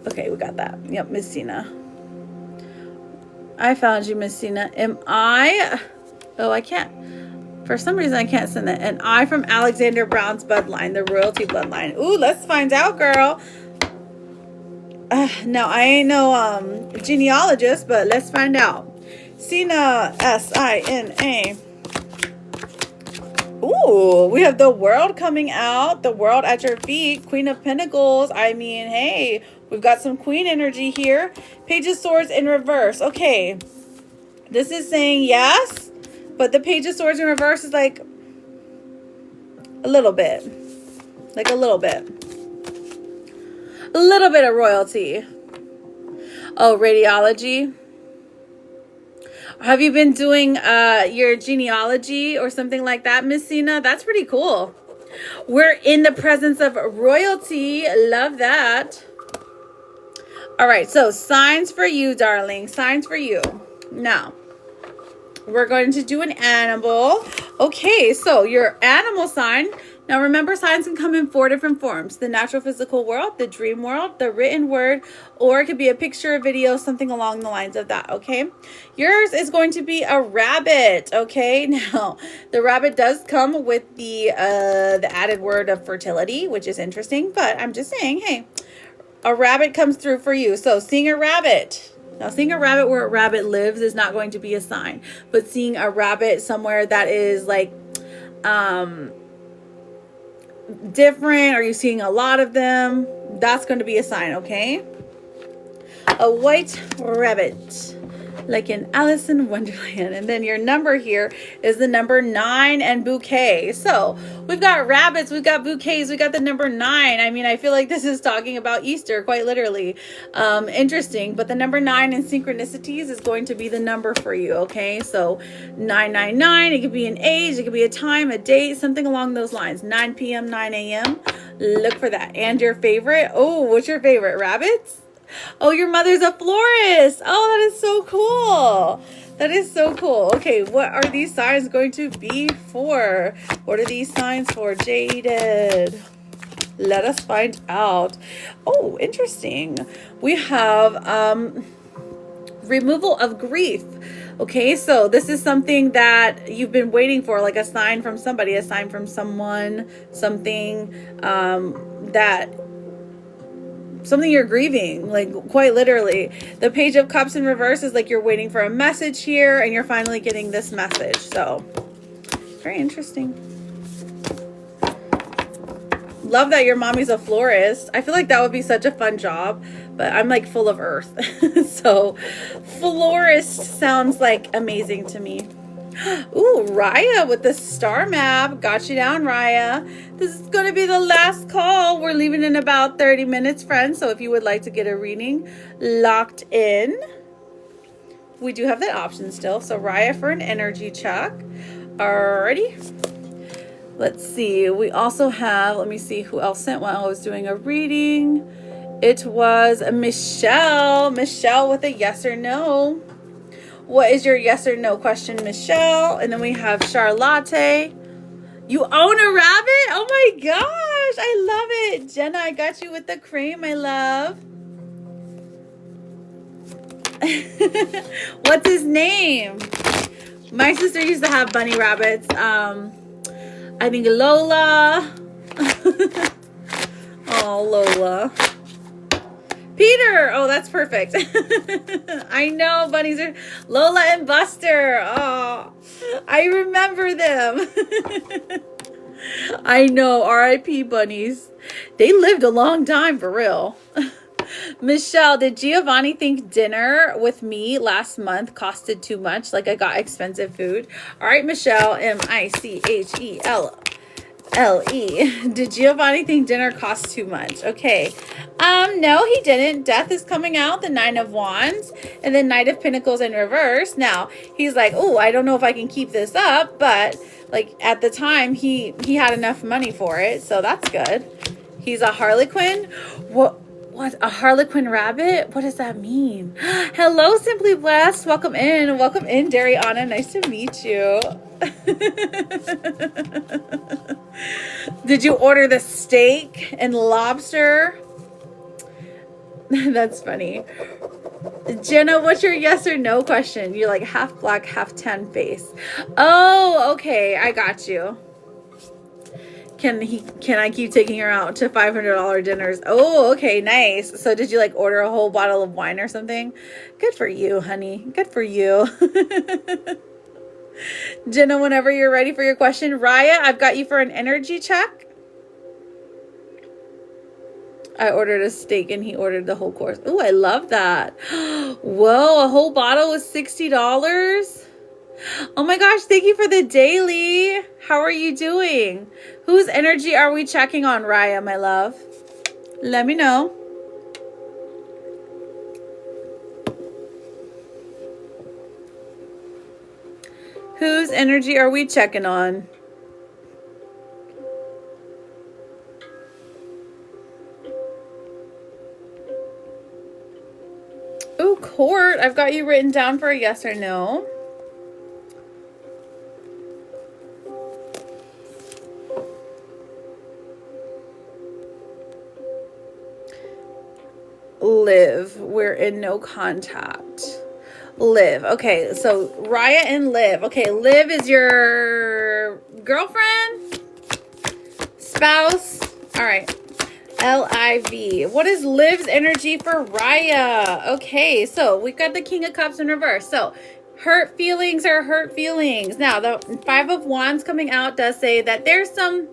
A: Okay, we got that. Yep, Miss Cena. I found you, Miss Cena. Am I... Oh, I can't. For some reason, I can't send that. An I from Alexander Brown's bloodline, the royalty bloodline. Ooh, let's find out, girl. Now, I ain't no genealogist, but let's find out. Cena, S-I-N-A. Ooh, we have the world coming out. The world at your feet. Queen of Pentacles. I mean, hey, we've got some queen energy here. Page of Swords in reverse. Okay. This is saying yes, but the Page of Swords in reverse is like a little bit. Like a little bit. A little bit of royalty. Oh, radiology. Have you been doing your genealogy or something like that, Miss Cena? That's pretty cool. We're in the presence of royalty. Love that. All right, so signs for you, darling. Signs for you. Now, we're going to do an animal. Okay, so your animal sign. Now, remember, signs can come in 4 different forms. The natural physical world, the dream world, the written word, or it could be a picture, a video, something along the lines of that, okay? Yours is going to be a rabbit, okay? Now, the rabbit does come with the added word of fertility, which is interesting, but I'm just saying, hey, a rabbit comes through for you. So, seeing a rabbit. Now, seeing a rabbit where a rabbit lives is not going to be a sign, but seeing a rabbit somewhere that is like, different, are you seeing a lot of them? That's going to be a sign, okay? A white rabbit, like in Alice in Wonderland. And then your number here is the number 9 and bouquet. So we've got rabbits, we've got bouquets, we got the number 9. I mean, I feel like this is talking about Easter, quite literally. Interesting, but the number 9 in synchronicities is going to be the number for you, okay? So 999, it could be an age, it could be a time, a date, something along those lines. 9 p.m., 9 a.m. Look for that. And your favorite? Oh, what's your favorite? Rabbits? Oh, your mother's a florist. Oh, that is so cool. That is so cool. Okay, what are these signs going to be for? What are these signs for, Jaded? Let us find out. Oh, interesting. We have removal of grief. Okay, so this is something that you've been waiting for, like a sign from somebody, a sign from someone, something something you're grieving, like quite literally. The Page of Cups in reverse is like you're waiting for a message here and you're finally getting this message. So very interesting. Love that your mommy's a florist. I feel like that would be such a fun job, but I'm like full of earth. So florist sounds like amazing to me. Ooh, Raya with the star map. Got you down, Raya. This is going to be the last call. We're leaving in about 30 minutes, friends. So if you would like to get a reading locked in, we do have that option still. So Raya for an energy check. Alrighty. Let's see. We also have, let me see who else sent while I was doing a reading. It was Michelle. Michelle with a yes or no. What is your yes or no question, Michelle? And then we have Charlotte. You own a rabbit? Oh my gosh, I love it. Jenna, I got you with the cream, my love. What's his name? My sister used to have bunny rabbits. I think Lola. Oh, Lola. Peter! Oh, that's perfect. I know bunnies are... Lola and Buster. Oh, I remember them. I know. R.I.P. bunnies. They lived a long time, for real. Michelle, did Giovanni think dinner with me last month costed too much? Like I got expensive food? All right, Michelle. Michelle. L-E. Did Giovanni think dinner costs too much? Okay. No, he didn't. Death is coming out, the 9 of Wands, and then Knight of Pentacles in reverse. Now, he's like, oh, I don't know if I can keep this up, but like at the time, he had enough money for it, so that's good. He's a Harlequin. What, a Harlequin rabbit? What does that mean? Hello, Simply Blessed. Welcome in, Dariana. Nice to meet you. Did you order the steak and lobster? That's funny. Jenna, what's your yes or no question? You're like half black, half tan face. Oh, okay. I got you. Can I keep taking her out to $500 dinners? Oh, okay, nice. So did you like order a whole bottle of wine or something? Good for you, honey. Good for you. Jenna, whenever you're ready for your question. Raya, I've got you for an energy check. I ordered a steak and he ordered the whole course. Oh, I love that. Whoa, a whole bottle was $60? Oh my gosh, thank you for the daily. How are you doing? Whose energy are we checking on, Raya, my love? Let me know. Whose energy are we checking on? Ooh, Court. I've got you written down for a yes or no. Live. We're in no contact. Liv. Okay, so Raya and Liv. Okay, Liv is your girlfriend? Spouse? All right. L-I-V. What is Liv's energy for Raya? Okay, so we've got the King of Cups in reverse. So hurt feelings are hurt feelings. Now, the 5 of Wands coming out does say that there's some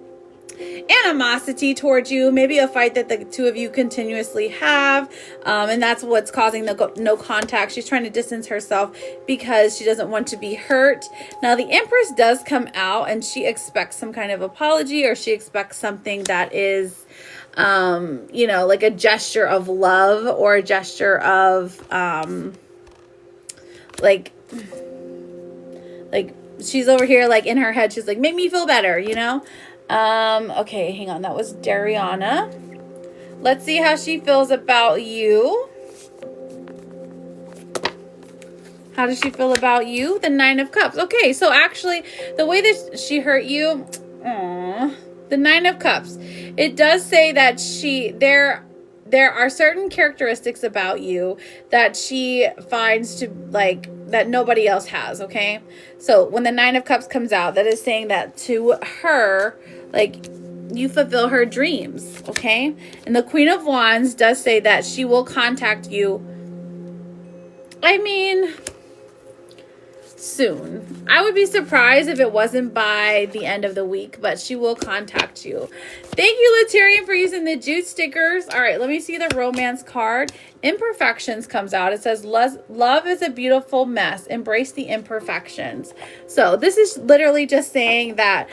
A: animosity towards you, maybe a fight that the two of you continuously have, and that's what's causing the no contact. She's trying to distance herself because she doesn't want to be hurt. Now the Empress does come out and she expects some kind of apology, or she expects something that is you know, like a gesture of love, or a gesture of like she's over here like in her head, she's like, make me feel better, you know. Okay, hang on. That was Dariana. Let's see how she feels about you. How does she feel about you? The 9 of Cups. Okay, so actually, the way that she hurt you, the 9 of Cups, it does say that there are certain characteristics about you that she finds to like that nobody else has. Okay, so when the 9 of Cups comes out, that is saying that to her, like, you fulfill her dreams. Okay, and the Queen of Wands does say that she will contact you, I mean, soon. I would be surprised if it wasn't by the end of the week, but she will contact you. Thank you, Latarian, for using the jute stickers. All right, let me see the romance card. Imperfections comes out. It says, love is a beautiful mess. Embrace the imperfections. So this is literally just saying that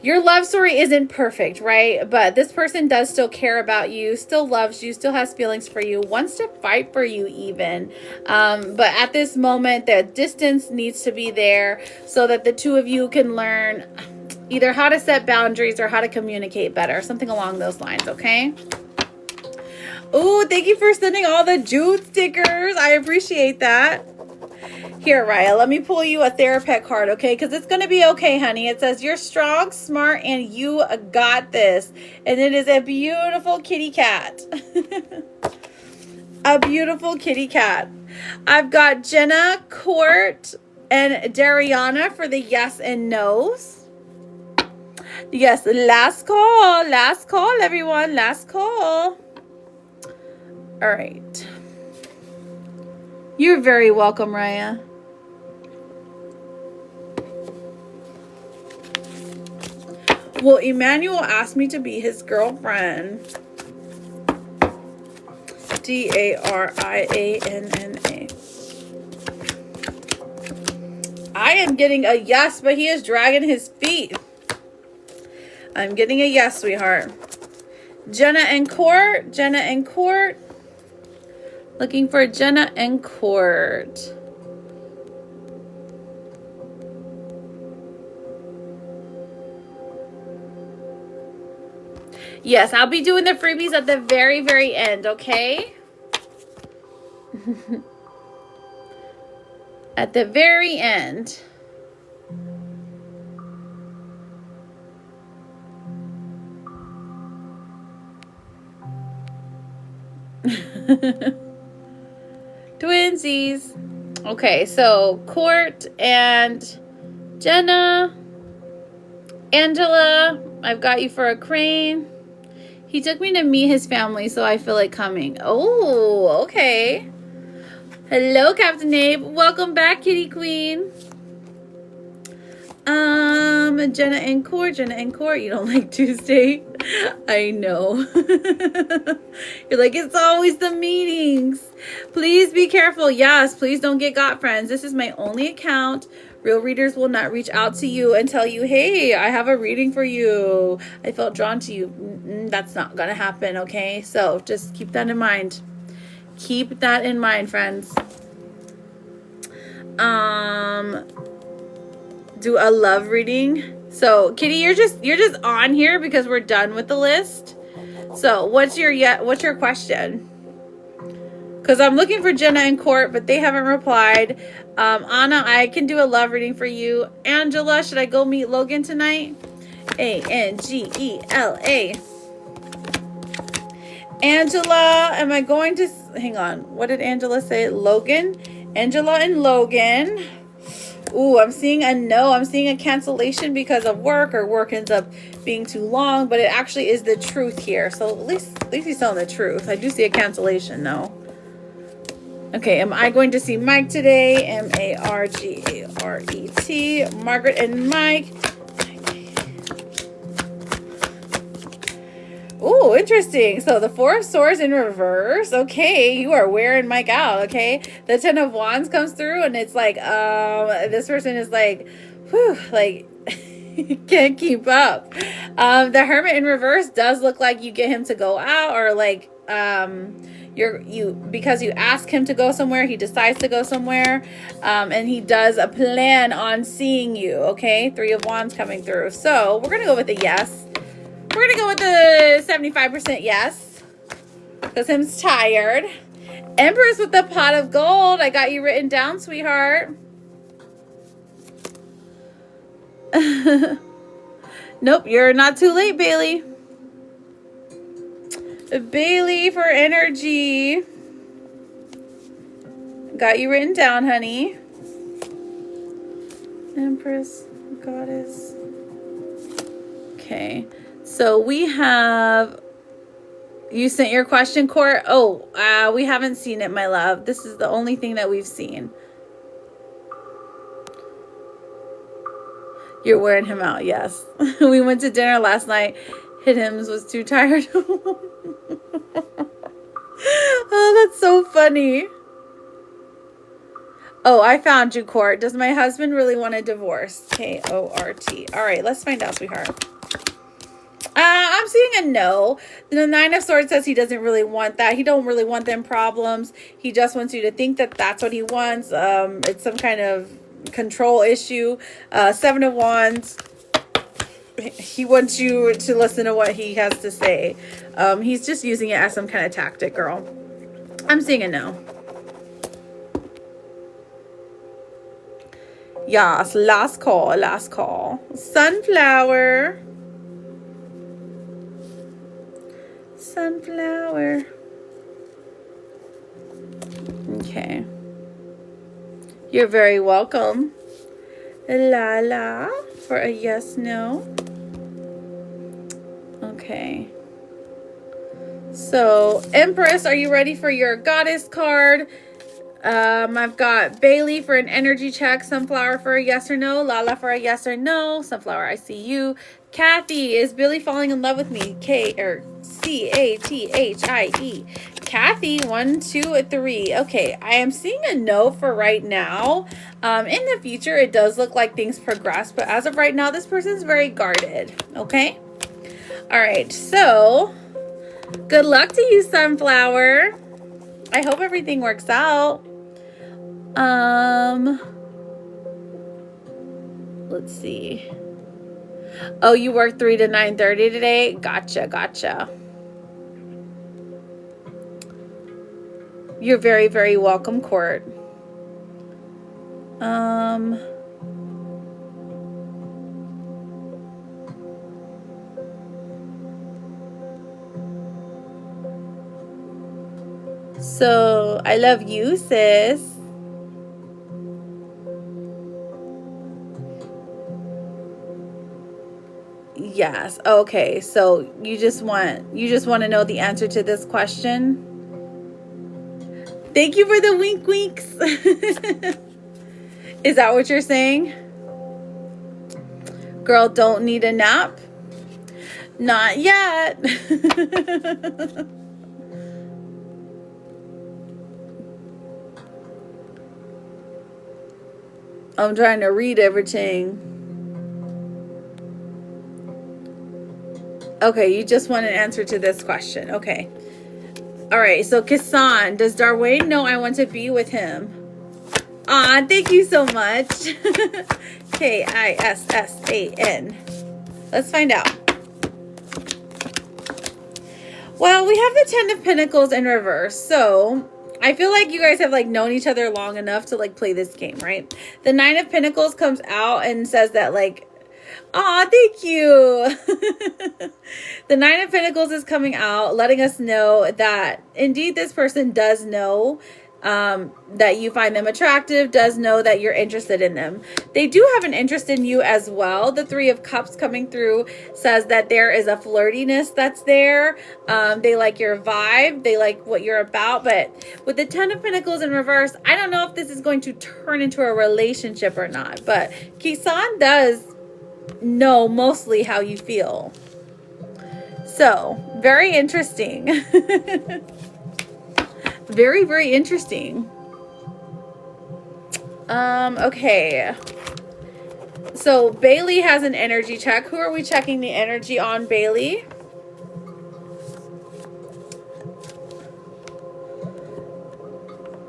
A: your love story isn't perfect, right? But this person does still care about you, still loves you, still has feelings for you, wants to fight for you even. But at this moment, the distance needs to be there so that the two of you can learn either how to set boundaries or how to communicate better. Something along those lines, okay? Oh, thank you for sending all the jute stickers. I appreciate that. Here, Raya, let me pull you a Therapet card, okay? Because it's going to be okay, honey. It says, you're strong, smart, and you got this. And it is a beautiful kitty cat. A beautiful kitty cat. I've got Jenna, Court, and Dariana for the yes and no's. Yes, last call. Last call, everyone. Last call. All right. You're very welcome, Raya. Well, Emmanuel asked me to be his girlfriend. Darianna. I am getting a yes, but he is dragging his feet. I'm getting a yes, sweetheart. Jenna and Court. Jenna and Court. Looking for Jenna and Court. Yes, I'll be doing the freebies at the very, very end, okay? At the very end. Twinsies. Okay, so Court and Jenna. Angela, I've got you for a crane. He took me to meet his family, so I feel like coming. Oh, okay. Hello, Captain Abe. Welcome back, Kitty Queen. Jenna and Court. Jenna and Court. You don't like Tuesday? I know. You're like, it's always the meetings. Please be careful. Yes, please don't get got, friends. This is my only account. Real readers will not reach out to you and tell you, hey, I have a reading for you. I felt drawn to you. That's not going to happen, okay? So just keep that in mind. Keep that in mind, friends. Do a love reading. So, Kitty, you're just on here because we're done with the list. So, what's your question? Because I'm looking for Jenna and Court, but they haven't replied. Anna, I can do a love reading for you. Angela, should I go meet Logan tonight? Angela. Angela, am I going to... Hang on. What did Angela say? Logan? Angela and Logan. Ooh, I'm seeing a no. I'm seeing a cancellation because of work, or work ends up being too long, but it actually is the truth here. So at least he's telling the truth. I do see a cancellation though. Okay, am I going to see Mike today? M-A-R-G-A-R-E-T. Margaret and Mike. Ooh, interesting. So the Four of Swords in reverse. Okay, you are wearing Mike out, okay? The Ten of Wands comes through and it's like, this person is like, whew, like, can't keep up. The Hermit in reverse does look like you get him to go out, or like, because you ask him to go somewhere, he decides to go somewhere, and he does a plan on seeing you, okay? Three of Wands coming through. So we're gonna go with a yes. We're gonna go with the 75% yes, because him's tired. Empress with the pot of gold. I got you written down, sweetheart. Nope, you're not too late, Bailey. Bailey for energy. Got you written down, honey. Empress, Goddess. Okay, so we have... You sent your question, Court? Oh, we haven't seen it, my love. This is the only thing that we've seen. You're wearing him out, yes. We went to dinner last night. Hit him, was too tired. Oh, that's so funny. Oh, I found you, Court. Does my husband really want a divorce? K-O-R-T. All right, let's find out, sweetheart. I'm seeing a no. The Nine of Swords says he doesn't really want that. He don't really want them problems. He just wants you to think that that's what he wants. It's some kind of control issue. Seven of Wands. He wants you to listen to what he has to say. He's just using it as some kind of tactic, girl. I'm seeing a no. Yes, last call, last call. Sunflower. Sunflower. Okay. You're very welcome. Lala for a yes, no. Okay. So, Empress, are you ready for your Goddess card? I've got Bailey for an energy check, Sunflower for a yes or no, Lala for a yes or no. Sunflower, I see you. Kathy, is Billy falling in love with me? C-A-T-H-I-E. Kathy, 1, 2, 3. Okay, I am seeing a no for right now. In the future, it does look like things progress, but as of right now, this person's very guarded. Okay. All right, so good luck to you, Sunflower. I hope everything works out. Let's see. Oh, you work 3 to 9:30 today? Gotcha. You're very, very welcome, Court. So, I love you, sis. Yes. Okay. So, you just want to know the answer to this question? Thank you for the wink winks. Is that what you're saying? Girl, don't need a nap? Not yet. I'm trying to read everything. Okay, you just want an answer to this question. Okay. All right, so Kisan, does Darwin know I want to be with him? Aw, thank you so much. Kissan. Let's find out. Well, we have the 10 of Pentacles in reverse. So I feel like you guys have like known each other long enough to like play this game, right? The 9 of Pentacles comes out and says that like, aw, thank you. The 9 of Pentacles is coming out, letting us know that indeed this person does know that you find them attractive, does know that you're interested in them. They do have an interest in you as well. The 3 of Cups coming through says that there is a flirtiness that's there. They like your vibe. They like what you're about. But with the 10 of Pentacles in reverse, I don't know if this is going to turn into a relationship or not. But Kisan does know mostly how you feel. So, very interesting. Very, very interesting. Okay. So, Bailey has an energy check. Who are we checking the energy on, Bailey?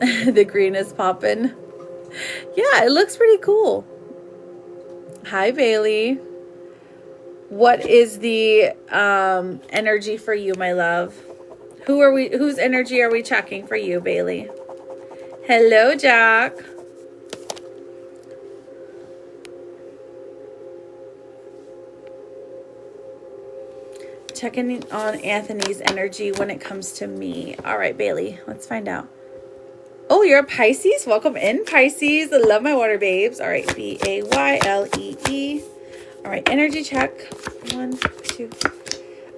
A: The green is popping. Yeah, it looks pretty cool. Hi, Bailey. What is the energy for you, my love? Whose energy are we checking for you, Bailey? Hello, Jack. Checking on Anthony's energy when it comes to me. All right, Bailey, let's find out. Oh, you're a Pisces? Welcome in, Pisces. I love my water babes. All right, B-A-Y-L-E-E. All right, energy check. 1, 2.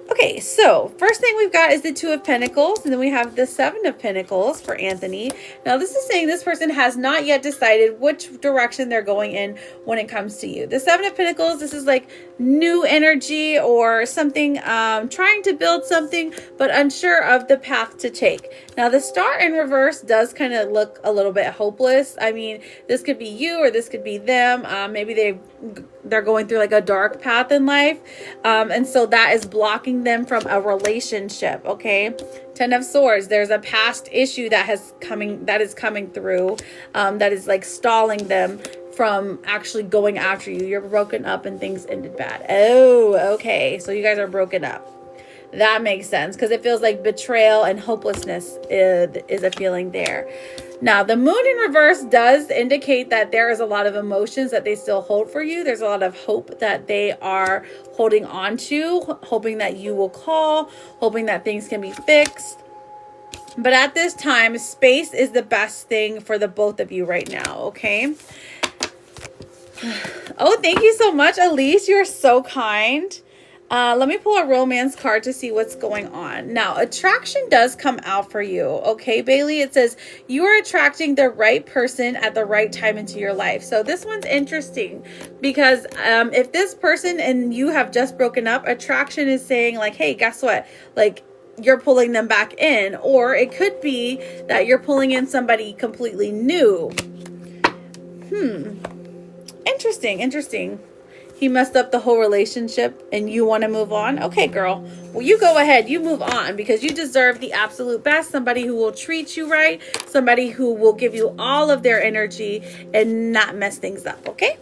A: Okay, so first thing we've got is the 2 of Pentacles, and then we have the 7 of Pentacles for Anthony. Now, this is saying this person has not yet decided which direction they're going in when it comes to you. The 7 of Pentacles, this is like new energy or something, trying to build something, but unsure of the path to take. Now, the Star in reverse does kind of look a little bit hopeless. I mean, this could be you or this could be them. Maybe they're going through like a dark path in life, and so that is blocking them from a relationship. Okay, 10 of Swords, there's a past issue that is coming through, that is like stalling them from actually going after you. You're broken up and things ended bad. Oh, okay, so you guys are broken up. That makes sense because it feels like betrayal and hopelessness is a feeling there. Now, the moon in reverse does indicate that there is a lot of emotions that they still hold for you. There's a lot of hope that they are holding on to, hoping that you will call, hoping that things can be fixed. But at this time, space is the best thing for the both of you right now, okay? Oh, thank you so much, Elise. You're so kind. Let me pull a romance card to see what's going on. Now, attraction does come out for you. Okay, Bailey, it says you are attracting the right person at the right time into your life. So this one's interesting because if this person and you have just broken up, attraction is saying like, hey, guess what? Like, you're pulling them back in, or it could be that you're pulling in somebody completely new. Interesting. He messed up the whole relationship and you want to move on? Okay, girl. Well, you go ahead. You move on because you deserve the absolute best. Somebody who will treat you right. Somebody who will give you all of their energy and not mess things up. Okay?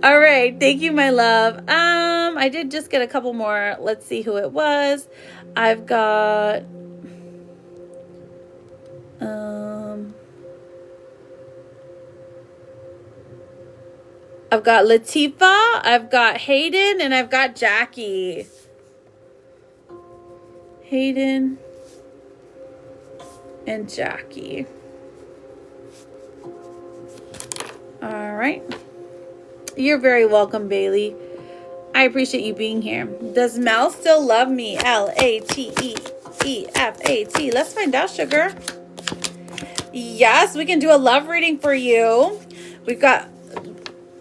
A: All right. Thank you, my love. I did just get a couple more. Let's see who it was. I've got... I've got Latifa, I've got Hayden, and I've got Jackie. Hayden and Jackie. All right. You're very welcome, Bailey. I appreciate you being here. Does Mel still love me? L-A-T-E-E-F-A-T. Let's find out, sugar. Yes, we can do a love reading for you. We've got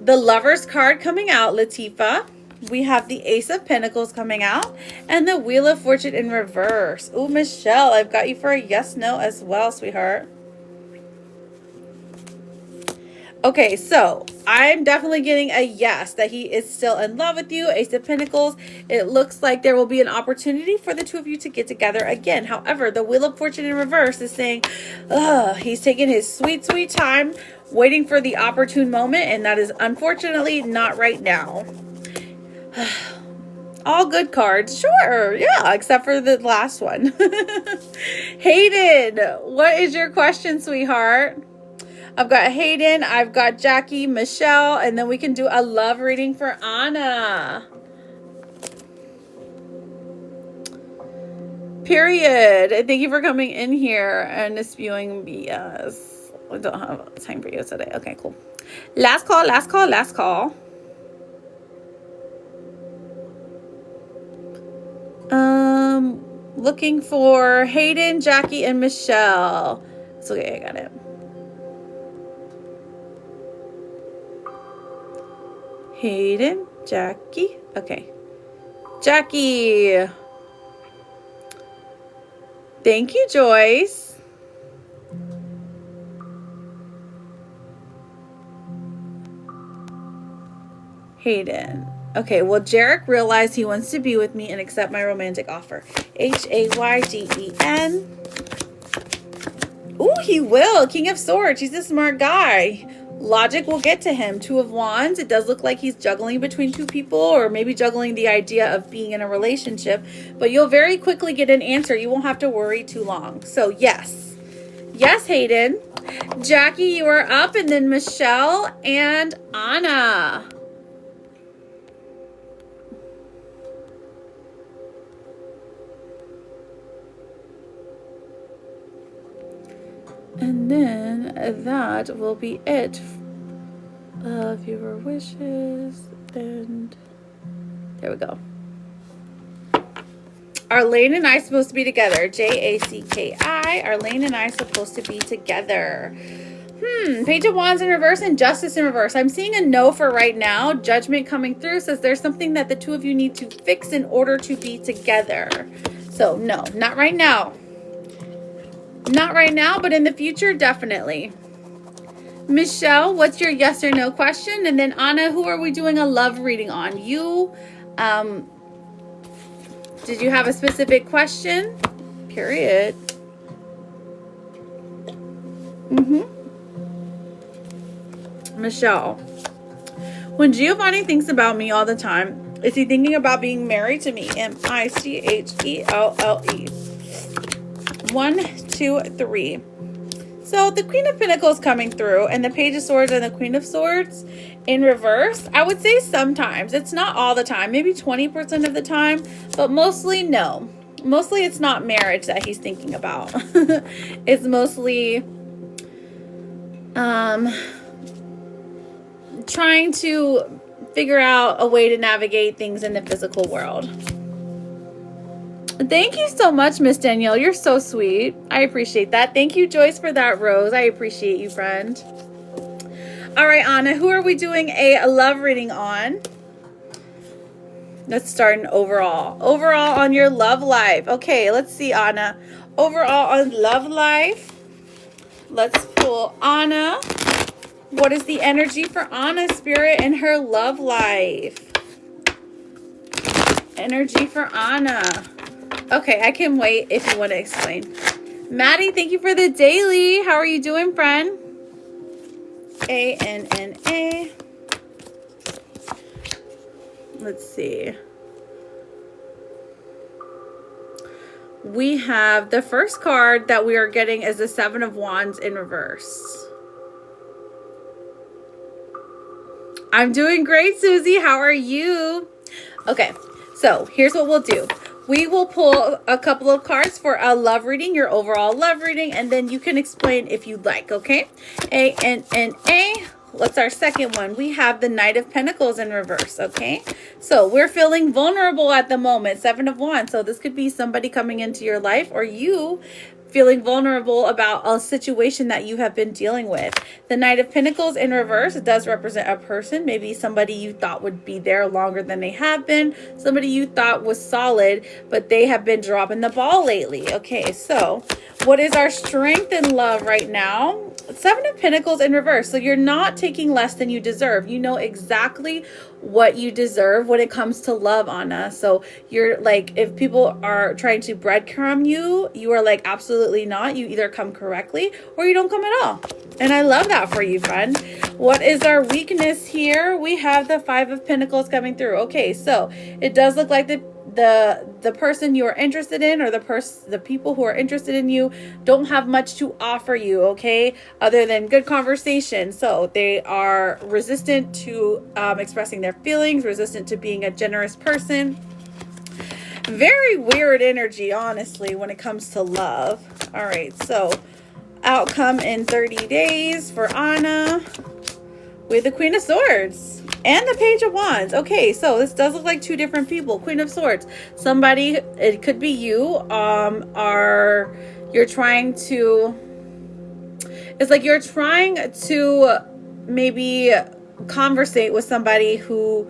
A: the Lovers card coming out, Latifa. We have the Ace of Pentacles coming out and the Wheel of Fortune in reverse. Ooh, Michelle, I've got you for a yes, no as well, sweetheart. Okay, so I'm definitely getting a yes that he is still in love with you. Ace of Pentacles. It looks like there will be an opportunity for the two of you to get together again. However, the Wheel of Fortune in reverse is saying, he's taking his sweet, sweet time, waiting for the opportune moment, and that is unfortunately not right now. All good cards, sure, yeah, except for the last one. Hayden, what is your question, sweetheart? I've got Hayden, I've got Jackie, Michelle, and then we can do a love reading for Anna. Period. Thank you for coming in here and spewing BS. I don't have time for you today. Okay, cool. Last call, last call, last call. Looking for Hayden, Jackie, and Michelle. It's okay, I got it. Hayden, Jackie. Okay. Jackie. Thank you, Joyce. Hayden. Okay, well, Jarek realized he wants to be with me and accept my romantic offer. Hayden. Ooh, he will. King of Swords. He's a smart guy. Logic will get to him. Two of Wands. It does look like he's juggling between two people, or maybe juggling the idea of being in a relationship. But you'll very quickly get an answer. You won't have to worry too long. So, yes. Yes, Hayden. Jackie, you are up. And then Michelle and Anna. And then that will be it of your wishes. And there we go. Arlene and I are supposed to be together. J-A-C-K-I. Arlene and I are supposed to be together. Page of Wands in reverse and Justice in reverse. I'm seeing a no for right now. Judgment coming through says there's something that the two of you need to fix in order to be together. So no, not right now. Not right now, but in the future, definitely. Michelle, what's your yes or no question? And then Anna, who are we doing a love reading on? You, did you have a specific question? Period. Michelle, when Giovanni thinks about me all the time, is he thinking about being married to me? M-I-C-H-E-L-L-E. 1, 2, 3. So the Queen of Pentacles coming through and the Page of Swords and the Queen of Swords in reverse. I would say sometimes. It's not all the time. Maybe 20% of the time. But mostly no. Mostly it's not marriage that he's thinking about. It's mostly trying to figure out a way to navigate things in the physical world. Thank you so much, Miss Danielle. You're so sweet. I appreciate that. Thank you, Joyce, for that rose. I appreciate you, friend. All right, Anna, who are we doing a love reading on? Let's start an overall. Overall on your love life. Okay, let's see, Anna. Overall on love life. Let's pull Anna. What is the energy for Anna, Spirit, in her love life? Energy for Anna. Okay, I can wait if you want to explain. Maddie, thank you for the daily. How are you doing, friend? A-N-N-A. Let's see. We have the first card that we are getting is the Seven of Wands in reverse. I'm doing great, Susie. How are you? Okay, so here's what we'll do. We will pull a couple of cards for a love reading, your overall love reading, and then you can explain if you'd like, okay? A-N-N-A. What's our second one? We have the Knight of Pentacles in reverse, okay? So we're feeling vulnerable at the moment, Seven of Wands. So this could be somebody coming into your life or you feeling vulnerable about a situation that you have been dealing with. The Knight of Pentacles in reverse, it does represent a person, maybe somebody you thought would be there longer than they have been, somebody you thought was solid, but they have been dropping the ball lately. Okay, so what is our strength in love right now? Seven of Pentacles in reverse. So you're not taking less than you deserve. You know exactly what you deserve when it comes to love, Anna. So you're like, if people are trying to breadcrumb you, you are like, absolutely not. You either come correctly or you don't come at all. And I love that for you, friend. What is our weakness here? We have the Five of Pentacles coming through. Okay, so it does look like the person you are interested in, or the people who are interested in you, don't have much to offer you, okay, other than good conversation. So they are resistant to expressing their feelings, resistant to being a generous person. Very weird energy, honestly, when it comes to love. All right, so outcome in 30 days for Anna with the Queen of Swords and the Page of Wands. Okay, so this does look like two different people. Queen of Swords, somebody, it could be you, you're trying to, it's like you're trying to maybe conversate with somebody who,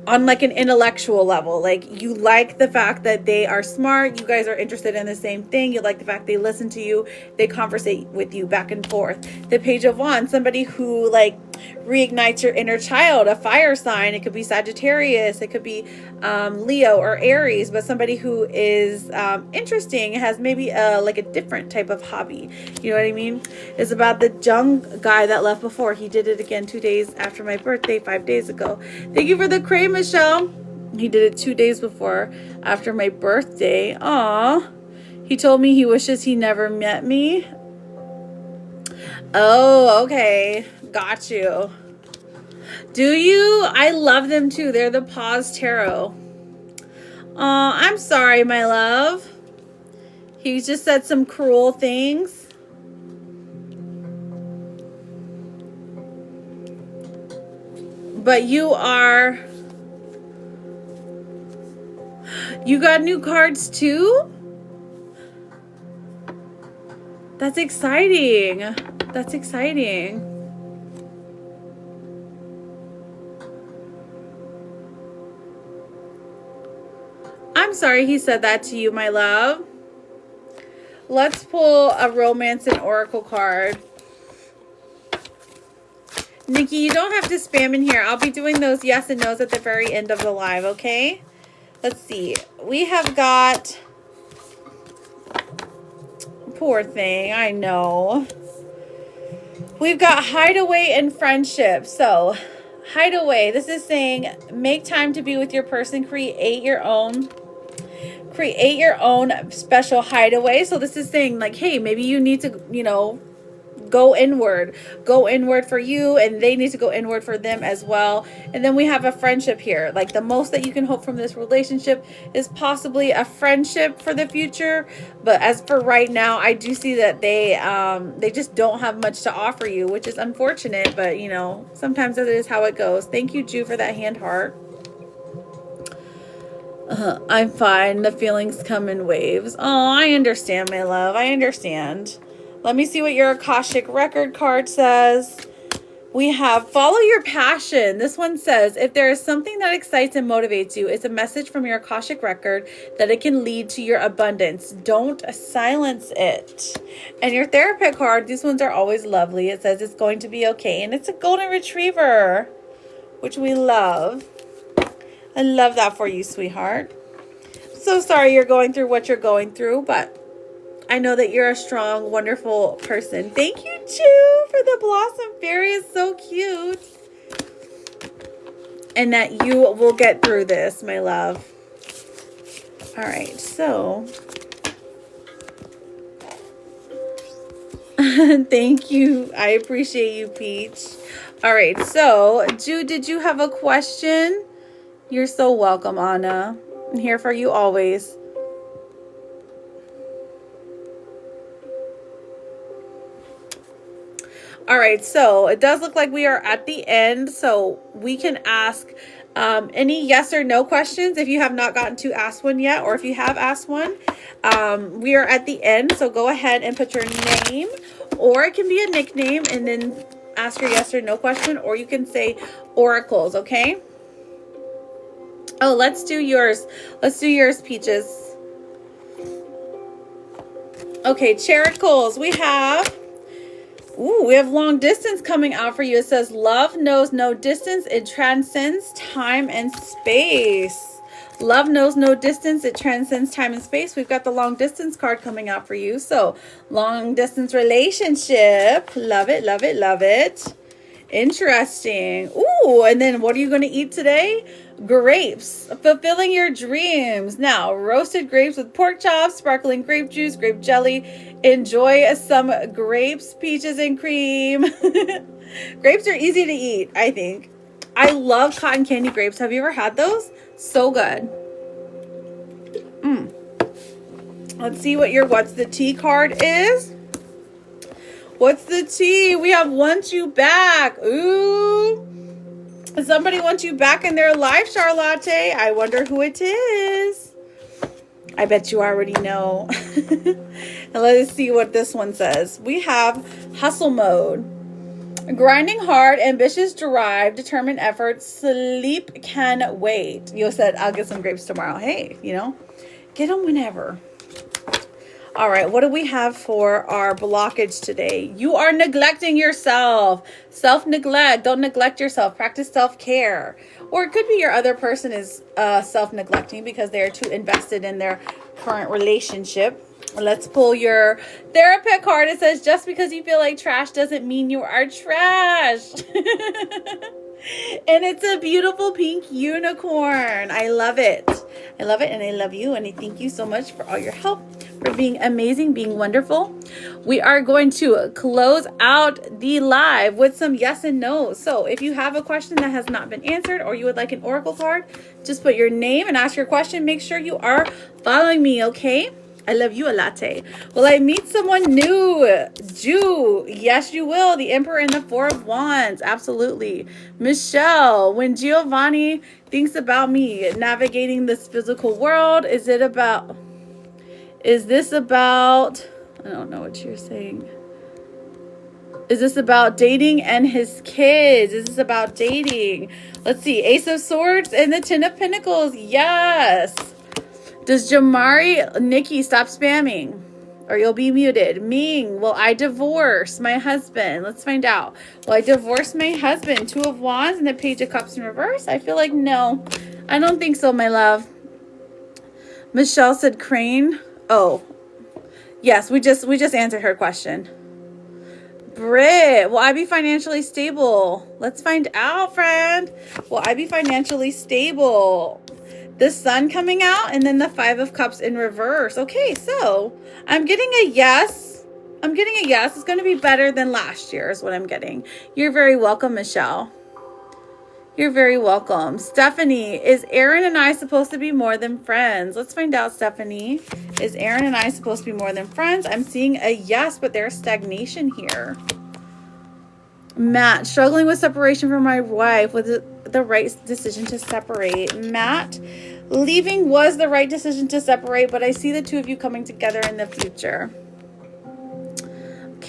A: on like an intellectual level, like you like the fact that they are smart, you guys are interested in the same thing, you like the fact they listen to you, they conversate with you back and forth. The Page of Wands, somebody who like reignites your inner child, a fire sign. It could be Sagittarius, it could be Leo or Aries, but somebody who is interesting, has maybe like a different type of hobby. You know what I mean? It's about the young guy that left before. He did it again 2 days after my birthday, 5 days ago. Thank you for the crane, Michelle. He did it 2 days before after my birthday. Aw. He told me he wishes he never met me. Oh, okay. Got you. Do you? I love them too. They're the Pause Tarot. I'm sorry, my love. He just said some cruel things. But you got new cards too? That's exciting. That's exciting. I'm sorry he said that to you, my love. Let's pull a romance and oracle card. Nikki, you don't have to spam in here. I'll be doing those yes and no's at the very end of the live, okay? Let's see. We have got... Poor thing, I know. We've got hideaway and friendship. So, hideaway. This is saying make time to be with your person. Create your own special hideaway. So this is saying like, hey, maybe you need to, you know, go inward for you, and they need to go inward for them as well. And then we have a friendship here. Like the most that you can hope from this relationship is possibly a friendship for the future. But as for right now, I do see that they just don't have much to offer you, which is unfortunate, but you know, sometimes that is how it goes. Thank you, Ju, for that hand heart. I'm fine. The feelings come in waves. Oh, I understand, my love. I understand. Let me see what your Akashic record card says. We have follow your passion. This one says, if there is something that excites and motivates you, it's a message from your Akashic record that it can lead to your abundance. Don't silence it. And your therapist card, these ones are always lovely. It says it's going to be okay. And it's a golden retriever, which we love. I love that for you, sweetheart. So sorry you're going through what you're going through, but I know that you're a strong, wonderful person. Thank you, too, for the Blossom Fairy. It's so cute. And that you will get through this, my love. All right, so. Thank you. I appreciate you, Peach. All right, so, Jude, did you have a question? You're so welcome, Anna. I'm here for you always. All right, so it does look like we are at the end, so we can ask any yes or no questions if you have not gotten to ask one yet, or if you have asked one. We are at the end, so go ahead and put your name, or it can be a nickname, and then ask your yes or no question, or you can say oracles, okay? Oh, let's do yours. Let's do yours, Peaches. Okay, characles. We have long distance coming out for you. It says love knows no distance. It transcends time and space. Love knows no distance. It transcends time and space. We've got the long distance card coming out for you. So long distance relationship. Love it, love it, love it. Interesting. Ooh, and then what are you going to eat today? Grapes. Fulfilling your dreams. Now, roasted grapes with pork chops, sparkling grape juice, grape jelly. Enjoy some grapes, peaches, and cream. Grapes are easy to eat, I think. I love cotton candy grapes. Have you ever had those? So good. Let's see what's the tea card is. What's the tea? We have want you back. Ooh. Somebody wants you back in their life, Charlotte. I wonder who it is. I bet you already know. And let's see what this one says. We have hustle mode. Grinding hard, ambitious drive, determined effort, sleep can wait. You said, I'll get some grapes tomorrow. Hey, get them whenever. All right, what do we have for our blockage today? You are neglecting yourself. Self-neglect. Don't neglect yourself. Practice self-care. Or it could be your other person is self-neglecting because they're too invested in their current relationship. Let's pull your therapist card. It says, just because you feel like trash doesn't mean you are trash. And it's a beautiful pink unicorn. I love it. I love it, and I love you, and I thank you so much for all your help, for being amazing, being wonderful. We are going to close out the live with some yes and no. So if you have a question that has not been answered, or you would like an oracle card, just put your name and ask your question. Make sure you are following me, okay? I love you a latte. Will I meet someone new? Jew. Yes, you will. The Emperor and the Four of Wands. Absolutely. Michelle, when Giovanni thinks about me navigating this physical world, is this about, I don't know what you're saying. Is this about dating and his kids? Is this about dating? Let's see. Ace of Swords and the Ten of Pentacles. Yes. Does Jamari, Nikki, stop spamming or you'll be muted? Ming, will I divorce my husband? Let's find out. Will I divorce my husband? Two of Wands and the Page of Cups in reverse. I feel like no. I don't think so, my love. Michelle said crane. Oh, yes, we just answered her question. Britt, will I be financially stable? Let's find out, friend. Will I be financially stable? The Sun coming out, and then the Five of Cups in reverse. Okay, so I'm getting a yes. I'm getting a yes. It's going to be better than last year is what I'm getting. You're very welcome, Michelle. You're very welcome. Stephanie, is Aaron and I supposed to be more than friends? Let's find out, Stephanie. Is Aaron and I supposed to be more than friends? I'm seeing a yes, but there's stagnation here. Matt, struggling with separation from my wife. Was it the right decision to separate? Matt, leaving was the right decision to separate, but I see the two of you coming together in the future.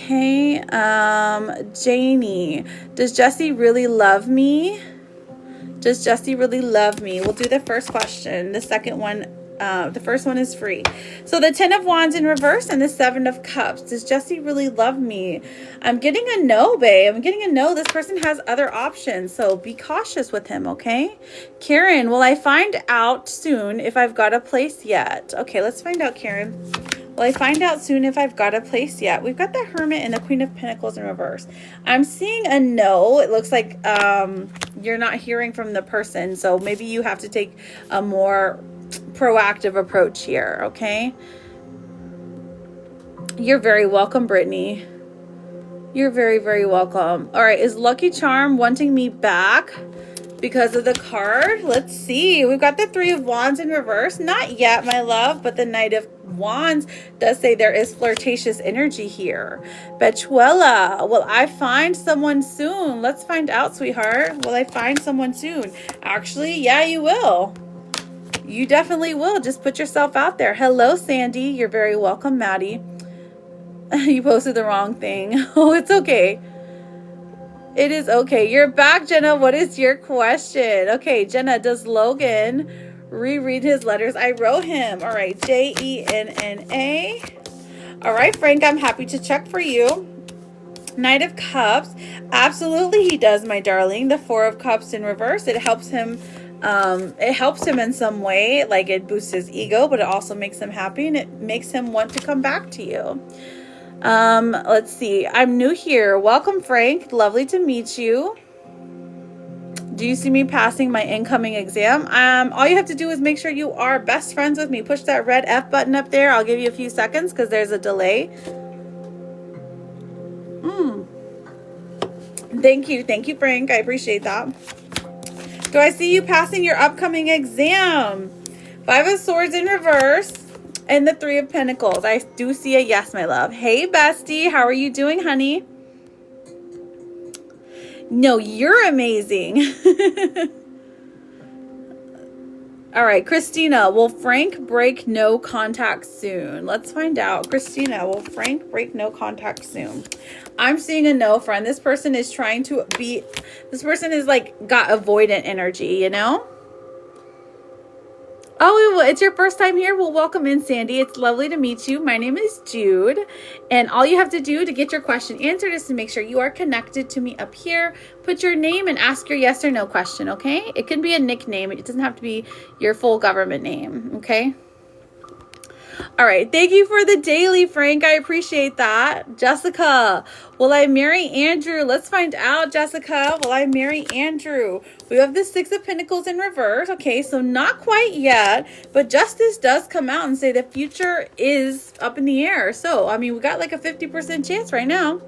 A: Okay, Janie, does Jesse really love me? Does Jesse really love me? We'll do the first question. The second one, the first one is free. So the 10 of Wands in reverse and the 7 of Cups. Does Jesse really love me? I'm getting a no, babe. I'm getting a no. This person has other options, so be cautious with him, okay? Karen, will I find out soon if I've got a place yet? Okay, let's find out, Karen. Will I find out soon if I've got a place yet? We've got the Hermit and the Queen of Pentacles in reverse. I'm seeing a no. It looks like you're not hearing from the person. So maybe you have to take a more proactive approach here, okay? You're very welcome, Brittany. You're very, very welcome. All right, is Lucky Charm wanting me back because of the card? Let's see. We've got the 3 of Wands in reverse. Not yet, my love, but the Knight of Wands does say there is flirtatious energy here. Bechuela, will I find someone soon? Let's find out, sweetheart. Will I find someone soon? Actually, yeah, you will. You definitely will. Just put yourself out there. Hello, Sandy. You're very welcome, Maddie. You posted the wrong thing. Oh, it's okay. It is okay. You're back, Jenna. What is your question? Okay, Jenna, does Logan reread his letters I wrote him? All right, Jenna. All right, Frank, I'm happy to check for you. Knight of Cups. Absolutely he does, my darling. The 4 of Cups in reverse. It helps him in some way, like it boosts his ego, but it also makes him happy and it makes him want to come back to you. Let's see. I'm new here. Welcome, Frank. Lovely to meet you. Do you see me passing my incoming exam? All you have to do is make sure you are best friends with me. Push that red F button up there. I'll give you a few seconds because there's a delay. Thank you, Frank. I appreciate that. Do I see you passing your upcoming exam? 5 of Swords in reverse and the 3 of Pentacles. I do see a yes, my love. Hey, bestie. How are you doing, honey? No, you're amazing. All right, Christina, will Frank break no contact soon? Let's find out. Christina, will Frank break no contact soon? I'm seeing a no, friend. This person is trying to be, this person is like got avoidant energy, you know? Oh, it's your first time here? Well, welcome in, Sandy. It's lovely to meet you. My name is Jude, and all you have to do to get your question answered is to make sure you are connected to me up here. Put your name and ask your yes or no question, okay? It can be a nickname. It doesn't have to be your full government name, okay? All right. Thank you for the daily, Frank. I appreciate that. Jessica, will I marry Andrew? Let's find out, Jessica. Will I marry Andrew? We have the 6 of Pentacles in reverse. Okay, so not quite yet, but justice does come out and say the future is up in the air. So, I mean, we got like a 50% chance right now.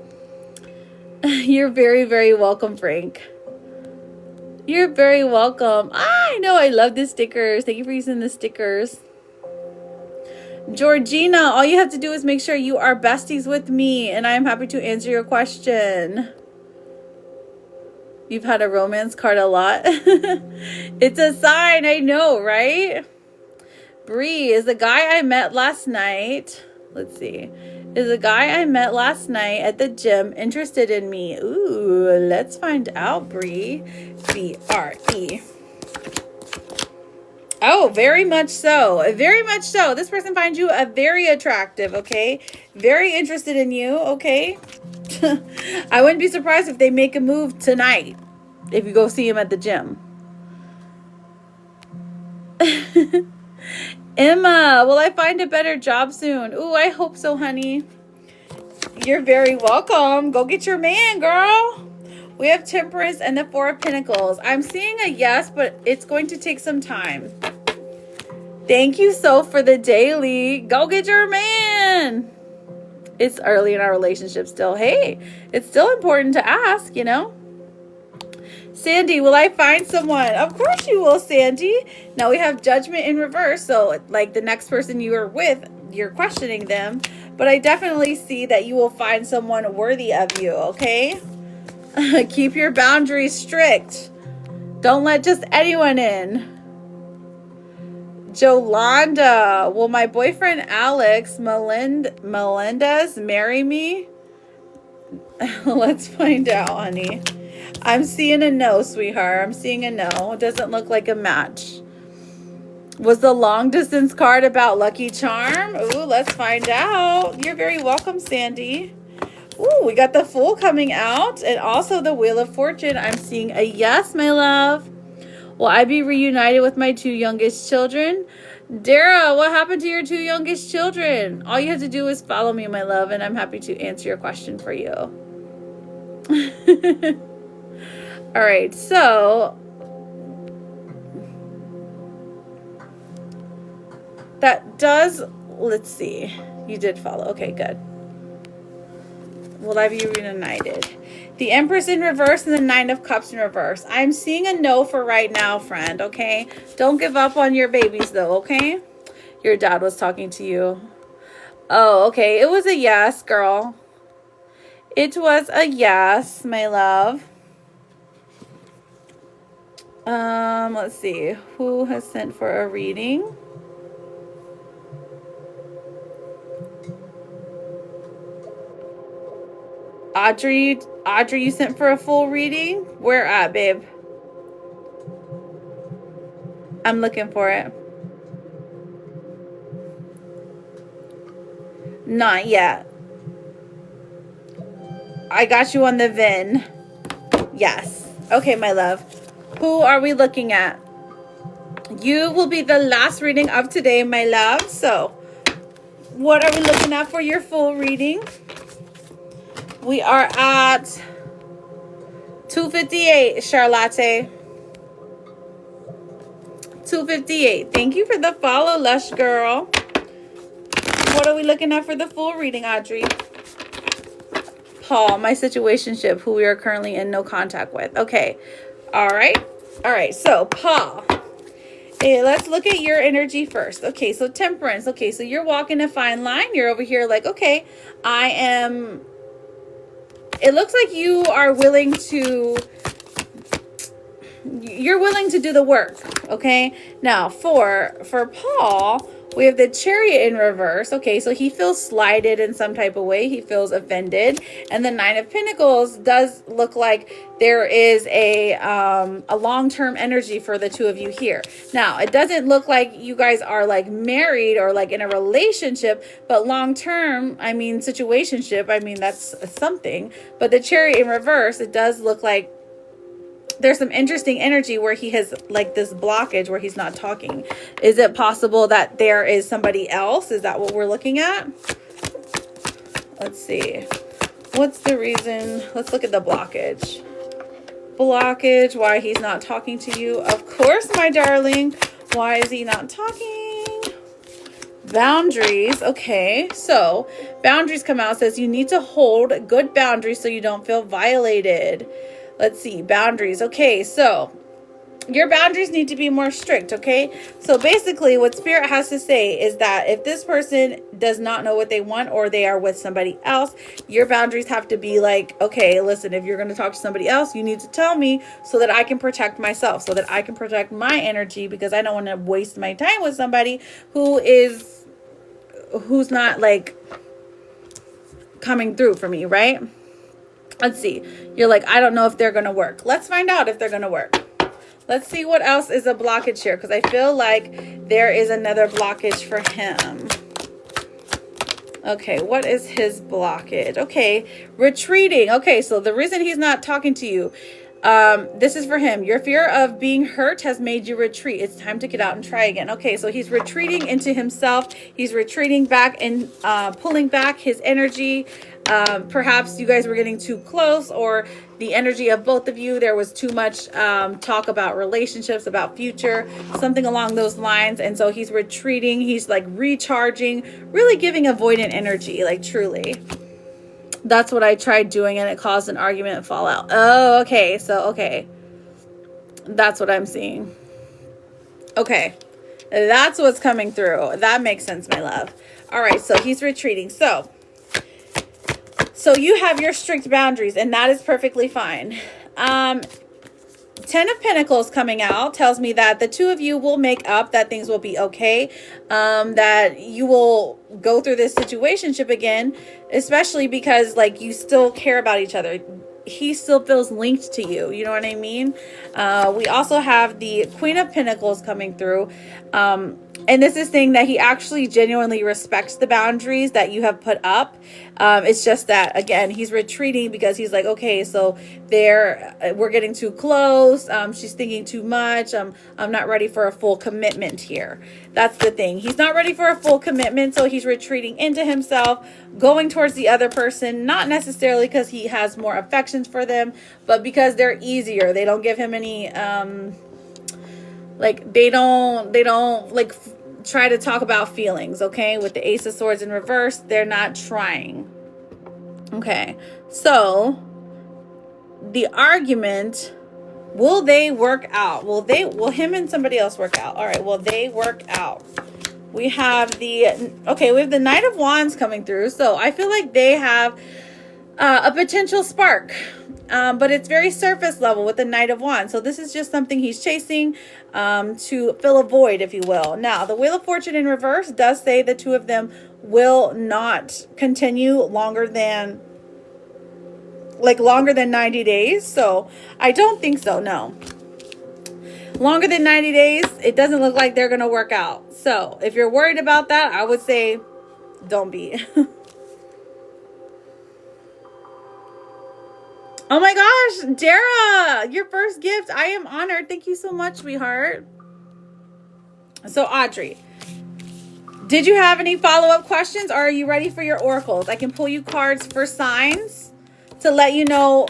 A: You're very, very welcome, Frank. You're very welcome. I know. I love the stickers. Thank you for using the stickers. Georgina, all you have to do is make sure you are besties with me, and I am happy to answer your question. You've had a romance card a lot. It's a sign, I know, right? Bree, is the guy I met last night, let's see, is the guy I met last night at the gym interested in me? Ooh, let's find out, Bree. B-R-E. Oh, very much so. Very much so. This person finds you very attractive, okay? Very interested in you, okay? I wouldn't be surprised if they make a move tonight if you go see him at the gym. Emma, will I find a better job soon? Ooh, I hope so, honey. You're very welcome. Go get your man, girl. We have Temperance and the 4 of Pentacles. I'm seeing a yes, but it's going to take some time. Thank you so for the daily. Go get your man. It's early in our relationship still. Hey, it's still important to ask, you know. Sandy, will I find someone? Of course you will, Sandy. Now we have Judgment in reverse. So like the next person you are with, you're questioning them. But I definitely see that you will find someone worthy of you, okay? Keep your boundaries strict. Don't let just anyone in. Jolanda, will my boyfriend Alex Melendez marry me? Let's find out, honey. I'm seeing a no, sweetheart. I'm seeing a no. It doesn't look like a match. Was the long distance card about Lucky Charm? Ooh, let's find out. You're very welcome, Sandy. Ooh, we got the Fool coming out and also the Wheel of Fortune. I'm seeing a yes, my love. Will I be reunited with my 2 youngest children? Dara, what happened to your 2 youngest children? All you have to do is follow me, my love, and I'm happy to answer your question for you. All right, so that does, let's see. You did follow. Okay, good. Will I be reunited? The Empress in reverse and the 9 of Cups in reverse. I'm seeing a no for right now, friend, okay? Don't give up on your babies, though, okay? Your dad was talking to you. Oh, okay. It was a yes, girl. It was a yes, my love. Let's see. Who has sent for a reading? Audrey, you sent for a full reading? Where at, babe? I'm looking for it. Not yet. I got you on the VIN. Yes. Okay, my love. Who are we looking at? You will be the last reading of today, my love. So, what are we looking at for your full reading? We are at 258, Charlotte. 258. Thank you for the follow, Lush Girl. What are we looking at for the full reading, Audrey? Paul, my situationship, who we are currently in no contact with. Okay. All right. All right. So, Paul. Hey, let's look at your energy first. Okay. So, Temperance. Okay. So, you're walking a fine line. You're over here like, okay, I am... It looks like you are willing to... You're willing to do the work. Okay. Now, for Paul... We have the Chariot in reverse. Okay, so he feels slighted in some type of way. He feels offended. And the 9 of Pentacles does look like there is a long-term energy for the 2 of you here. Now, it doesn't look like you guys are like married or like in a relationship, but long-term, I mean, situationship, I mean, that's something. But the Chariot in reverse, it does look like there's some interesting energy where he has like this blockage where he's not talking. Is it possible that there is somebody else? Is that what we're looking at? Let's see. What's the reason? Let's look at the blockage. Blockage, why he's not talking to you. Of course, my darling. Why is he not talking? Boundaries. Okay, so boundaries come out. Says you need to hold good boundaries so you don't feel violated. Let's see, boundaries. Okay, so your boundaries need to be more strict, okay? So basically what Spirit has to say is that if this person does not know what they want or they are with somebody else, your boundaries have to be like, okay, listen, if you're going to talk to somebody else, you need to tell me so that I can protect myself, so that I can protect my energy, because I don't want to waste my time with somebody who's not like coming through for me, right? Let's see. You're like, I don't know if they're going to work. Let's find out if they're going to work. Let's see what else is a blockage here, because I feel like there is another blockage for him. Okay, what is his blockage? Okay, retreating. Okay, so the reason he's not talking to you, this is for him. Your fear of being hurt has made you retreat. It's time to get out and try again. Okay, so he's retreating into himself. He's retreating back and pulling back his energy. Perhaps you guys were getting too close, or the energy of both of you, there was too much talk about relationships, about future, something along those lines. And so he's retreating. He's like recharging, really giving avoidant energy, like truly. That's what I tried doing, and it caused an argument and fallout. Oh, okay. So, okay. That's what I'm seeing. Okay. That's what's coming through. That makes sense, my love. All right. So he's retreating. So you have your strict boundaries, and that is perfectly fine. Ten of Pentacles coming out tells me that the two of you will make up, that things will be okay, that you will go through this situationship again, especially because like you still care about each other. He still feels linked to you. You know what I mean? We also have the Queen of Pentacles coming through. And this is saying that he actually genuinely respects the boundaries that you have put up. It's just that, again, he's retreating because he's like, okay, so we're getting too close. She's thinking too much. I'm not ready for a full commitment here. That's the thing. He's not ready for a full commitment. So he's retreating into himself, going towards the other person, not necessarily because he has more affections for them, but because they're easier. They don't give him any, like they don't like try to talk about feelings. Okay, with the Ace of Swords in reverse, they're not trying. Okay, so the argument, will they work out? Will him and somebody else work out? All right, will they work out? We have we have the Knight of Wands coming through. So I feel like they have a potential spark, but it's very surface level with the Knight of Wands. So this is just something he's chasing to fill a void, if you will. Now, the Wheel of Fortune in reverse does say the two of them will not continue longer than 90 days. So I don't think so, no. Longer than 90 days, it doesn't look like they're going to work out. So if you're worried about that, I would say don't be. Oh my gosh, Dara, your first gift. I am honored. Thank you so much, sweetheart. So Audrey, did you have any follow-up questions, or are you ready for your oracles? I can pull you cards for signs to let you know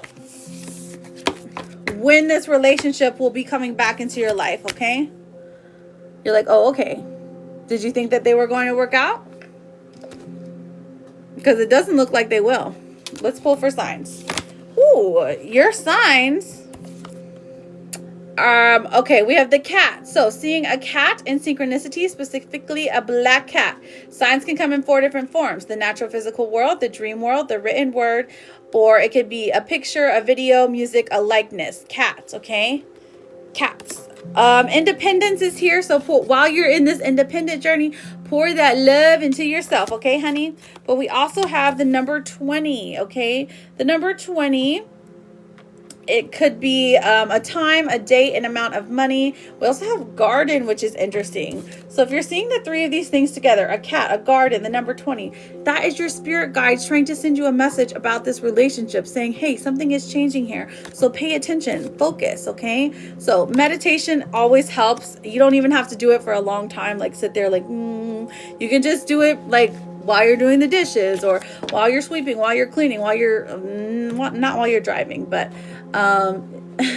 A: when this relationship will be coming back into your life, okay? You're like, oh, okay. Did you think that they were going to work out? Because it doesn't look like they will. Let's pull for signs. Ooh, your signs. Okay, we have the cat. So seeing a cat in synchronicity, specifically a black cat. Signs can come in 4 different forms: the natural physical world, the dream world, the written word, or it could be a picture, a video, music, a likeness. Cats, okay? Cats. Independence is here. So while you're in this independent journey, pour that love into yourself, okay, honey? But we also have the number 20, okay? The number 20, it could be a time, a date, an amount of money. We also have garden, which is interesting. So if you're seeing the 3 of these things together, a cat, a garden, the number 20, that is your spirit guides trying to send you a message about this relationship, saying, hey, something is changing here. So pay attention, focus, okay? So meditation always helps. You don't even have to do it for a long time, like sit there like, you can just do it like while you're doing the dishes, or while you're sweeping, while you're cleaning, while you're, not while you're driving, but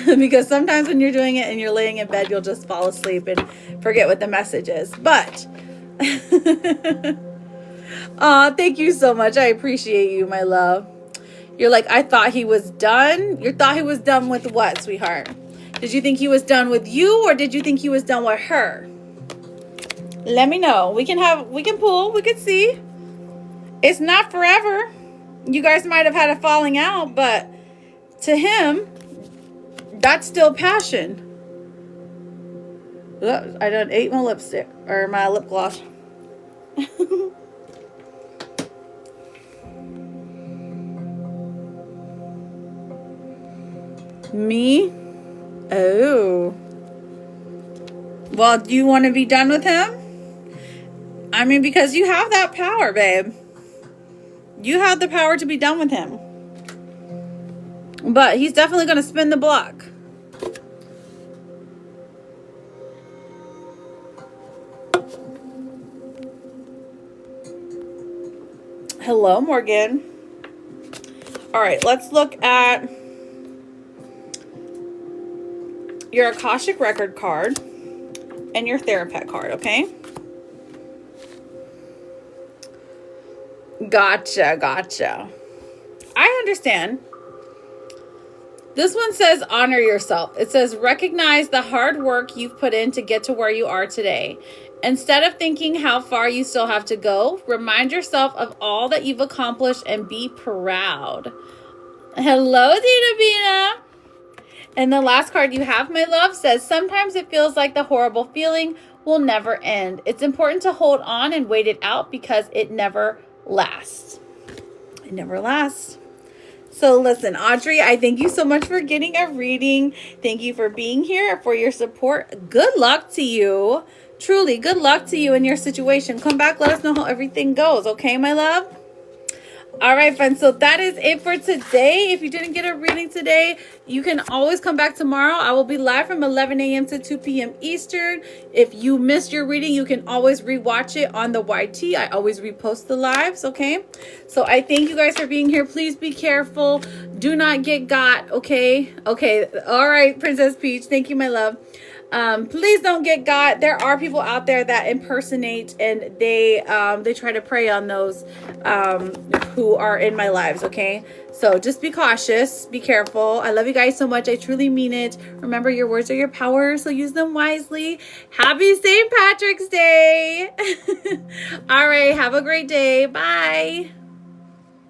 A: because sometimes when you're doing it and you're laying in bed, you'll just fall asleep and forget what the message is. But thank you so much. I appreciate you, my love. You're like, I thought he was done. You thought he was done with what, sweetheart? Did you think he was done with you, or did you think he was done with her? Let me know. We can pull, we can see. It's not forever. You guys might have had a falling out, but to him, that's still passion. Look, I done ate my lipstick, or my lip gloss. Me? Oh. Well, do you want to be done with him? I mean, because you have that power, babe. You have the power to be done with him. But he's definitely going to spin the block. Hello, Morgan. All right, let's look at your Akashic Record card and your Therapet card, okay? Gotcha. I understand. This one says honor yourself. It says recognize the hard work you've put in to get to where you are today. Instead of thinking how far you still have to go, remind yourself of all that you've accomplished and be proud. Hello, Dina Bina. And the last card you have, my love, says, sometimes it feels like the horrible feeling will never end. It's important to hold on and wait it out because it never lasts. It never lasts. So listen, Audrey, I thank you so much for getting a reading. Thank you for being here, for your support. Good luck to you. Truly, good luck to you in your situation. Come back, let us know how everything goes. Okay, my love? All right, friends, so that is it for today. If you didn't get a reading today, you can always come back tomorrow. I will be live from 11 a.m. to 2 p.m. Eastern. If you missed your reading, you can always rewatch it on the YT. I always repost the lives, okay? So I thank you guys for being here. Please be careful. Do not get got, okay? Okay, all right, Princess Peach. Thank you, my love. Please don't get got. There are people out there that impersonate and they try to prey on those who are in my lives, okay? So just be cautious, be careful. I love you guys so much. I truly mean it. Remember, your words are your power, so use them wisely. Happy St. Patrick's Day. All right, have a great day. Bye.